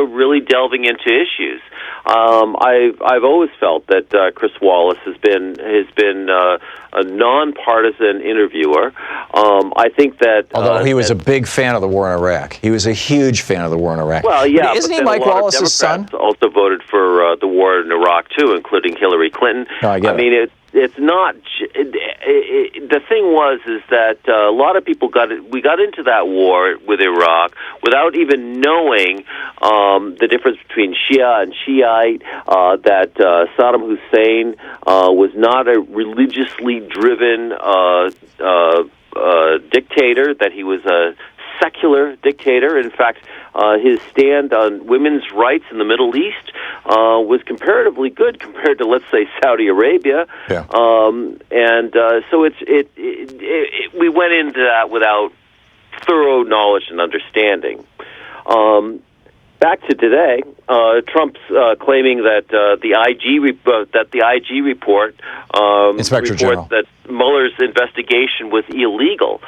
really delving into issues. I've always felt that Chris Wallace has been a nonpartisan interviewer. I think that although he was a big fan of the war in Iraq, he was a huge fan of the war in Iraq. Well, yeah, but isn't he Mike Wallace's son? Also voted for the war in Iraq too, including Hillary Clinton. No, I get it. It's not. The thing is that a lot of people got into that war with Iraq without even knowing the difference between Shia and Shiite. That Saddam Hussein was not a religiously driven dictator. That he was a secular dictator. In fact, his stand on women's rights in the Middle East was comparatively good compared to, let's say, Saudi Arabia. Yeah. So we went into that without thorough knowledge and understanding. Back to today, Trump's claiming that the IG report, Inspector General, that Mueller's investigation was illegal.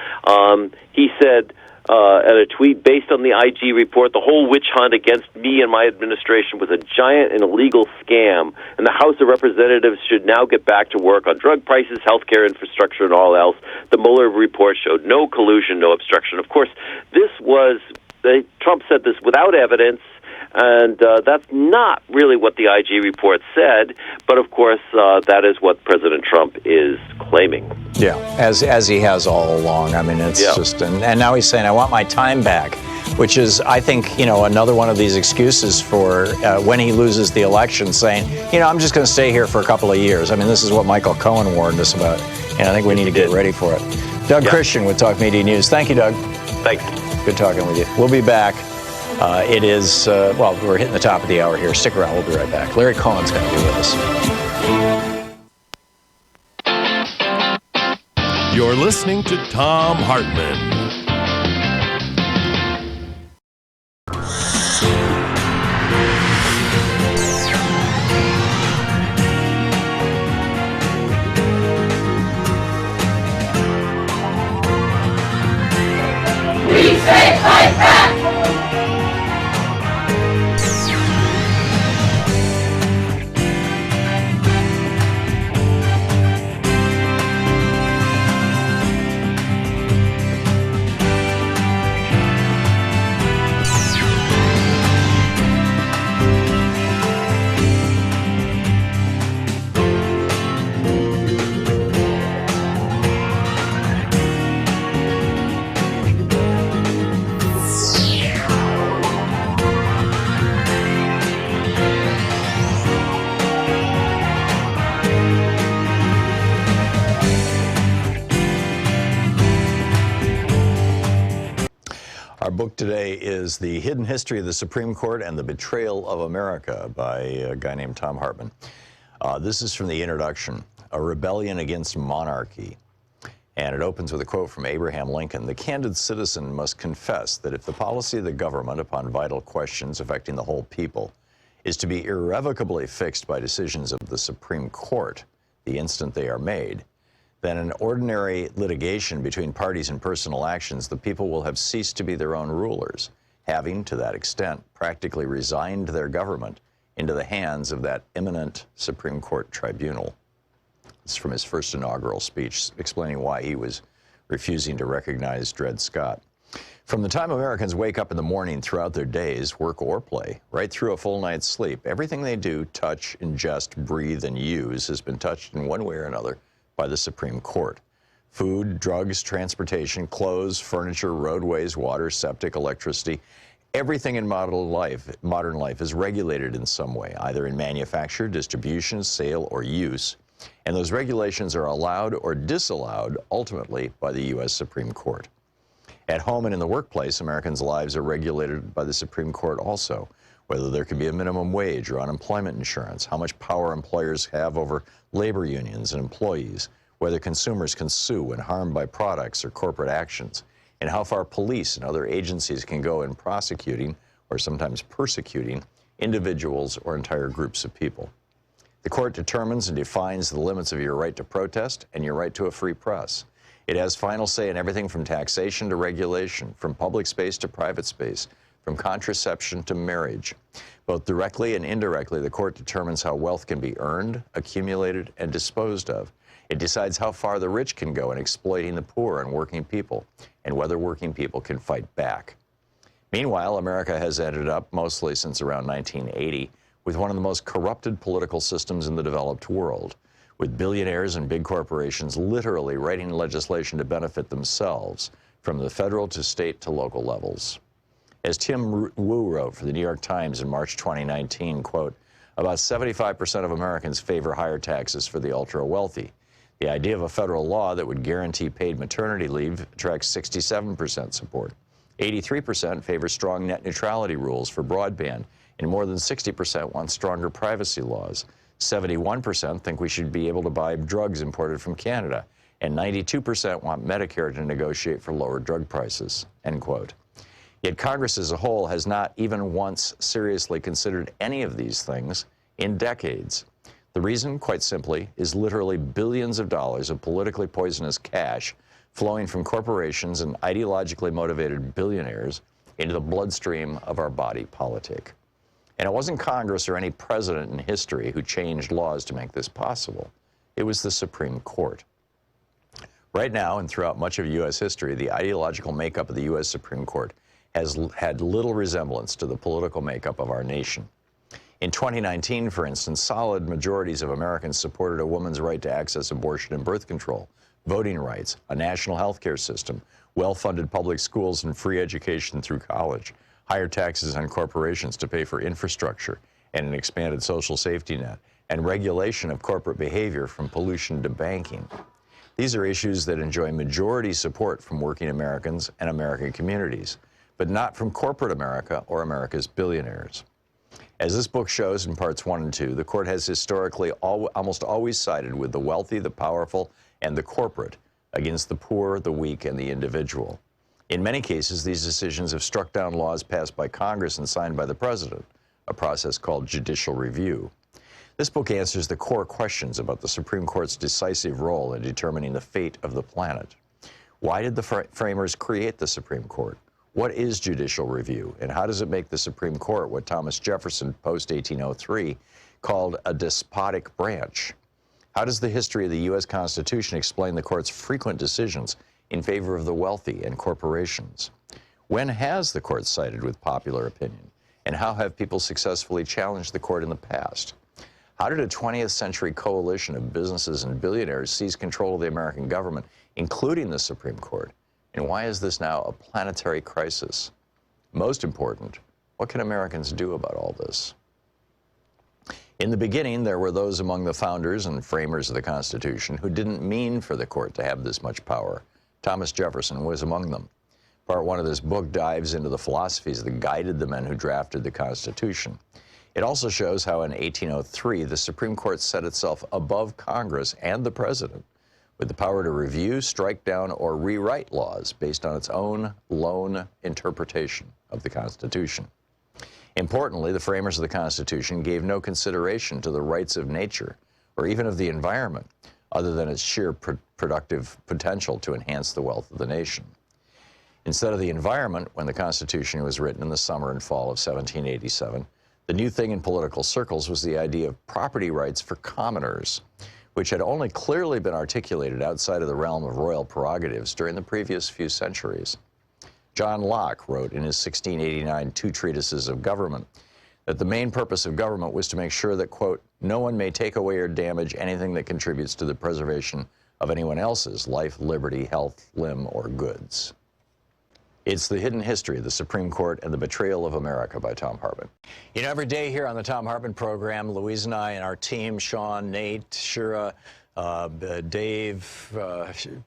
He said. At a tweet, based on the IG report, the whole witch hunt against me and my administration was a giant and illegal scam, and the House of Representatives should now get back to work on drug prices, healthcare infrastructure, and all else. The Mueller report showed no collusion, no obstruction. Of course, Trump said this without evidence, and that's not really what the IG report said, but of course, that is what President Trump is claiming. Yeah, as he has all along. I mean, it's just, and now he's saying, I want my time back, which is, I think, another one of these excuses for when he loses the election, saying, I'm just going to stay here for a couple of years. I mean, this is what Michael Cohen warned us about, and I think we need to get ready for it. Doug Christian with Talk Media News. Thank you, Doug. Thanks. Good talking with you. We'll be back. It is, we're hitting the top of the hour here. Stick around. We'll be right back. Larry Cohen's going to be with us. You're listening to Thom Hartmann. We say fight back! Our book today is The Hidden History of the Supreme Court and the Betrayal of America by a guy named Thom Hartmann. This is from the introduction, A Rebellion Against Monarchy. And it opens with a quote from Abraham Lincoln. The candid citizen must confess that if the policy of the government upon vital questions affecting the whole people is to be irrevocably fixed by decisions of the Supreme Court the instant they are made, then in ordinary litigation between parties and personal actions, the people will have ceased to be their own rulers, having, to that extent, practically resigned their government into the hands of that imminent Supreme Court tribunal. This is from his first inaugural speech, explaining why he was refusing to recognize Dred Scott. From the time Americans wake up in the morning throughout their days, work or play, right through a full night's sleep, everything they do, touch, ingest, breathe, and use has been touched in one way or another by the Supreme Court. Food, drugs, transportation, clothes, furniture, roadways, water, septic, electricity, everything in modern life is regulated in some way, either in manufacture, distribution, sale, or use. And those regulations are allowed or disallowed ultimately by the U.S. Supreme Court. At home and in the workplace, Americans' lives are regulated by the Supreme Court also, whether there can be a minimum wage or unemployment insurance, how much power employers have over labor unions and employees, whether consumers can sue when harmed by products or corporate actions, and how far police and other agencies can go in prosecuting, or sometimes persecuting, individuals or entire groups of people. The court determines and defines the limits of your right to protest and your right to a free press. It has final say in everything from taxation to regulation, from public space to private space, from contraception to marriage. Both directly and indirectly, the court determines how wealth can be earned, accumulated, and disposed of. It decides how far the rich can go in exploiting the poor and working people, and whether working people can fight back. Meanwhile, America has ended up, mostly since around 1980, with one of the most corrupted political systems in the developed world, with billionaires and big corporations literally writing legislation to benefit themselves, from the federal to state to local levels. As Tim Wu wrote for the New York Times in March 2019, quote, about 75% of Americans favor higher taxes for the ultra-wealthy. The idea of a federal law that would guarantee paid maternity leave attracts 67% support. 83% favor strong net neutrality rules for broadband, and more than 60% want stronger privacy laws. 71% think we should be able to buy drugs imported from Canada, and 92% want Medicare to negotiate for lower drug prices, end quote. Yet Congress as a whole has not even once seriously considered any of these things in decades. The reason, quite simply, is literally billions of dollars of politically poisonous cash flowing from corporations and ideologically motivated billionaires into the bloodstream of our body politic. And it wasn't Congress or any president in history who changed laws to make this possible. It was the Supreme Court. Right now, and throughout much of U.S. history, the ideological makeup of the U.S. Supreme Court has had little resemblance to the political makeup of our nation. In 2019, for instance, solid majorities of Americans supported a woman's right to access abortion and birth control, voting rights, a national health care system, well-funded public schools and free education through college, higher taxes on corporations to pay for infrastructure, and an expanded social safety net, and regulation of corporate behavior from pollution to banking. These are issues that enjoy majority support from working Americans and American communities, but not from corporate America or America's billionaires. As this book shows in parts 1 and 2, the court has historically almost always sided with the wealthy, the powerful, and the corporate, against the poor, the weak, and the individual. In many cases, these decisions have struck down laws passed by Congress and signed by the president, a process called judicial review. This book answers the core questions about the Supreme Court's decisive role in determining the fate of the planet. Why did the framers create the Supreme Court? What is judicial review, and how does it make the Supreme Court what Thomas Jefferson, post-1803, called a despotic branch? How does the history of the U.S. Constitution explain the court's frequent decisions in favor of the wealthy and corporations? When has the court sided with popular opinion, and how have people successfully challenged the court in the past? How did a 20th century coalition of businesses and billionaires seize control of the American government, including the Supreme Court? And why is this now a planetary crisis? Most important, what can Americans do about all this? In the beginning, there were those among the founders and framers of the Constitution who didn't mean for the court to have this much power. Thomas Jefferson was among them. Part 1 of this book dives into the philosophies that guided the men who drafted the Constitution. It also shows how in 1803, the Supreme Court set itself above Congress and the president, with the power to review, strike down, or rewrite laws based on its own lone interpretation of the Constitution. Importantly, the framers of the Constitution gave no consideration to the rights of nature or even of the environment, other than its sheer productive potential to enhance the wealth of the nation. Instead of the environment, when the Constitution was written in the summer and fall of 1787, the new thing in political circles was the idea of property rights for commoners, which had only clearly been articulated outside of the realm of royal prerogatives during the previous few centuries. John Locke wrote in his 1689 Two Treatises of Government that the main purpose of government was to make sure that, quote, no one may take away or damage anything that contributes to the preservation of anyone else's life, liberty, health, limb, or goods. It's The Hidden History of the Supreme Court and the Betrayal of America by Thom Hartmann. You know, every day here on the Thom Hartmann Program, Louise and I and our team, Sean, Nate, Shira, Dave,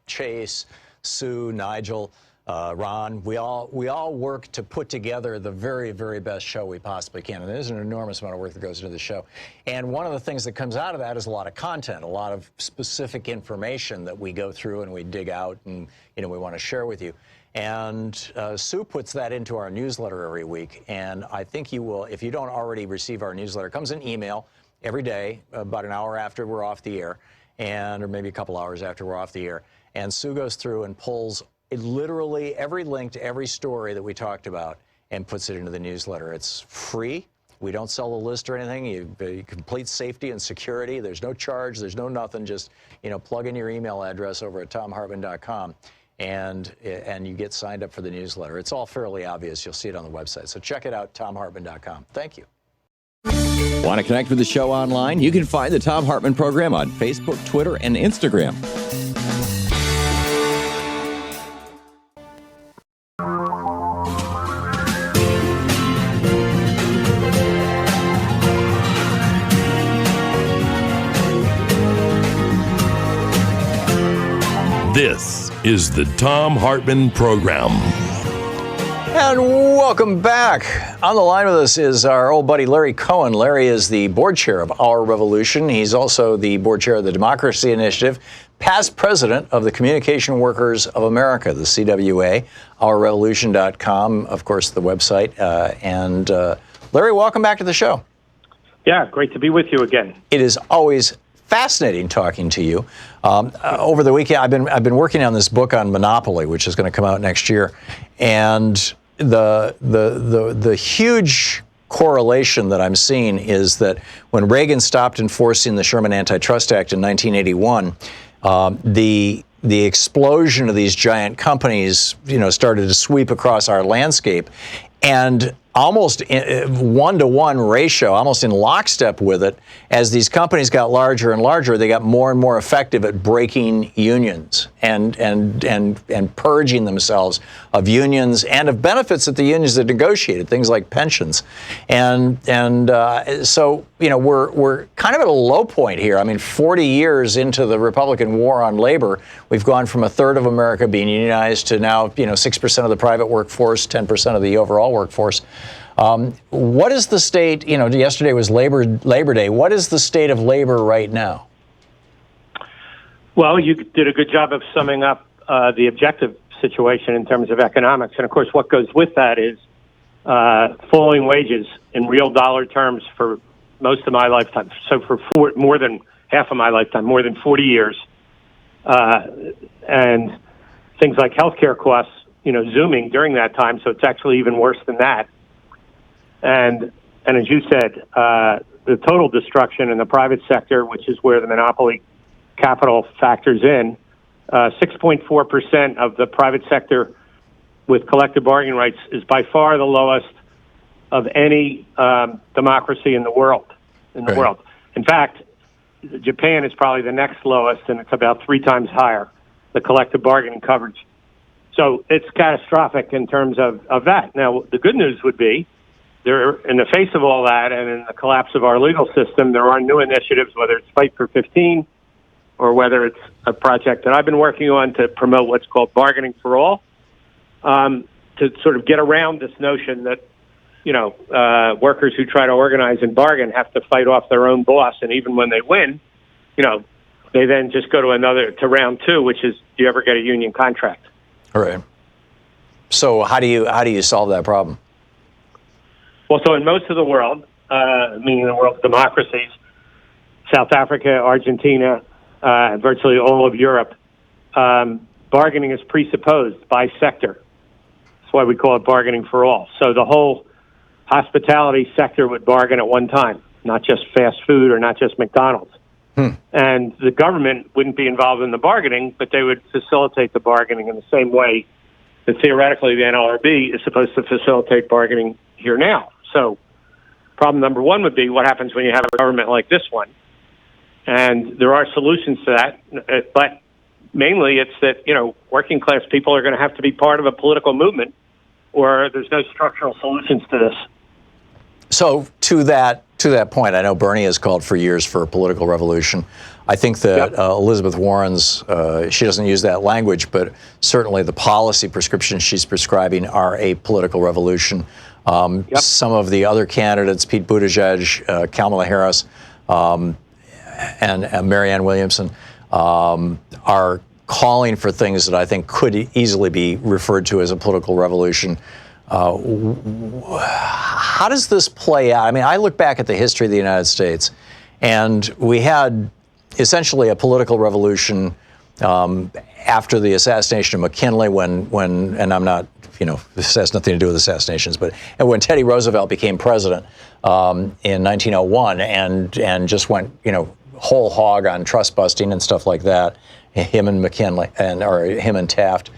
Chase, Sue, Nigel, Ron, we all work to put together the very, very best show we possibly can. And there's an enormous amount of work that goes into the show. And one of the things that comes out of that is a lot of content, a lot of specific information that we go through and we dig out and, you know, we want to share with you. And Sue puts that into our newsletter every week. And I think you will, if you don't already receive our newsletter, it comes in email every day, about an hour after we're off the air, or maybe a couple hours after we're off the air. And Sue goes through and pulls literally every link to every story that we talked about and puts it into the newsletter. It's free. We don't sell the list or anything. You complete safety and security. There's no charge. There's no nothing. Just, you know, plug in your email address over at thomhartmann.com. And you get signed up for the newsletter. It's all fairly obvious. You'll see it on the website. So check it out, thomhartmann.com. Thank you. Want to connect with the show online? You can find the Thom Hartmann Program on Facebook, Twitter, and Instagram. This is the Thom Hartmann Program. And welcome back. On the line with us is our old buddy Larry Cohen. Larry is the board chair of Our Revolution. He's also the board chair of the Democracy Initiative, past president of the Communication Workers of America, the CWA, ourrevolution.com, of course, the website. Larry, welcome back to the show. Yeah, great to be with you again. It is always fascinating talking to you. Over the weekend, I've been working on this book on monopoly, which is going to come out next year, and the huge correlation that I'm seeing is that when Reagan stopped enforcing the Sherman Antitrust Act in 1981, the explosion of these giant companies, you know, started to sweep across our landscape, and almost one-to-one ratio, almost in lockstep with it, as these companies got larger and larger, they got more and more effective at breaking unions and purging themselves of unions and of benefits that the unions had negotiated, things like pensions. So, you know, we're kind of at a low point here. I mean, 40 years into the Republican war on labor, we've gone from a third of America being unionized to now, you know, 6% of the private workforce, 10% of the overall workforce. What is the state, you know, yesterday was Labor Day. What is the state of labor right now? Well, you did a good job of summing up the objective situation in terms of economics. And, of course, what goes with that is falling wages in real dollar terms for most of my lifetime. So for more than half of my lifetime, more than 40 years. And things like healthcare costs, zooming during that time. So it's actually even worse than that. And as you said, the total destruction in the private sector, which is where the monopoly capital factors in, 6.4% of the private sector with collective bargaining rights is by far the lowest of any democracy in the world. In fact, Japan is probably the next lowest, and it's about 3 times higher, the collective bargaining coverage. So it's catastrophic in terms of that. Now, the good news would be, in the face of all that and in the collapse of our legal system, there are new initiatives, whether it's Fight for 15 or whether it's a project that I've been working on to promote what's called bargaining for all, to sort of get around this notion that, workers who try to organize and bargain have to fight off their own boss. And even when they win, they then just go to round 2, which is, do you ever get a union contract? All right. So how do you solve that problem? Well, so in most of the world, meaning the world's democracies, South Africa, Argentina, virtually all of Europe, bargaining is presupposed by sector. That's why we call it bargaining for all. So the whole hospitality sector would bargain at one time, not just fast food or not just McDonald's. And the government wouldn't be involved in the bargaining, but they would facilitate the bargaining in the same way that theoretically the NLRB is supposed to facilitate bargaining here now. So problem number 1 would be, what happens when you have a government like this one? And there are solutions to that, but mainly it's that, working class people are going to have to be part of a political movement, or there's no structural solutions to this. So to that point, I know Bernie has called for years for a political revolution. I think that Elizabeth Warren's, she doesn't use that language, but certainly the policy prescriptions she's prescribing are a political revolution. Some of the other candidates, Pete Buttigieg, Kamala Harris, and Marianne Williamson, are calling for things that I think could easily be referred to as a political revolution. How does this play out? I mean, I look back at the history of the United States, and we had essentially a political revolution after the assassination of McKinley, when and I'm not, this has nothing to do with assassinations, but when Teddy Roosevelt became president in 1901 and just went, whole hog on trust busting and stuff like that, him and McKinley or him and Taft.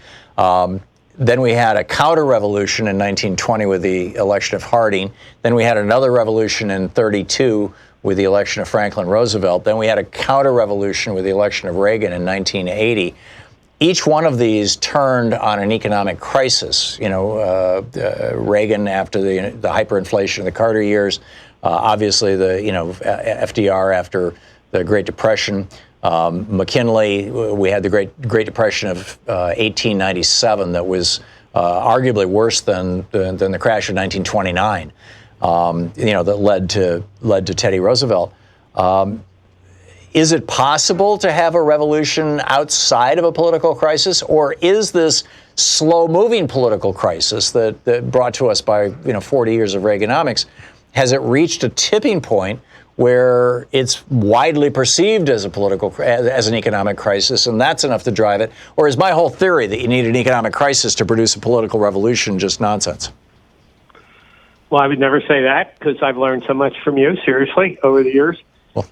Then we had a counter-revolution in 1920 with the election of Harding. Then we had another revolution in 32 with the election of Franklin Roosevelt. Then we had a counter-revolution with the election of Reagan in 1980. Each one of these turned on an economic crisis. Reagan after the hyperinflation of the Carter years, obviously the FDR after the Great Depression. McKinley, we had the Great Depression of 1897 that was arguably worse than the crash of 1929. That led to Teddy Roosevelt. Is it possible to have a revolution outside of a political crisis, or is this slow-moving political crisis that brought to us by 40 years of Reaganomics, has it reached a tipping point where it's widely perceived as as an economic crisis, and that's enough to drive it? Or is my whole theory that you need an economic crisis to produce a political revolution just nonsense? Well, I would never say that, because I've learned so much from you, seriously, over the years. No,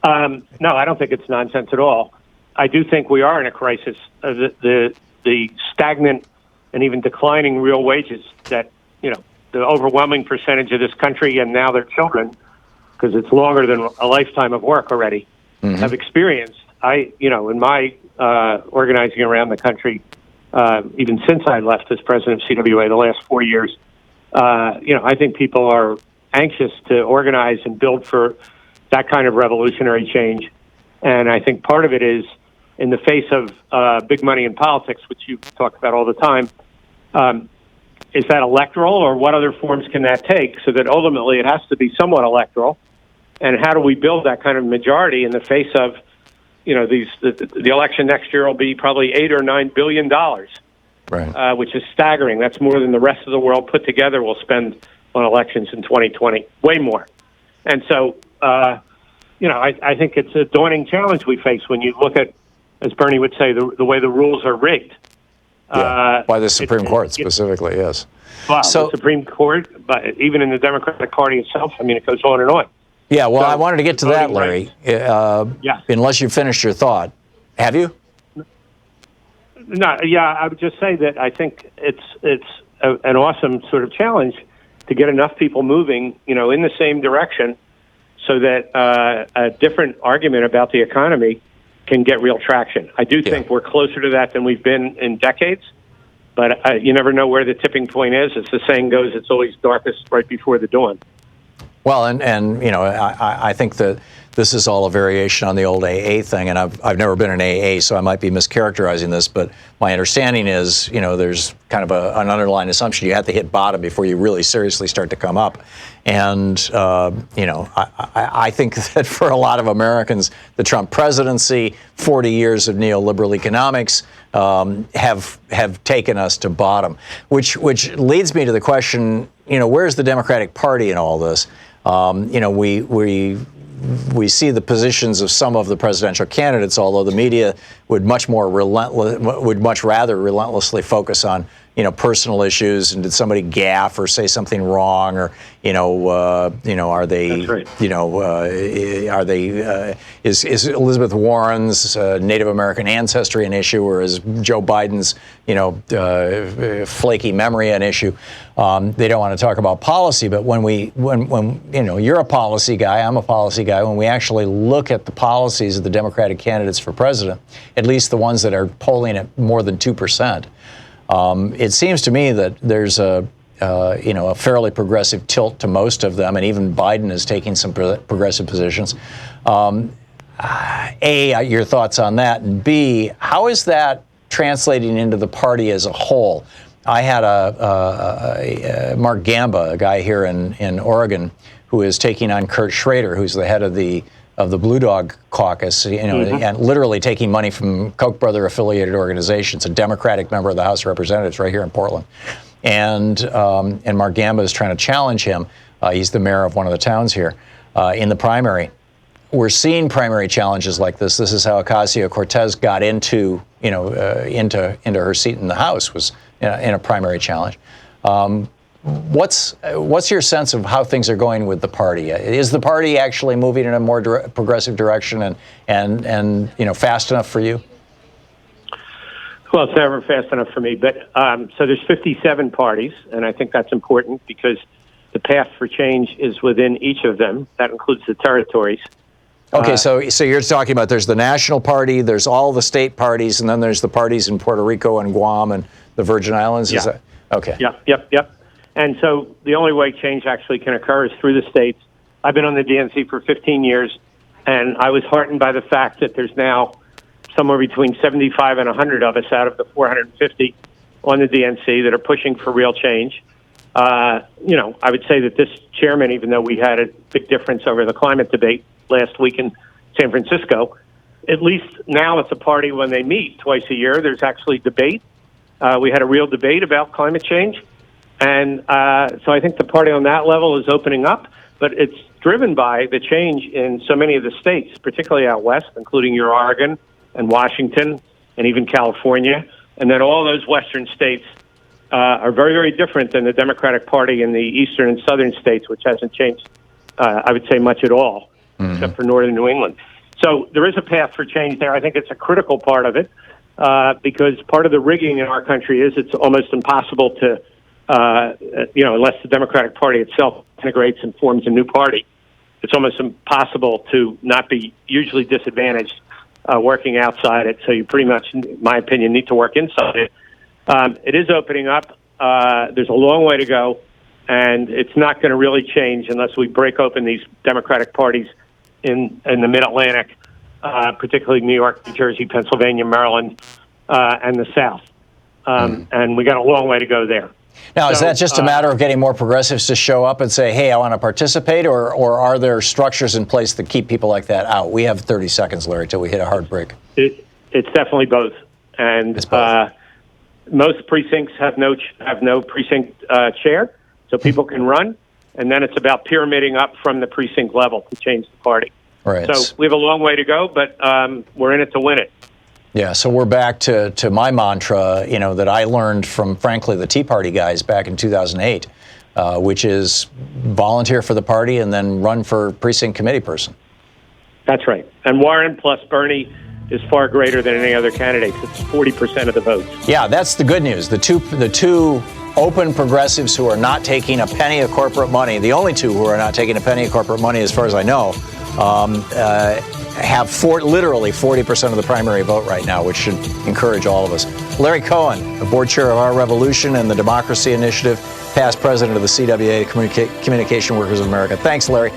I don't think it's nonsense at all. I do think we are in a crisis. The stagnant and even declining real wages that, the overwhelming percentage of this country and now their children, because it's longer than a lifetime of work already, have experienced. In my organizing around the country, even since I left as president of CWA the last 4 years, I think people are anxious to organize and build for that kind of revolutionary change. And I think part of it is, in the face of big money in politics, which you talk about all the time, is that electoral, or what other forms can that take, so that ultimately it has to be somewhat electoral? And how do we build that kind of majority in the face of, the election next year will be probably $8 or $9 billion, right? Which is staggering. That's more than the rest of the world put together will spend on elections in 2020. Way more. And so, I think it's a daunting challenge we face when you look at, as Bernie would say, the way the rules are rigged. By the Supreme Court specifically, yes. Well, the Supreme Court, but even in the Democratic Party itself, I mean, it goes on and on. Yeah, well, I wanted to get to that, Larry. Unless you finished your thought. Have you? No, yeah, I would just say that I think it's an awesome sort of challenge to get enough people moving, in the same direction so that a different argument about the economy can get real traction. I do think we're closer to that than we've been in decades, but you never know where the tipping point is. As the saying goes, it's always darkest right before the dawn. Well, and I think that this is all a variation on the old AA thing, and I've never been in AA, so I might be mischaracterizing this, but my understanding is, there's kind of an underlying assumption you have to hit bottom before you really seriously start to come up. And, I think that for a lot of Americans, the Trump presidency, 40 years of neoliberal economics have taken us to bottom, which leads me to the question, where's the Democratic Party in all this? We see the positions of some of the presidential candidates, although the media would much rather relentlessly focus on personal issues and did somebody gaffe or say something wrong, or are they is Elizabeth Warren's Native American ancestry an issue, or is Joe Biden's flaky memory an issue? They don't want to talk about policy, but when you're a policy guy, I'm a policy guy. When we actually look at the policies of the Democratic candidates for president, at least the ones that are polling at more than 2%. It seems to me that there's a fairly progressive tilt to most of them, and even Biden is taking some progressive positions. A, your thoughts on that, and B, how is that translating into the party as a whole? I had Mark Gamba, a guy here in Oregon, who is taking on Kurt Schrader, who's the head of the Blue Dog Caucus, and literally taking money from Koch brother affiliated organizations, a Democratic member of the House of Representatives right here in Portland. And Mark Gamba is trying to challenge him. He's the mayor of one of the towns here in the primary. We're seeing primary challenges like this. This is how Ocasio-Cortez got into her seat in the House, was in a primary challenge. What's your sense of how things are going with the party? Is the party actually moving in a more progressive direction and fast enough for you? Well, it's never fast enough for me. But so there's 57 parties, and I think that's important because the path for change is within each of them. That includes the territories. Okay, so you're talking about there's the national party, there's all the state parties, and then there's the parties in Puerto Rico and Guam and the Virgin Islands. Yeah. Is that okay? Yep. And so the only way change actually can occur is through the states. I've been on the DNC for 15 years, and I was heartened by the fact that there's now somewhere between 75 and 100 of us out of the 450 on the DNC that are pushing for real change. I would say that this chairman, even though we had a big difference over the climate debate last week in San Francisco, at least now it's a party when they meet twice a year. There's actually debate. We had a real debate about climate change. And so I think the party on that level is opening up, but it's driven by the change in so many of the states, particularly out west, including your Oregon and Washington and even California. And then all those western states are very, very different than the Democratic Party in the eastern and southern states, which hasn't changed, I would say, much at all, except for northern New England. So there is a path for change there. I think it's a critical part of it because part of the rigging in our country is it's almost impossible to unless the Democratic Party itself integrates and forms a new party, it's almost impossible to not be hugely disadvantaged working outside it. So you pretty much, in my opinion, need to work inside it. It is opening up. There's a long way to go, and it's not going to really change unless we break open these Democratic parties in the Mid-Atlantic, particularly New York, New Jersey, Pennsylvania, Maryland, and the South. And we got a long way to go there. Now, is that just a matter of getting more progressives to show up and say, hey, I want to participate, or are there structures in place that keep people like that out? We have 30 seconds, Larry, till we hit a hard break. It's definitely both. And most precincts have no precinct chair, so people can run. And then it's about pyramiding up from the precinct level to change the party. Right. So we have a long way to go, but we're in it to win it. Yeah, so we're back to my mantra, that I learned from, frankly, the Tea Party guys back in 2008, which is volunteer for the party and then run for precinct committee person. That's right. And Warren plus Bernie is far greater than any other candidate. It's 40% of the votes. Yeah, that's the good news. The two open progressives who are not taking a penny of corporate money, the only two who are not taking a penny of corporate money, as far as I know, have literally 40% of the primary vote right now, which should encourage all of us. Larry Cohen, the board chair of Our Revolution and the Democracy Initiative, past president of the CWA, Communication Workers of America. Thanks, Larry.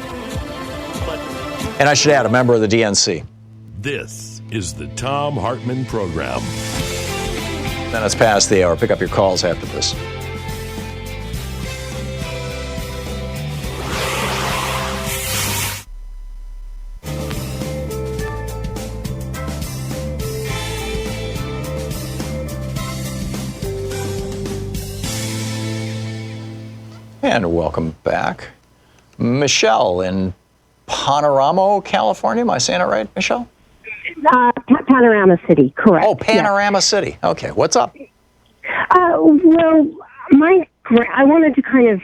And I should add, a member of the DNC. This is the Thom Hartmann Program. Then it's past the hour. Pick up your calls after this. And welcome back. Michelle in Panorama, California. Am I saying it right, Michelle? Panorama City, correct. Oh, Panorama City. Okay, what's up? Well, I wanted to kind of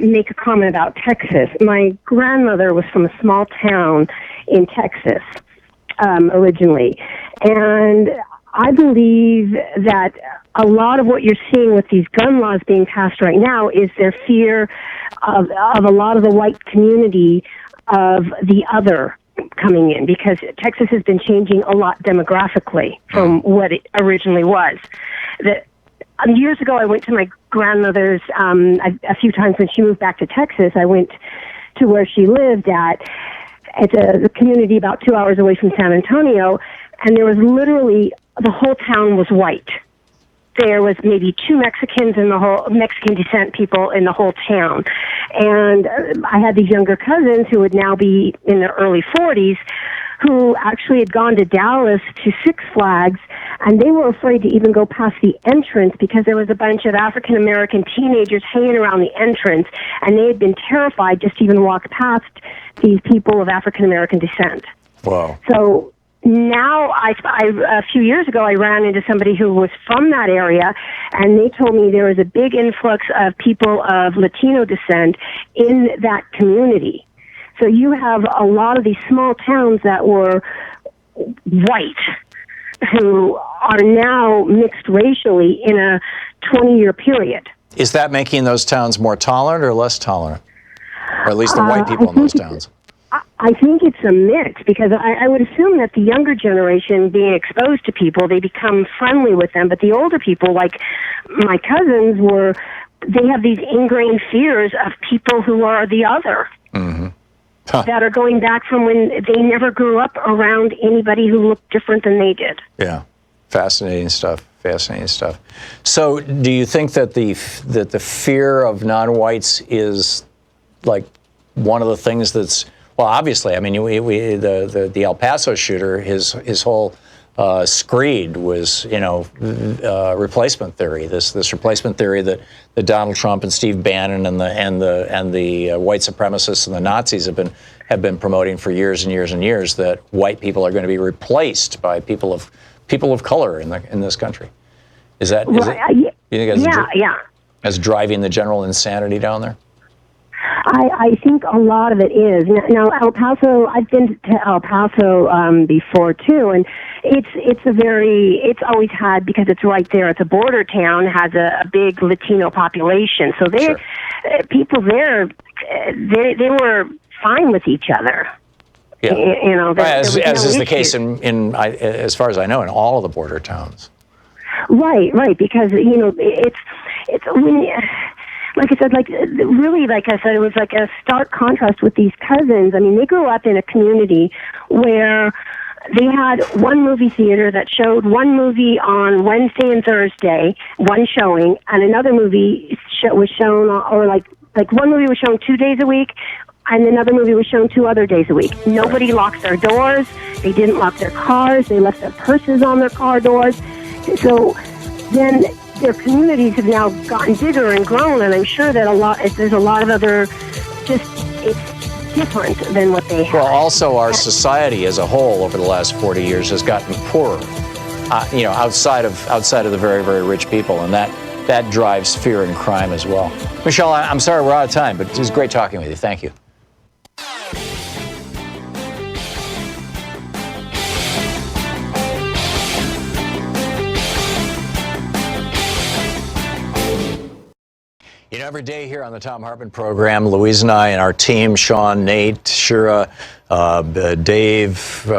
make a comment about Texas. My grandmother was from a small town in Texas originally, and I believe that a lot of what you're seeing with these gun laws being passed right now is their fear of a lot of the white community of the other coming in, because Texas has been changing a lot demographically from what it originally was. Years ago, I went to my grandmother's, a few times when she moved back to Texas, I went to where she lived at. It's a community about 2 hours away from San Antonio, and there was literally, the whole town was white. There was maybe two Mexicans in the whole, Mexican descent people in the whole town. And I had these younger cousins who would now be in their early 40s who actually had gone to Dallas to Six Flags, and they were afraid to even go past the entrance because there was a bunch of African-American teenagers hanging around the entrance, and they had been terrified just to even walk past these people of African-American descent. Wow. So now, a few years ago, I ran into somebody who was from that area, and they told me there was a big influx of people of Latino descent in that community. So you have a lot of these small towns that were white who are now mixed racially in a 20-year period. Is that making those towns more tolerant or less tolerant? Or at least the white people in those towns? I think it's a mix, because I would assume that the younger generation being exposed to people, they become friendly with them. But the older people, like my cousins, they have these ingrained fears of people who are the other. Mm-hmm. That are going back from when they never grew up around anybody who looked different than they did. Yeah. Fascinating stuff. Fascinating stuff. So do you think that the fear of non-whites is like one of the things that's, well, obviously, I mean, the El Paso shooter, his whole screed was, replacement theory. This replacement theory that Donald Trump and Steve Bannon and the white supremacists and the Nazis have been promoting for years and years and years, that white people are going to be replaced by people of color in this country. Is that? You think that's driving the general insanity down there? I think a lot of it is. Now, El Paso, I've been to El Paso before too, and it's always had, because it's right there, it's a border town, has a big Latino population. So people there, they were fine with each other. Yeah. As is the case in as far as I know, in all of the border towns. Right, because it's when. Like I said, it was like a stark contrast with these cousins. I mean, they grew up in a community where they had one movie theater that showed one movie on Wednesday and Thursday, one showing, and another movie was shown, or like one movie was shown 2 days a week, and another movie was shown 2 other days a week. Nobody locked their doors. They didn't lock their cars. They left their purses on their car doors. So then their communities have now gotten bigger and grown, and I'm sure that there's a lot of other, it's different than what they have. Well, also our society as a whole over the last 40 years has gotten poorer, outside of the very, very rich people, and that drives fear and crime as well. Michelle, I'm sorry we're out of time, but it was great talking with you. Thank you. Every day here on the Thom Hartmann Program, Louise and I and our team, Sean, Nate, Shira, Dave,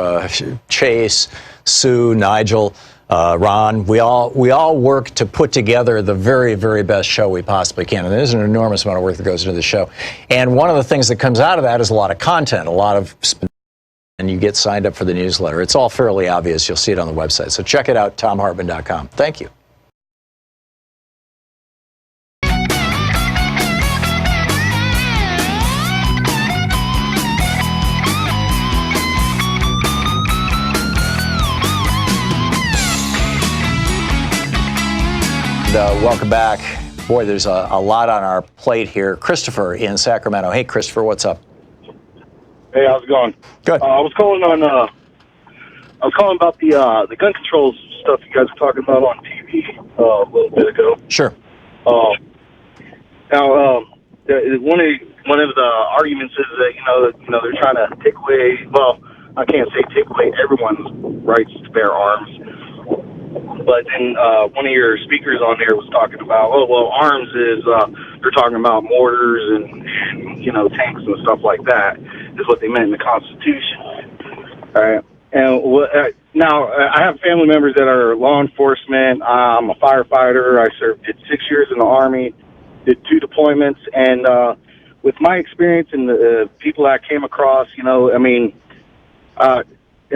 Chase, Sue, Nigel, Ron, we all work to put together the very, very best show we possibly can. And there's an enormous amount of work that goes into the show. And one of the things that comes out of that is a lot of content, and you get signed up for the newsletter. It's all fairly obvious. You'll see it on the website. So check it out, thomhartmann.com. Thank you. Welcome back. Boy, there's a lot on our plate here. Christopher in Sacramento. Hey, Christopher, what's up? Hey, how's it going? Good. I was calling about the gun control stuff you guys were talking about on TV a little bit ago. Sure. Now, one of the arguments is that they're trying to take away. Well, I can't say take away everyone's rights to bear arms. But then one of your speakers on there was talking about, arms is they're talking about mortars and tanks and stuff like that is what they meant in the Constitution. All right. And now I have family members that are law enforcement. I'm a firefighter. I did 6 years in the Army, did 2 deployments, and with my experience and the people I came across,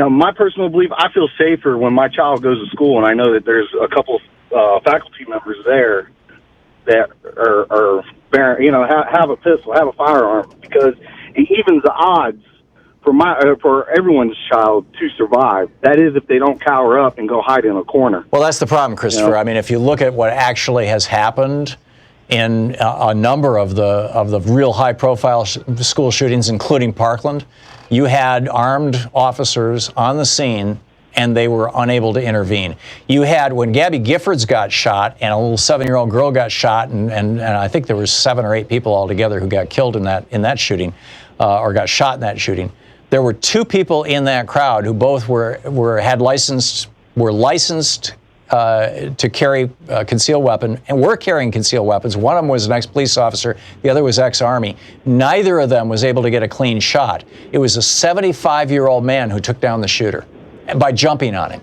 my personal belief, I feel safer when my child goes to school and I know that there's a couple faculty members there that are bearing, have a pistol, have a firearm, because it evens the odds for everyone's child to survive. That is, if they don't cower up and go hide in a corner. Well, that's the problem, Christopher. I mean, if you look at what actually has happened in a number of the real high-profile school shootings, including Parkland, you had armed officers on the scene, and they were unable to intervene. You had, when Gabby Giffords got shot, and a little 7-year-old girl got shot, and I think there was 7 or 8 people altogether who got killed in that shooting, or got shot in that shooting. There were 2 people in that crowd who both were licensed to carry a concealed weapon, and were carrying concealed weapons. One of them was an ex-police officer. The other was ex-Army. Neither of them was able to get a clean shot. It was a 75-year-old man who took down the shooter by jumping on him.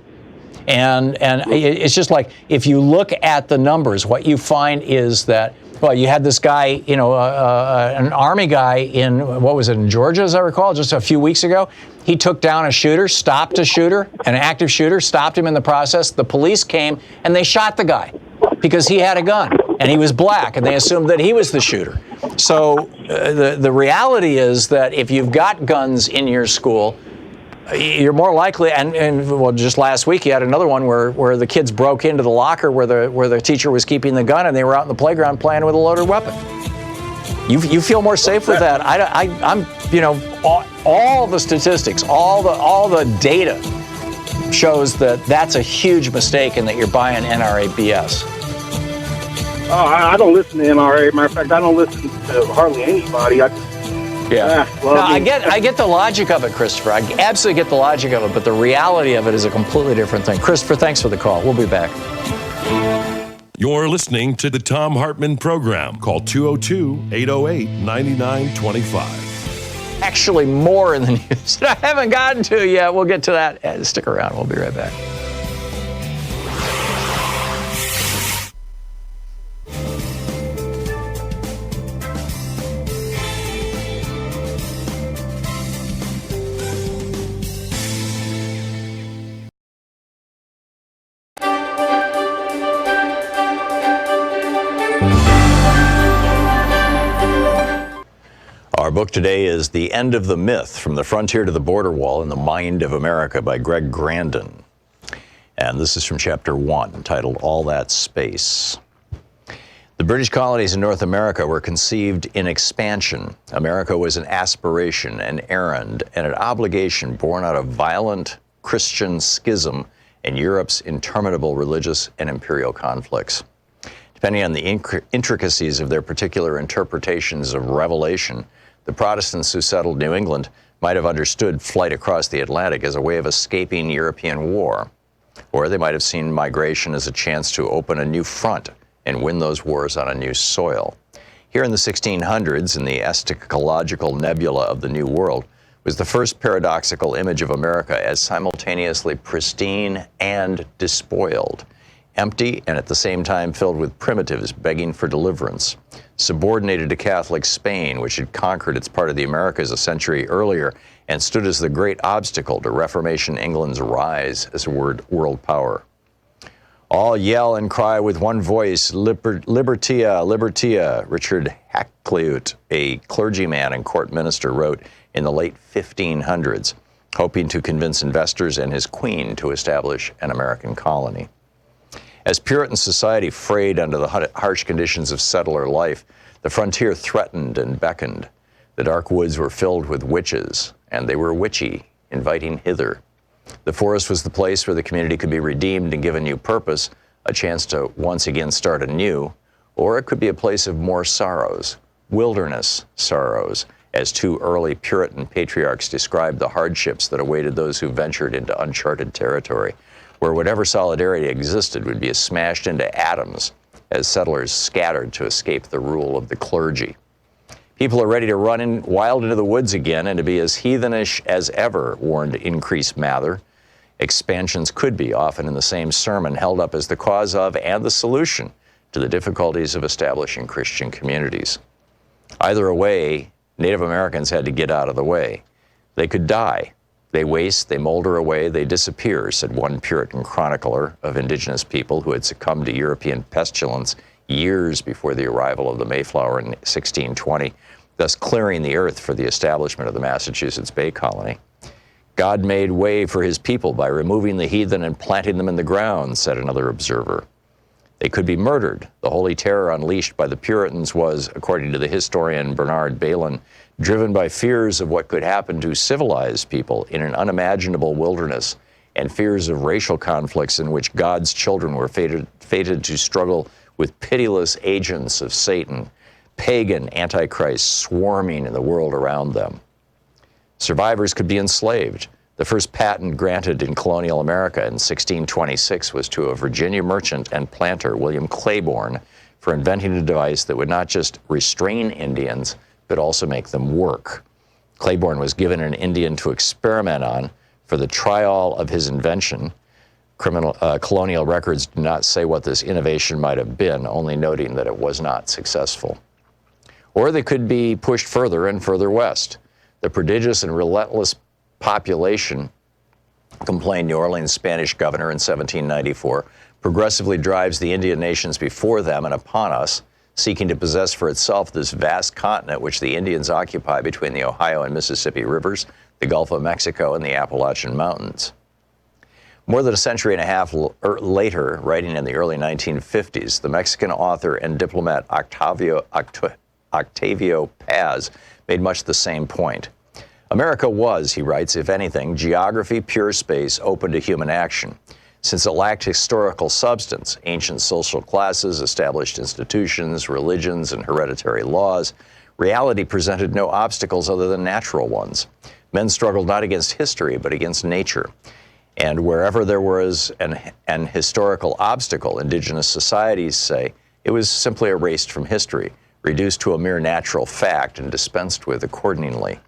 And it's just like, if you look at the numbers, what you find is that, well, you had this guy, an Army guy in Georgia, as I recall, just a few weeks ago. He took down a shooter, stopped a shooter, an active shooter, stopped him in the process. The police came and they shot the guy because he had a gun and he was black, and they assumed that he was the shooter. So the reality is that if you've got guns in your school, you're more likely, and just last week you had another one where the kids broke into the locker where the teacher was keeping the gun, and they were out in the playground playing with a loaded weapon. You feel more safe with that. I'm all the statistics, all the data shows that that's a huge mistake, and that you're buying NRA BS. Oh, I don't listen to NRA. Matter of fact, I don't listen to hardly anybody. I get the logic of it, Christopher. I absolutely get the logic of it, but the reality of it is a completely different thing. Christopher, thanks for the call. We'll be back. You're listening to the Thom Hartmann Program. Call 202-808-9925. Actually, more in the news that I haven't gotten to yet. We'll get to that. Stick around. We'll be right back. book today is The End of the Myth, From the Frontier to the Border Wall in the Mind of America by Greg Grandin. And this is from Chapter 1, titled All That Space. The British colonies in North America were conceived in expansion. America was an aspiration, an errand, and an obligation born out of violent Christian schism and Europe's interminable religious and imperial conflicts. Depending on the intricacies of their particular interpretations of Revelation, the Protestants who settled New England might have understood flight across the Atlantic as a way of escaping European war, or they might have seen migration as a chance to open a new front and win those wars on a new soil. Here in the 1600s, in the eschatological nebula of the New World, was the first paradoxical image of America as simultaneously pristine and despoiled, empty and at the same time filled with primitives begging for deliverance, subordinated to Catholic Spain, which had conquered its part of the Americas a century earlier and stood as the great obstacle to Reformation England's rise as a world power. All yell and cry with one voice, Libertia, Libertia, Richard Hakluyt, a clergyman and court minister, wrote in the late 1500s, hoping to convince investors and his queen to establish an American colony. As Puritan society frayed under the harsh conditions of settler life, the frontier threatened and beckoned. The dark woods were filled with witches, and they were witchy, inviting hither. The forest was the place where the community could be redeemed and given new purpose, a chance to once again start anew, or it could be a place of more sorrows, wilderness sorrows, as two early Puritan patriarchs described the hardships that awaited those who ventured into uncharted territory, where whatever solidarity existed would be smashed into atoms as settlers scattered to escape the rule of the clergy. People are ready to run wild into the woods again and to be as heathenish as ever, warned Increase Mather. Expansions could be, often in the same sermon, held up as the cause of and the solution to the difficulties of establishing Christian communities. Either way, Native Americans had to get out of the way. They could die. They waste, they molder away, they disappear, said one Puritan chronicler of indigenous people who had succumbed to European pestilence years before the arrival of the Mayflower in 1620, thus clearing the earth for the establishment of the Massachusetts Bay Colony. God made way for his people by removing the heathen and planting them in the ground, said another observer. They could be murdered. The holy terror unleashed by the Puritans was, according to the historian Bernard Bailyn, driven by fears of what could happen to civilized people in an unimaginable wilderness and fears of racial conflicts in which God's children were fated to struggle with pitiless agents of Satan, pagan antichrists swarming in the world around them. Survivors could be enslaved. The first patent granted in colonial America in 1626 was to a Virginia merchant and planter, William Claiborne, for inventing a device that would not just restrain Indians, but also make them work. Claiborne was given an Indian to experiment on for the trial of his invention. Colonial records do not say what this innovation might have been, only noting that it was not successful. Or they could be pushed further and further west. The prodigious and relentless population, complained New Orleans Spanish governor in 1794, progressively drives the Indian nations before them and upon us, seeking to possess for itself this vast continent which the Indians occupy between the Ohio and Mississippi rivers, the Gulf of Mexico, and the Appalachian Mountains. More than a century and a half later, writing in the early 1950s, the Mexican author and diplomat Octavio Paz made much the same point. America was, he writes, if anything, geography, pure space, open to human action. Since it lacked historical substance, ancient social classes, established institutions, religions, and hereditary laws, reality presented no obstacles other than natural ones. Men struggled not against history, but against nature. And wherever there was an historical obstacle, indigenous societies say, it was simply erased from history, reduced to a mere natural fact and dispensed with accordingly.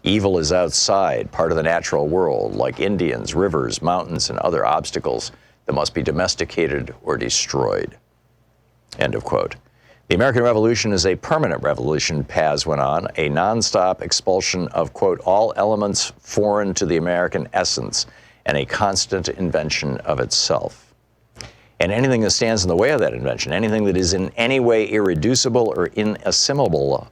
Evil is outside, part of the natural world, like Indians, rivers, mountains, and other obstacles that must be domesticated or destroyed. End of quote. The American Revolution is a permanent revolution, Paz went on, a nonstop expulsion of, quote, all elements foreign to the American essence, and a constant invention of itself. And anything that stands in the way of that invention, anything that is in any way irreducible or inassimilable,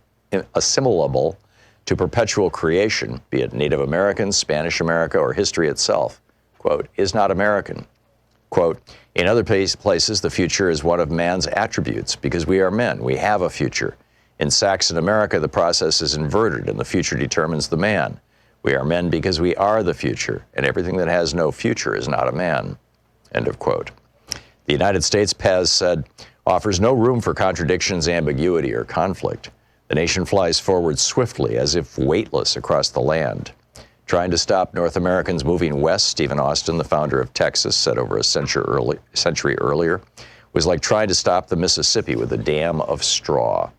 to perpetual creation, be it Native Americans, Spanish America, or history itself, quote, is not American. Quote, in other places, the future is one of man's attributes because we are men. We have a future. In Saxon America, the process is inverted and the future determines the man. We are men because we are the future, and everything that has no future is not a man. End of quote. The United States, Paz said, offers no room for contradictions, ambiguity, or conflict. The nation flies forward swiftly as if weightless across the land. Trying to stop North Americans moving west, Stephen Austin, the founder of Texas, said over a century earlier, was like trying to stop the Mississippi with a dam of straw.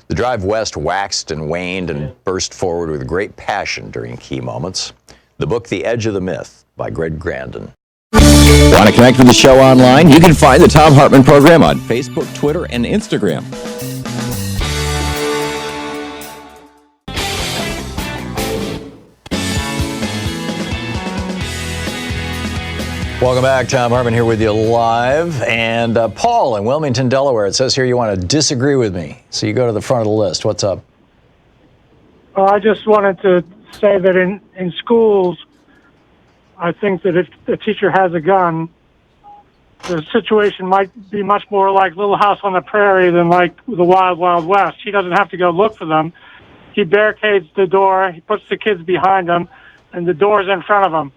The drive west waxed and waned and burst forward with great passion during key moments. The book, The Edge of the Myth, by Greg Grandin. Want to connect with the show online? You can find the Thom Hartmann Program on Facebook, Twitter, and Instagram. Welcome back. Thom Hartmann here with you live. And Paul in Wilmington, Delaware. It says here you want to disagree with me. So you go to the front of the list. What's up? Well, I just wanted to say that in schools, I think that if a teacher has a gun, the situation might be much more like Little House on the Prairie than like the Wild Wild West. He doesn't have to go look for them. He barricades the door, he puts the kids behind him, and the door's in front of him.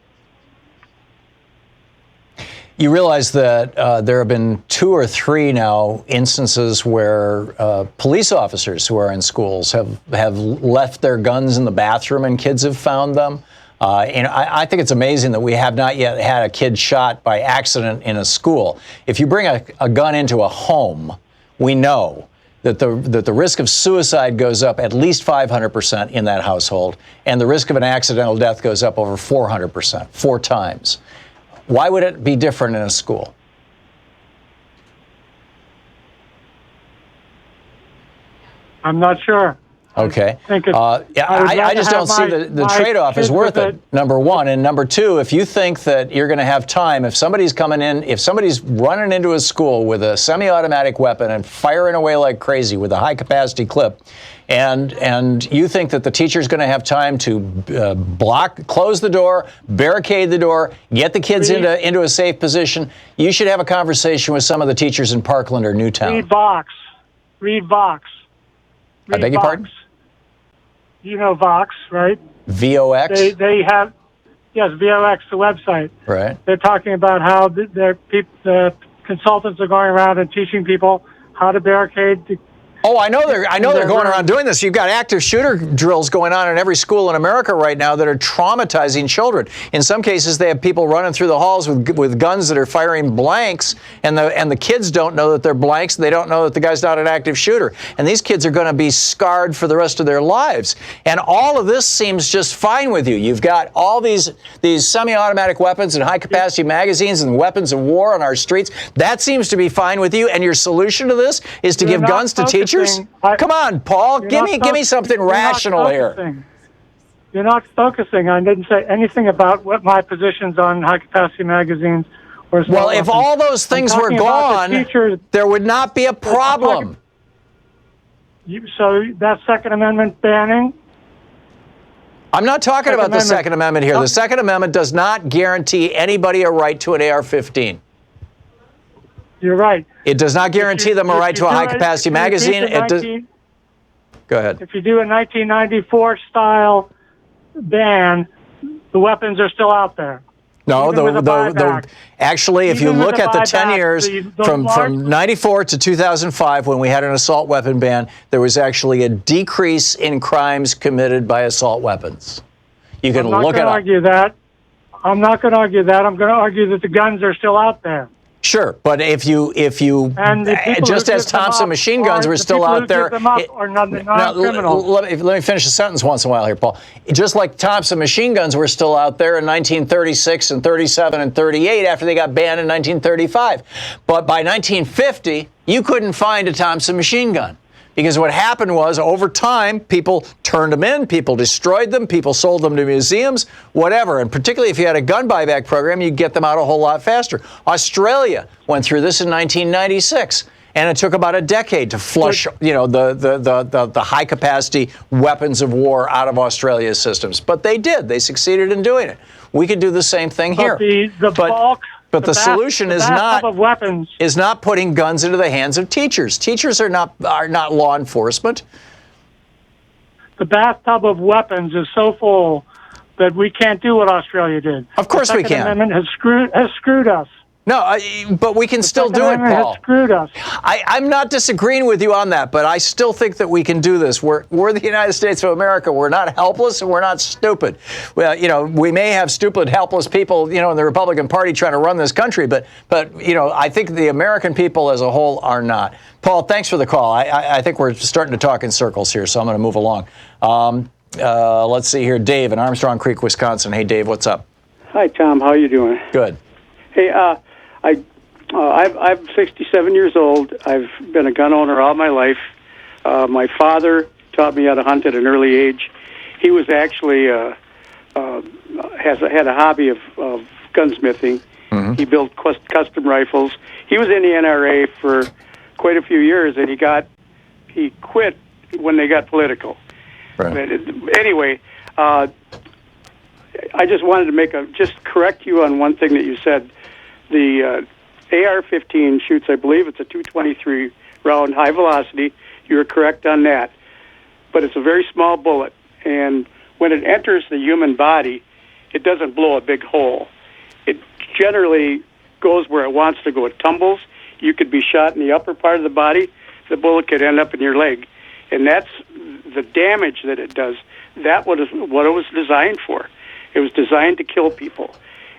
You realize that there have been 2 or 3 now instances where police officers who are in schools have left their guns in the bathroom and kids have found them. And I think it's amazing that we have not yet had a kid shot by accident in a school. If you bring a gun into a home, we know that the risk of suicide goes up at least 500% in that household, and the risk of an accidental death goes up over 400%, 4 times. Why would it be different in a school? I'm not sure. Okay. I just don't see the trade-off is worth it, number one. And number two, if you think that you're going to have time, if somebody's coming in, if somebody's running into a school with a semi-automatic weapon and firing away like crazy with a high-capacity clip, and you think that the teacher's going to have time to close the door, barricade the door, get the kids into a safe position, you should have a conversation with some of the teachers in Parkland or Newtown. Read Vox. I beg your pardon? You know Vox, right? VOX? They have, yes, VOX, the website. Right. They're talking about how the consultants are going around and teaching people how to barricade the Oh, I know they're going around doing this. You've got active shooter drills going on in every school in America right now that are traumatizing children. In some cases, they have people running through the halls with guns that are firing blanks, and the kids don't know that they're blanks. They don't know that the guy's not an active shooter. And these kids are going to be scarred for the rest of their lives. And all of this seems just fine with you. You've got all these semi-automatic weapons and high-capacity magazines and weapons of war on our streets. That seems to be fine with you. And your solution to this is to give guns to teachers? Come on, Paul. Give me something rational here. You're not focusing. I didn't say anything about what my positions on high-capacity magazines or. Well, if all those things were gone, there would not be a problem. So that's Second Amendment banning? I'm not talking about the Second Amendment here. The Second Amendment does not guarantee anybody a right to an AR-15. You're right. It does not guarantee them a right to a high-capacity magazine. Go ahead. If you do a 1994 style ban, the weapons are still out there. No, actually, if you look at the 10 years from 94 to 2005, when we had an assault weapon ban, there was actually a decrease in crimes committed by assault weapons. You can look it up. I'm not going to argue that. I'm going to argue that the guns are still out there. Sure, but if you just as Thompson machine guns were still out there, let me finish a sentence once in a while here, Paul. Just like Thompson machine guns were still out there in 1936 and 37 and 38 after they got banned in 1935. But by 1950, you couldn't find a Thompson machine gun. Because what happened was, over time, people turned them in, people destroyed them, people sold them to museums, whatever. And particularly if you had a gun buyback program, you'd get them out a whole lot faster. Australia went through this in 1996. And it took about a decade to flush, the high capacity weapons of war out of Australia's systems. But they did. They succeeded in doing it. We could do the same thing here. But the solution is not putting guns into the hands of teachers. Teachers are not law enforcement. The bathtub of weapons is so full that we can't do what Australia did. Of course we can. The Second Amendment has screwed us. No, but we can still do it, Paul. Has screwed us. I'm not disagreeing with you on that, but I still think that we can do this. We're the United States of America. We're not helpless and we're not stupid. Well, we may have stupid, helpless people, in the Republican Party trying to run this country, but I think the American people as a whole are not. Paul, thanks for the call. I think we're starting to talk in circles here, so I'm going to move along. Let's see here. Dave in Armstrong Creek, Wisconsin. Hey, Dave, what's up? Hi, Tom. How are you doing? Good. Hey, I'm 67 years old. I've been a gun owner all my life. My father taught me how to hunt at an early age. He was actually had a hobby of gunsmithing. Mm-hmm. He built custom rifles. He was in the NRA for quite a few years, and he quit when they got political. Right. Anyway, I just wanted to just correct you on one thing that you said. The AR-15 shoots, I believe it's a 223 round high velocity. You were correct on that. But it's a very small bullet, and when it enters the human body, it doesn't blow a big hole. It generally goes where it wants to go. It tumbles. You could be shot in the upper part of the body. The bullet could end up in your leg. And that's the damage that it does. That was what it was designed for. It was designed to kill people.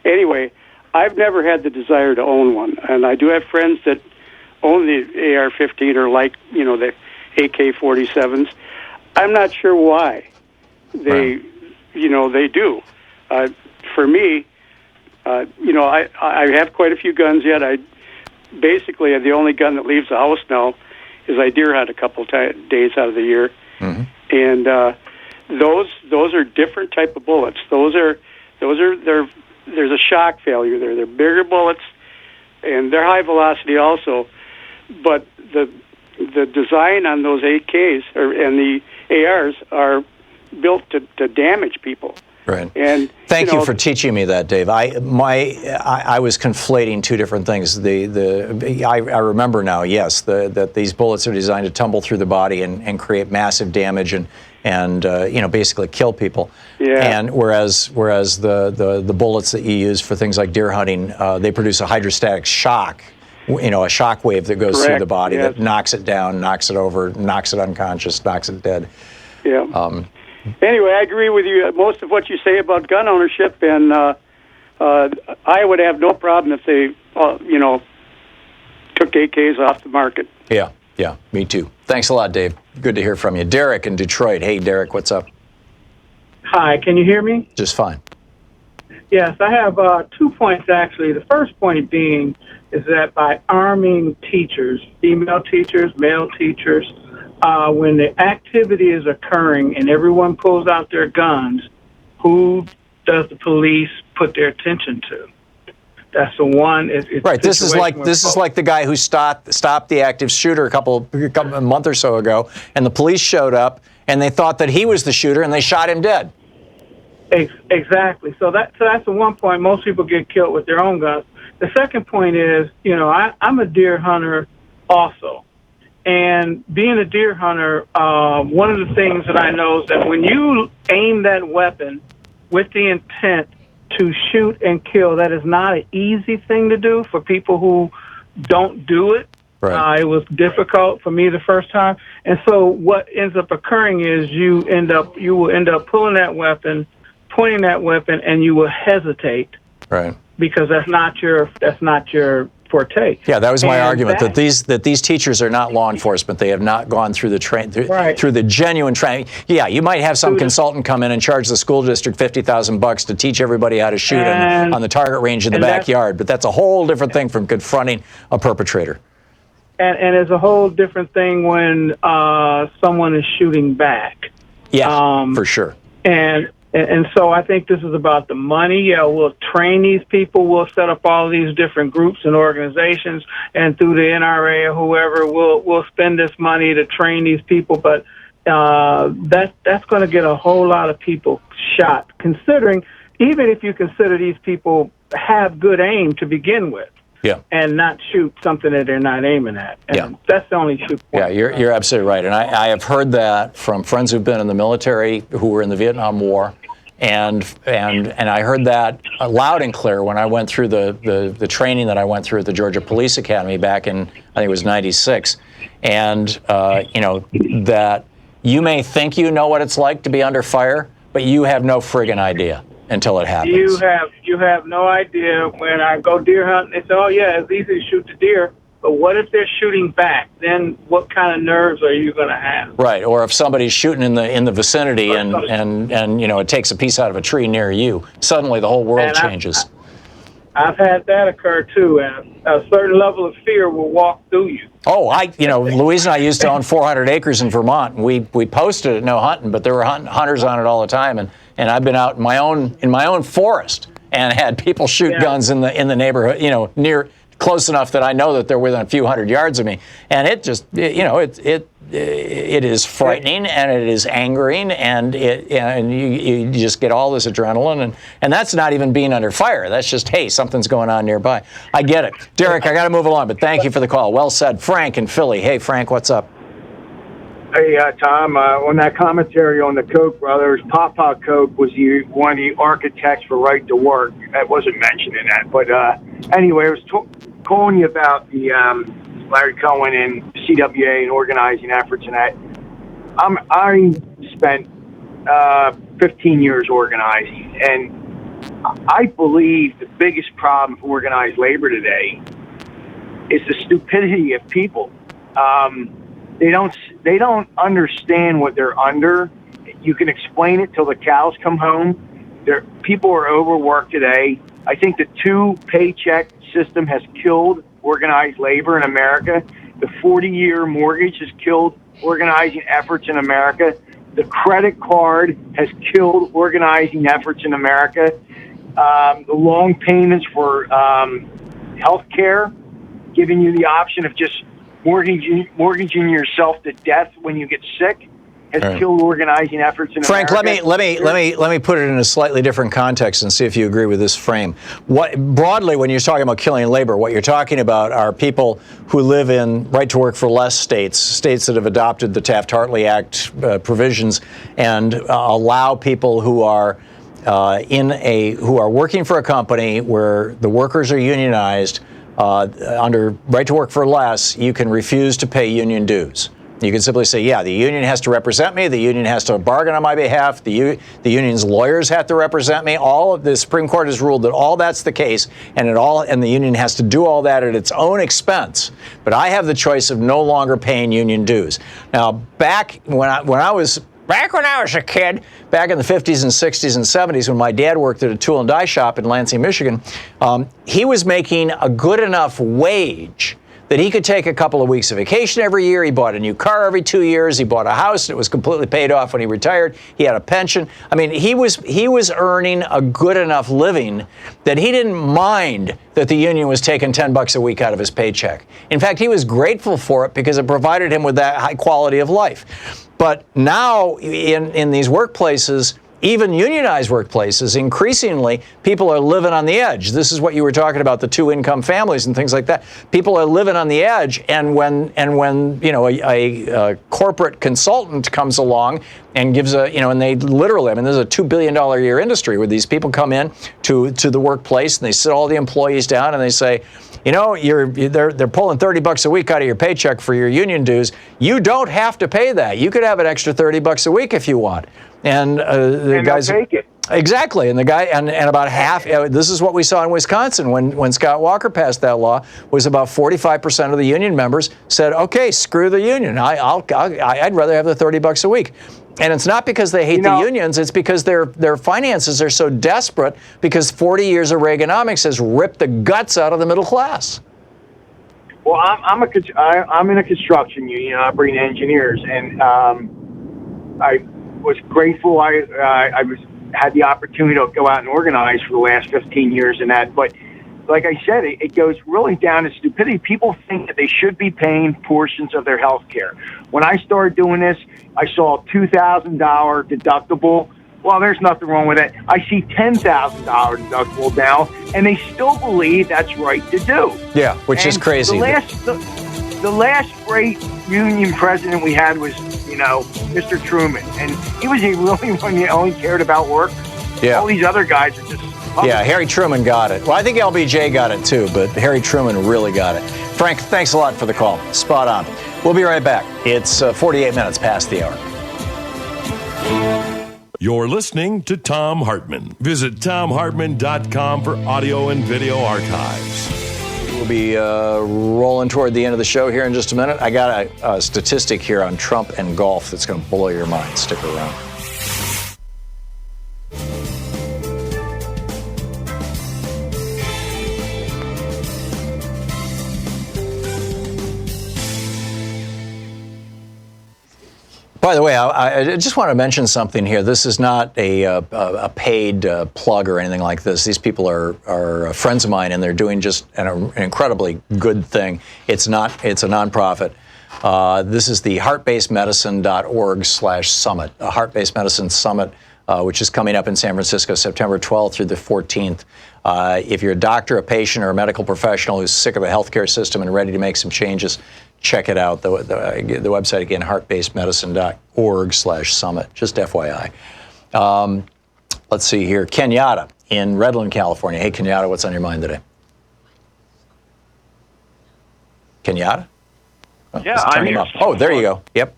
Anyway, I've never had the desire to own one, and I do have friends that own the AR-15 or the AK-47s. I'm not sure why they do. For me, I have quite a few guns yet. Basically the only gun that leaves the house now is I deer hunt a couple days out of the year, mm-hmm. and those are different type of bullets. There's a shock failure there. They're bigger bullets, and they're high velocity also. But the design on those AKs and the ARs are built to damage people. Right. And thank you for teaching me that, Dave. I was conflating two different things. I remember now, yes, that these bullets are designed to tumble through the body and create massive damage and basically kill people. Yeah. And whereas the bullets that you use for things like deer hunting, they produce a hydrostatic shock. A shock wave that goes through the body that knocks it down, knocks it over, knocks it unconscious, knocks it dead. Yeah. Anyway, I agree with you. Most of what you say about gun ownership, and I would have no problem if they, took AKs off the market. Yeah, me too. Thanks a lot, Dave. Good to hear from you. Derek in Detroit. Hey, Derek, what's up? Hi, can you hear me? Just fine. Yes, I have 2 points, actually. The first point being is that by arming teachers, female teachers, male teachers, when the activity is occurring and everyone pulls out their guns, who does the police put their attention to? That's the one. Right. This is like the guy who stopped the active shooter a month or so ago, and the police showed up and they thought that he was the shooter and they shot him dead. Exactly. So that's the one point. Most people get killed with their own guns. The second point is, I'm a deer hunter also. And being a deer hunter, one of the things that I know is that when you aim that weapon with the intent to shoot and kill, that is not an easy thing to do for people who don't do it. Right. It was difficult for me the first time. And so what ends up occurring is you will end up pulling that weapon, pointing that weapon, and you will hesitate. Right. Because that's not your forte. Yeah, that was my argument, that these teachers are not law enforcement. They have not gone through the through the genuine training. Yeah, you might have some consultant come in and charge the school district $50,000 to teach everybody how to shoot on the target range in the backyard, but that's a whole different thing from confronting a perpetrator. And it's a whole different thing when someone is shooting back. Yeah, for sure. And And so I think this is about the money. Yeah, we'll train these people. We'll set up all these different groups and organizations, and through the NRA or whoever, we'll spend this money to train these people. But that's going to get a whole lot of people shot, considering, even if you consider these people have good aim to begin with. Yeah. And not shoot something that they're not aiming at. And that's the only shoot point. Yeah, you're absolutely right. And I have heard that from friends who've been in the military, who were in the Vietnam War, and I heard that loud and clear when I went through the training that I went through at the Georgia Police Academy back in, I think it was 96. And, that you may think you know what it's like to be under fire, but you have no friggin' idea until it happens. You have no idea. When I go deer hunting, they say, "Oh yeah, it's easy to shoot the deer." But what if they're shooting back? Then what kind of nerves are you going to have? Right. Or if somebody's shooting in the vicinity and it takes a piece out of a tree near you, suddenly the whole world changes. I've had that occur too, and a certain level of fear will walk through you. Oh, Louise and I used to own 400 acres in Vermont, and we posted it no hunting, but there were hunters on it all the time, and I've been out in my own forest and had people shoot guns in the neighborhood, near close enough that I know that they're within a few hundred yards of me, and it just it is frightening and it is angering, and you just get all this adrenaline, and that's not even being under fire. That's just, hey, something's going on nearby. I get it. Derek, I got to move along, but thank you for the call. Well said. Frank in Philly. Hey, Frank, what's up? Hey, Tom, on that commentary on the Koch brothers, Papa Koch was one of the architects for Right to Work. I wasn't mentioning that. But anyway, I was calling you about the Larry Cohen and CWA and organizing efforts and that. I spent 15 years organizing, and I believe the biggest problem for organized labor today is the stupidity of people. They don't understand what they're under. You can explain it till the cows come home. People are overworked today. I think the two-paycheck system has killed organized labor in America. The 40-year mortgage has killed organizing efforts in America. The credit card has killed organizing efforts in America. The long payments for health care, giving you the option of just mortgaging yourself to death when you get sick, has killed organizing efforts in Frank, America. let me put it in a slightly different context and see if you agree with this frame. Broadly, when you're talking about killing labor, what you're talking about are people who live in right-to-work-for-less states that have adopted the Taft-Hartley Act provisions and allow people who are working for a company where the workers are unionized. Under right to work for less, you can refuse to pay union dues. You can simply say, yeah, the union has to represent me. The union has to bargain on my behalf. The union's lawyers have to represent me. All of the Supreme Court has ruled that all that's the case, and the union has to do all that at its own expense. But I have the choice of no longer paying union dues. Now, back when I was a kid, back in the 50s and 60s and 70s, when my dad worked at a tool and die shop in Lansing, Michigan, he was making a good enough wage that he could take a couple of weeks of vacation every year. He bought a new car every 2 years. He bought a house, and it was completely paid off when he retired. He had a pension. I mean, he was earning a good enough living that he didn't mind that the union was taking $10 a week out of his paycheck. In fact, he was grateful for it because it provided him with that high quality of life. But now in these workplaces, even unionized workplaces, increasingly, people are living on the edge. This is what you were talking about, the two-income families and things like that. People are living on the edge, and when a corporate consultant comes along and gives and they literally, there's a $2 billion a year industry where these people come in to the workplace and they sit all the employees down and they say, they're pulling $30 a week out of your paycheck for your union dues. You don't have to pay that. You could have an extra $30 a week if you want. And the guys take it. Exactly, and the guy and about half. This is what we saw in Wisconsin when Scott Walker passed that law. Was about 45% of the union members said, "Okay, screw the union. I'd rather have the $30 a week." And it's not because they hate the unions. It's because their finances are so desperate because 40 years of Reaganomics has ripped the guts out of the middle class. Well, I'm in a construction union. I bring engineers, and I was grateful. I was had the opportunity to go out and organize for the last 15 years in that. But like I said, it goes really down to stupidity. People think that they should be paying portions of their health care. When I started doing this, I saw a $2,000 deductible. Well, there's nothing wrong with it. I see $10,000 deductible now, and they still believe that's right to do. Yeah, which is crazy. The last great union president we had was, Mr. Truman, and he was really one that only cared about work. Yeah. All these other guys are just... Yeah, Harry Truman got it. Well, I think LBJ got it too, but Harry Truman really got it. Frank, thanks a lot for the call. Spot on. We'll be right back. It's 48 minutes past the hour. You're listening to Thom Hartmann. Visit ThomHartmann.com for audio and video archives. We'll be rolling toward the end of the show here in just a minute. I got a statistic here on Trump and golf that's going to blow your mind. Stick around. By the way, I just want to mention something here. This is not a paid plug or anything like this. These people are friends of mine, and they're doing just an incredibly good thing. It's a nonprofit. This is the heartbasedmedicine.org/summit, a Heart-Based Medicine Summit, which is coming up in San Francisco, September 12th through the 14th. If you're a doctor, a patient, or a medical professional who's sick of the healthcare system and ready to make some changes, check it out. The website again, heartbasedmedicine.org/summit. Just FYI. Let's see here. Kenyatta in Redland, California. Hey, Kenyatta, what's on your mind today? Kenyatta? Oh, yeah, I'm here. Oh, there you go. Yep.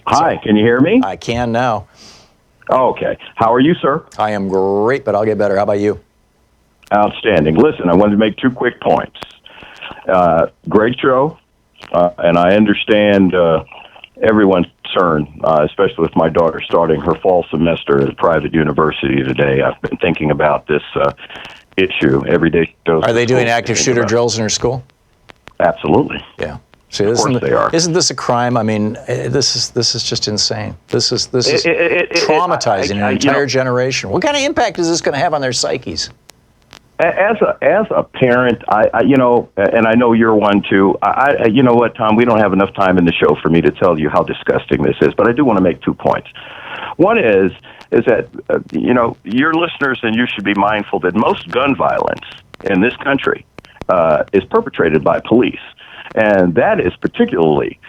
Hi, can you hear me? I can now. Oh, okay. How are you, sir? I am great, but I'll get better. How about you? Outstanding. Listen, I wanted to make 2 quick points. Great show. And I understand everyone's concern, especially with my daughter starting her fall semester at a private university today. I've been thinking about this issue every day. Are they doing active shooter drills in her school? Absolutely. Yeah. See, of course they are. Isn't this a crime? I mean, this is just insane. This is traumatizing an entire generation. What kind of impact is this going to have on their psyches? As a parent, I and I know you're one too. You know what, Tom? We don't have enough time in the show for me to tell you how disgusting this is, but I do want to make 2 points. One is that your listeners and you should be mindful that most gun violence in this country is perpetrated by police, and that is particularly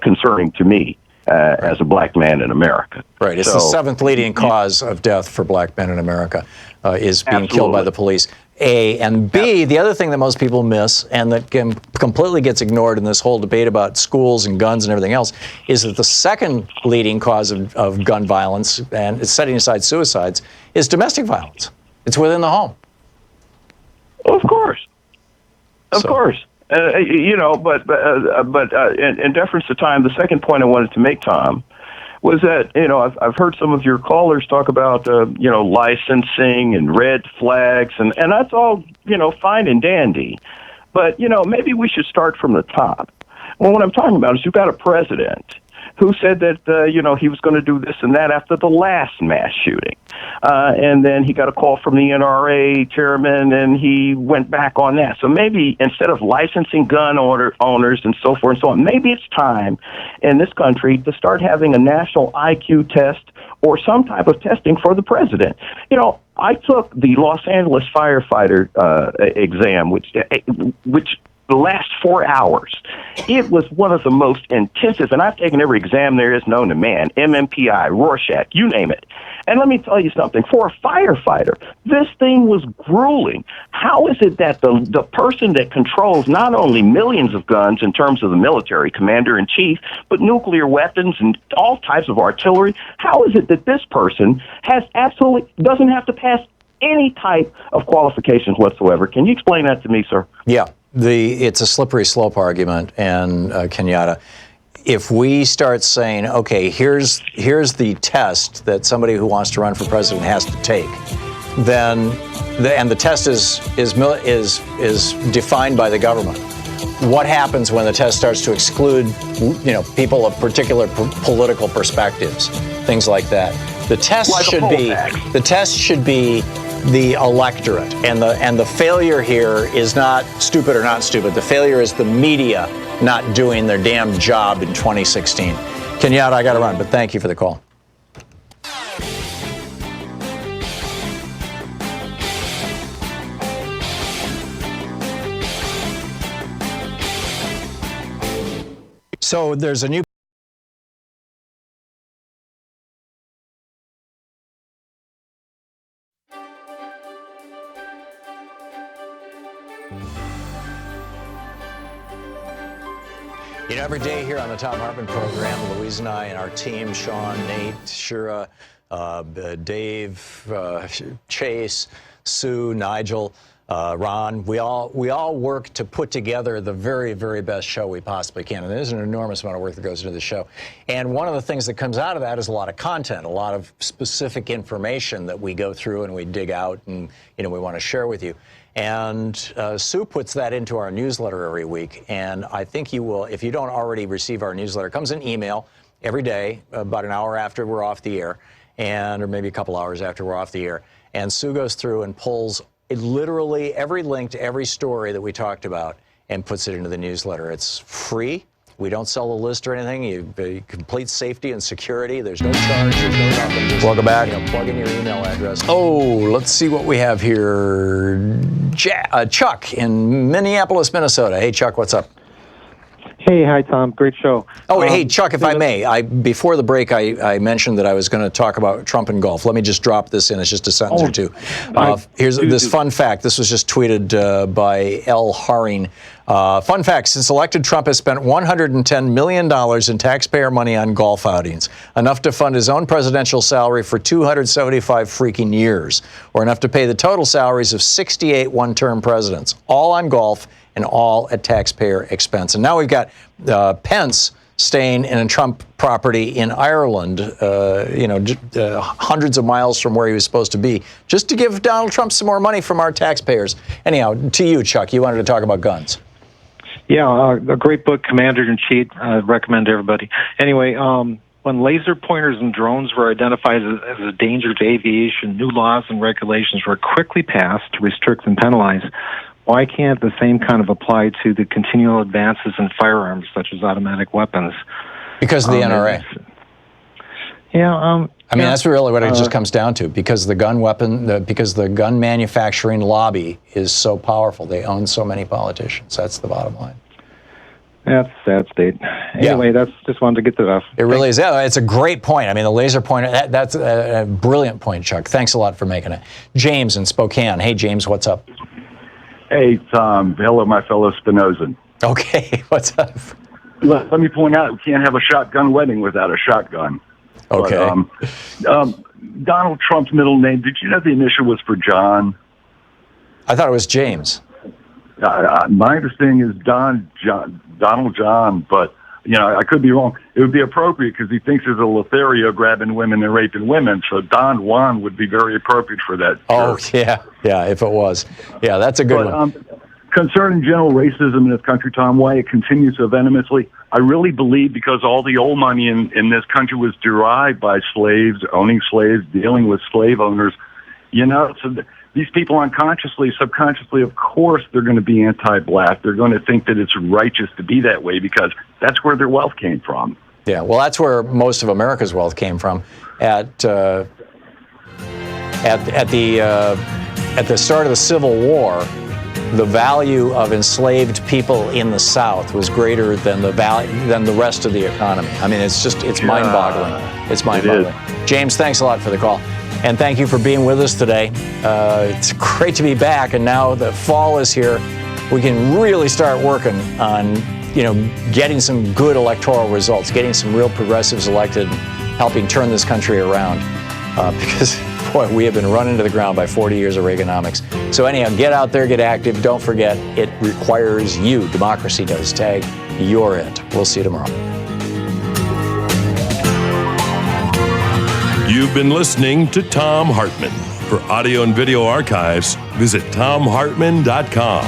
concerning to me as a black man in America. Right. It's the 7th leading cause of death for black men in America is being killed by the police. A, and B, the other thing that most people miss and that completely gets ignored in this whole debate about schools and guns and everything else is that the second leading cause of gun violence, and it's setting aside suicides, is domestic violence. It's within the home. Of course. Of course. But in deference to time, the second point I wanted to make, Tom, was that, I've heard some of your callers talk about, licensing and red flags, and that's all, fine and dandy. But, maybe we should start from the top. Well, what I'm talking about is you've got a president who said that, he was going to do this and that after the last mass shooting. And then he got a call from the NRA chairman, and he went back on that. So maybe instead of licensing gun owners and so forth and so on, maybe it's time in this country to start having a national IQ test or some type of testing for the president. I took the Los Angeles firefighter exam, which the last 4 hours. It was one of the most intensive, and I've taken every exam there is known to man, MMPI, Rorschach, you name it. And let me tell you something, for a firefighter, this thing was grueling. How is it that the person that controls not only millions of guns in terms of the military commander-in-chief, but nuclear weapons and all types of artillery, how is it that this person doesn't have to pass any type of qualifications whatsoever? Can you explain that to me, sir? Yeah. It's a slippery slope argument, and Kenyatta, if we start saying, okay, here's the test that somebody who wants to run for president has to take, then the test is defined by the government. What happens when the test starts to exclude, people of particular political perspectives, things like that? The test Like a should poll be tax. the test should be the electorate, and the failure here is not stupid or not stupid. The failure is the media not doing their damn job in 2016. Kenyatta, I got to run, but thank you for the call. So there's a new every day here on the Thom Hartmann Program, Louise and I and our team, Sean, Nate, Shira, Dave, Chase, Sue, Nigel, Ron, we all work to put together the very, very best show we possibly can. And there's an enormous amount of work that goes into the show. And one of the things that comes out of that is a lot of content, a lot of specific information that we go through and we dig out and, we want to share with you. And Sue puts that into our newsletter every week. And I think you will, if you don't already receive our newsletter, it comes in email every day, about an hour after we're off the air, or maybe a couple hours after we're off the air. And Sue goes through and pulls literally every link to every story that we talked about and puts it into the newsletter. It's free. We don't sell the list or anything. You complete safety and security. There's no charge. There's no nothing. Just, welcome back. Plug in your email address. Oh, let's see what we have here. Chuck in Minneapolis, Minnesota. Hey, Chuck, what's up? Hey, hi, Tom. Great show. Oh, hey, Chuck, if I may, before the break, I mentioned that I was going to talk about Trump and golf. Let me just drop this in. It's just a sentence or two. Here's this fun fact. This was just tweeted by L. Haring. Fun fact, since elected, Trump has spent $110 million in taxpayer money on golf outings, enough to fund his own presidential salary for 275 freaking years, or enough to pay the total salaries of 68 one-term presidents, all on golf and all at taxpayer expense. And now we've got Pence staying in a Trump property in Ireland, hundreds of miles from where he was supposed to be, just to give Donald Trump some more money from our taxpayers. Anyhow, to you, Chuck, you wanted to talk about guns. Yeah, a great book, Commander-in-Chief. I recommend to everybody. Anyway, when laser pointers and drones were identified as a danger to aviation, new laws and regulations were quickly passed to restrict and penalize. Why can't the same kind of apply to the continual advances in firearms, such as automatic weapons? Because of the NRA. That's really what it just comes down to. Because the gun manufacturing lobby is so powerful, they own so many politicians. That's the bottom line. That's a sad state. Anyway, that's just wanted to get that off. It really is. Yeah, it's a great point. I mean, the laser pointer, that's a brilliant point, Chuck. Thanks a lot for making it. James in Spokane. Hey, James, what's up? Hey, Tom. Hello, my fellow Spinozan. Okay, what's up? Let me point out, we can't have a shotgun wedding without a shotgun. Okay. But, Donald Trump's middle name, did you know the initial was for John? I thought it was James. My understanding is Donald John, but I could be wrong. It would be appropriate because he thinks there's a Lothario grabbing women and raping women, so Don Juan would be very appropriate for that. Oh, yeah, if it was. Yeah, that's a good one. Concerning general racism in this country, Tom, why it continues so venomously, I really believe because all the old money in this country was derived by slaves, owning slaves, dealing with slave owners. So these people unconsciously, subconsciously, of course, they're going to be anti-black. They're going to think that it's righteous to be that way because that's where their wealth came from. Yeah, well, that's where most of America's wealth came from. At the start of the Civil War, the value of enslaved people in the South was greater than the rest of the economy. I mean, it's mind-boggling. It's mind-boggling. James, thanks a lot for the call. And thank you for being with us today. It's great to be back, and now the fall is here. We can really start working on, getting some good electoral results, getting some real progressives elected, helping turn this country around. Because, boy, we have been run into the ground by 40 years of Reaganomics. So anyhow, get out there, get active. Don't forget, it requires you. Democracy does. Tag, you're it. We'll see you tomorrow. You've been listening to Thom Hartmann. For audio and video archives, visit thomhartmann.com.